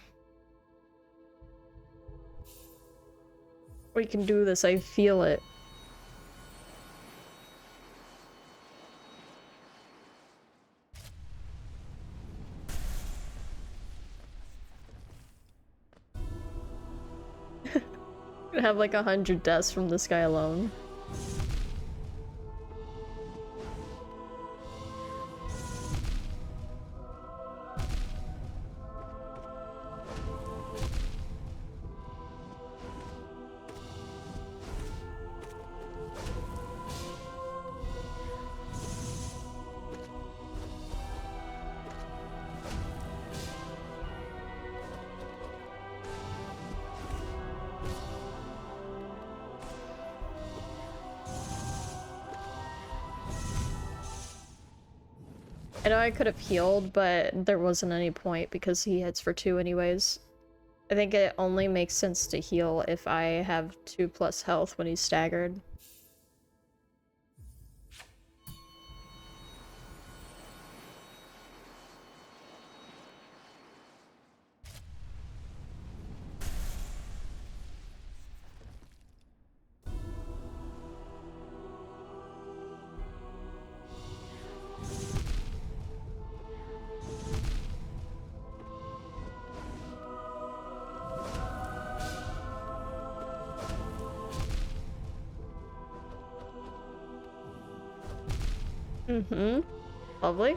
We can do this, I feel it. Gonna have like 100 deaths from this guy alone. I know I could have healed, but there wasn't any point because he hits for 2 anyways. I think it only makes sense to heal if I have 2+ health when he's staggered. Mm-hmm. Lovely.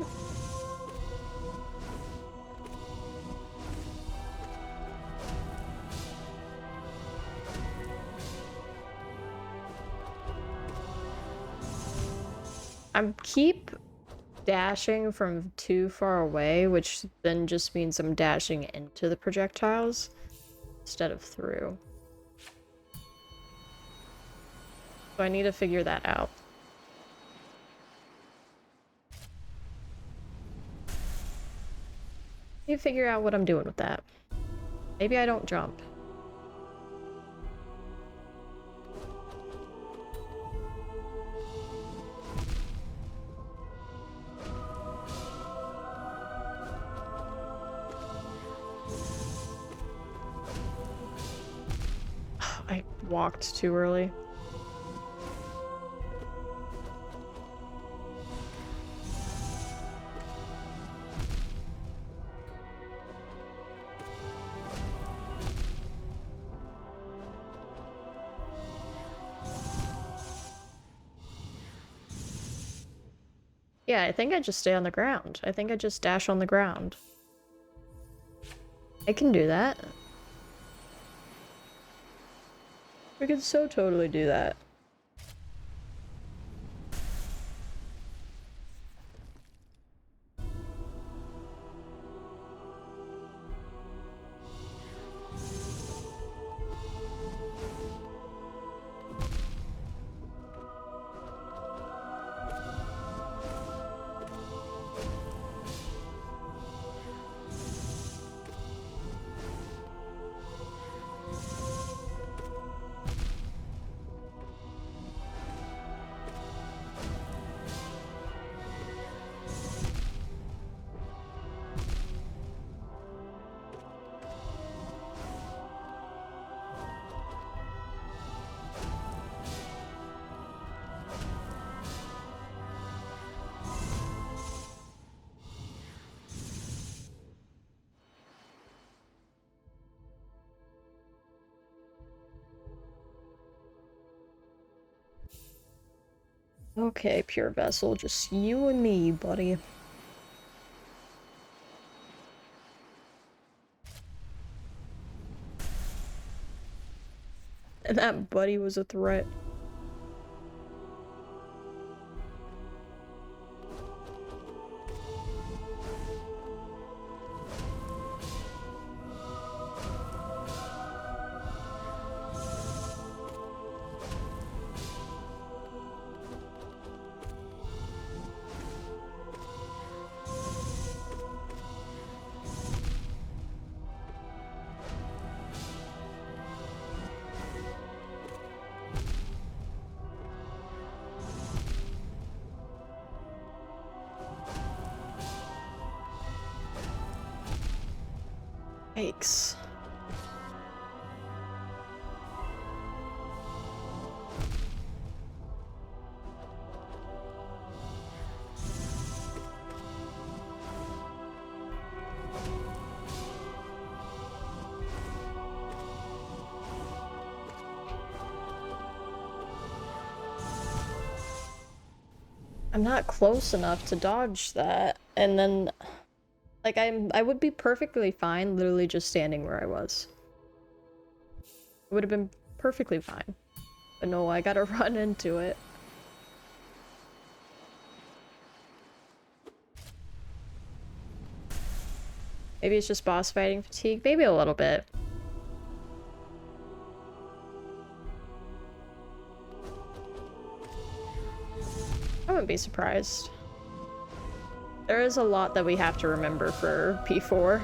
I keep dashing from too far away, which then just means I'm dashing into the projectiles instead of through. So I need to figure that out. Need to figure out what I'm doing with that. Maybe I don't jump. I walked too early. Yeah, I think I just stay on the ground. I think I just dash on the ground. I can do that. We could so totally do that. Okay, pure vessel, just you and me, buddy. And that buddy was a threat. Yikes. I'm not close enough to dodge that, and then, like, I would be perfectly fine literally just standing where I was. It would have been perfectly fine. But no, I gotta run into it. Maybe it's just boss fighting fatigue, maybe a little bit. I wouldn't be surprised. There is a lot that we have to remember for P4.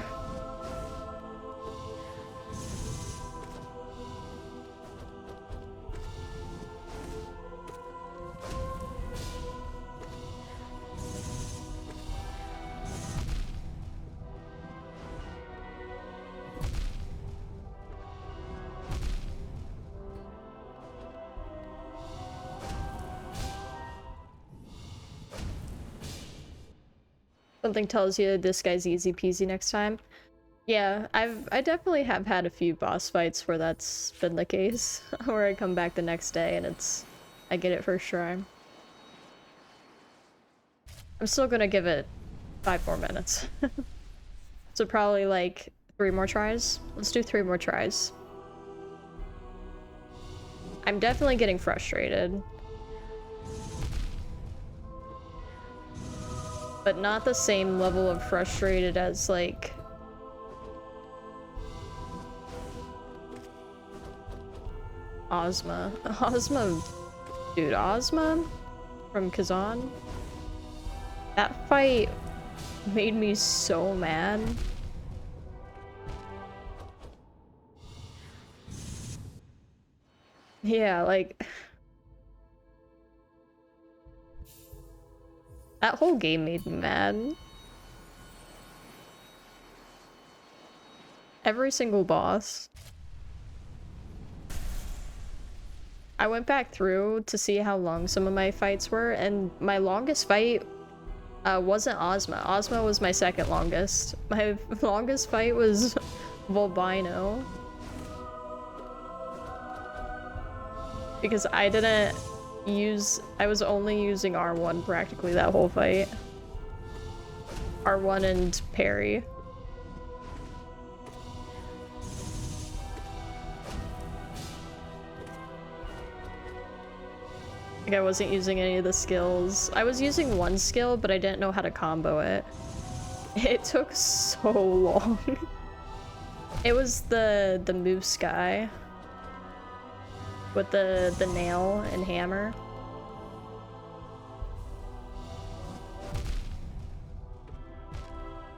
Something tells you this guy's easy peasy next time. Yeah, I definitely have had a few boss fights where that's been the case. Where I come back the next day and I get it first try. I'm still gonna give it 5 more minutes. So probably like 3 more tries? Let's do 3 more tries. I'm definitely getting frustrated. But not the same level of frustrated as, like... Ozma. Ozma... Dude, Ozma? From Kazan? That fight made me so mad. Yeah, like... That whole game made me mad. Every single boss. I went back through to see how long some of my fights were, and my longest fight wasn't Ozma. Ozma was my second longest. My longest fight was Volbino. Because I didn't use... I was only using R1 practically that whole fight. R1 and parry. Like, I wasn't using any of the skills. I was using one skill, but I didn't know how to combo it. It took so long. It was the moose guy. With the nail and hammer.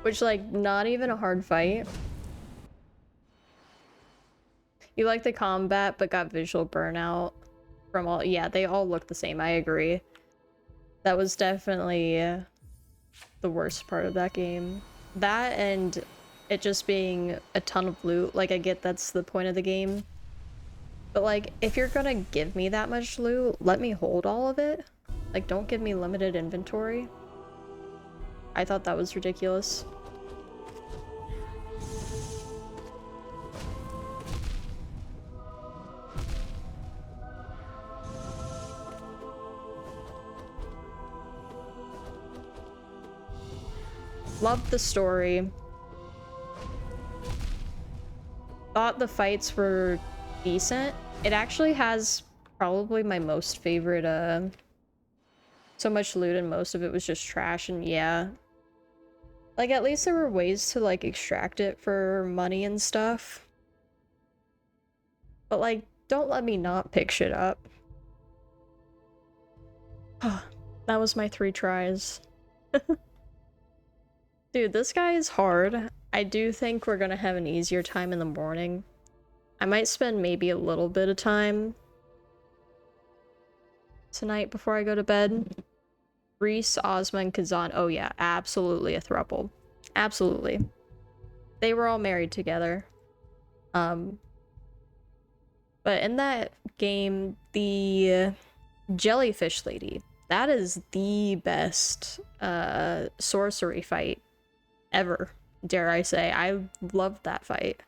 Which, like, not even a hard fight. You like the combat, but got visual burnout from all- yeah, they all look the same, I agree. That was definitely the worst part of that game. That and it just being a ton of loot, like, I get that's the point of the game. But, like, if you're gonna give me that much loot, let me hold all of it. Like, don't give me limited inventory. I thought that was ridiculous. Loved the story. Thought the fights were decent. It actually has probably my most favorite, so much loot and most of it was just trash, and yeah. Like, at least there were ways to, like, extract it for money and stuff. But, like, don't let me not pick shit up. That was my 3 tries. Dude, this guy is hard. I do think we're gonna have an easier time in the morning. I might spend maybe a little bit of time tonight before I go to bed. Reese, Ozma, and Kazan. Oh yeah, absolutely a throuple. Absolutely. They were all married together. But in that game, the jellyfish lady, that is the best sorcery fight ever, dare I say. I loved that fight.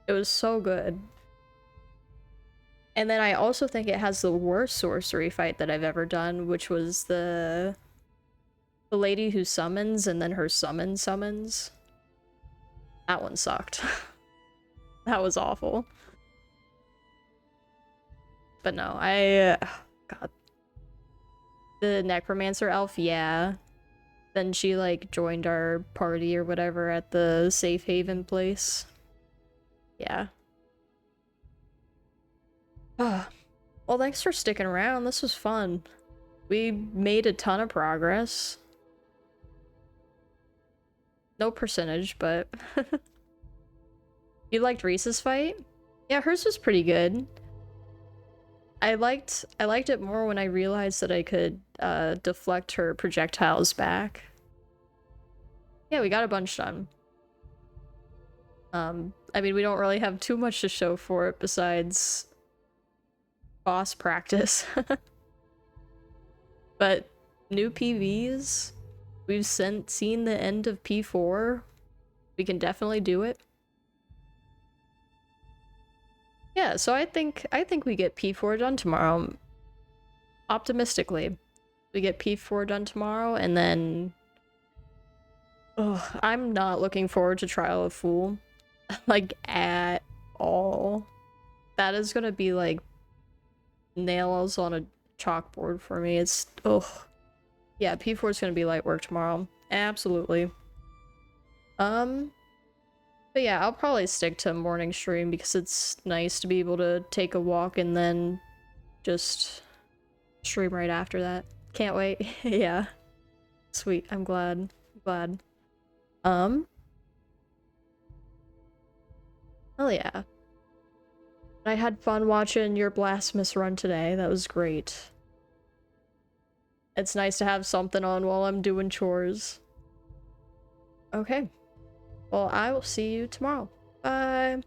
It was so good. And then I also think it has the worst sorcery fight that I've ever done, which was the lady who summons and then her summons. That one sucked. That was awful. But no, God. The necromancer elf, yeah. Then she like joined our party or whatever at the safe haven place. Yeah. Well, thanks for sticking around. This was fun. We made a ton of progress. No percentage, but... You liked Reese's fight? Yeah, hers was pretty good. I liked it more when I realized that I could deflect her projectiles back. Yeah, we got a bunch done. I mean, we don't really have too much to show for it besides boss practice. But new PVs, we've seen the end of P4. We can definitely do it. Yeah, so I think we get P4 done tomorrow. Optimistically. We get P4 done tomorrow, and then... Ugh, I'm not looking forward to Trial of Fool. Like, at all. That is gonna be, like, nails on a chalkboard for me. It's... ugh. Yeah, P4 is gonna be light work tomorrow. Absolutely. But yeah, I'll probably stick to morning stream because it's nice to be able to take a walk and then just stream right after that. Can't wait. Yeah. Sweet. I'm glad. Hell yeah. I had fun watching your Blasphemous run today. That was great. It's nice to have something on while I'm doing chores. Okay. Well, I will see you tomorrow. Bye.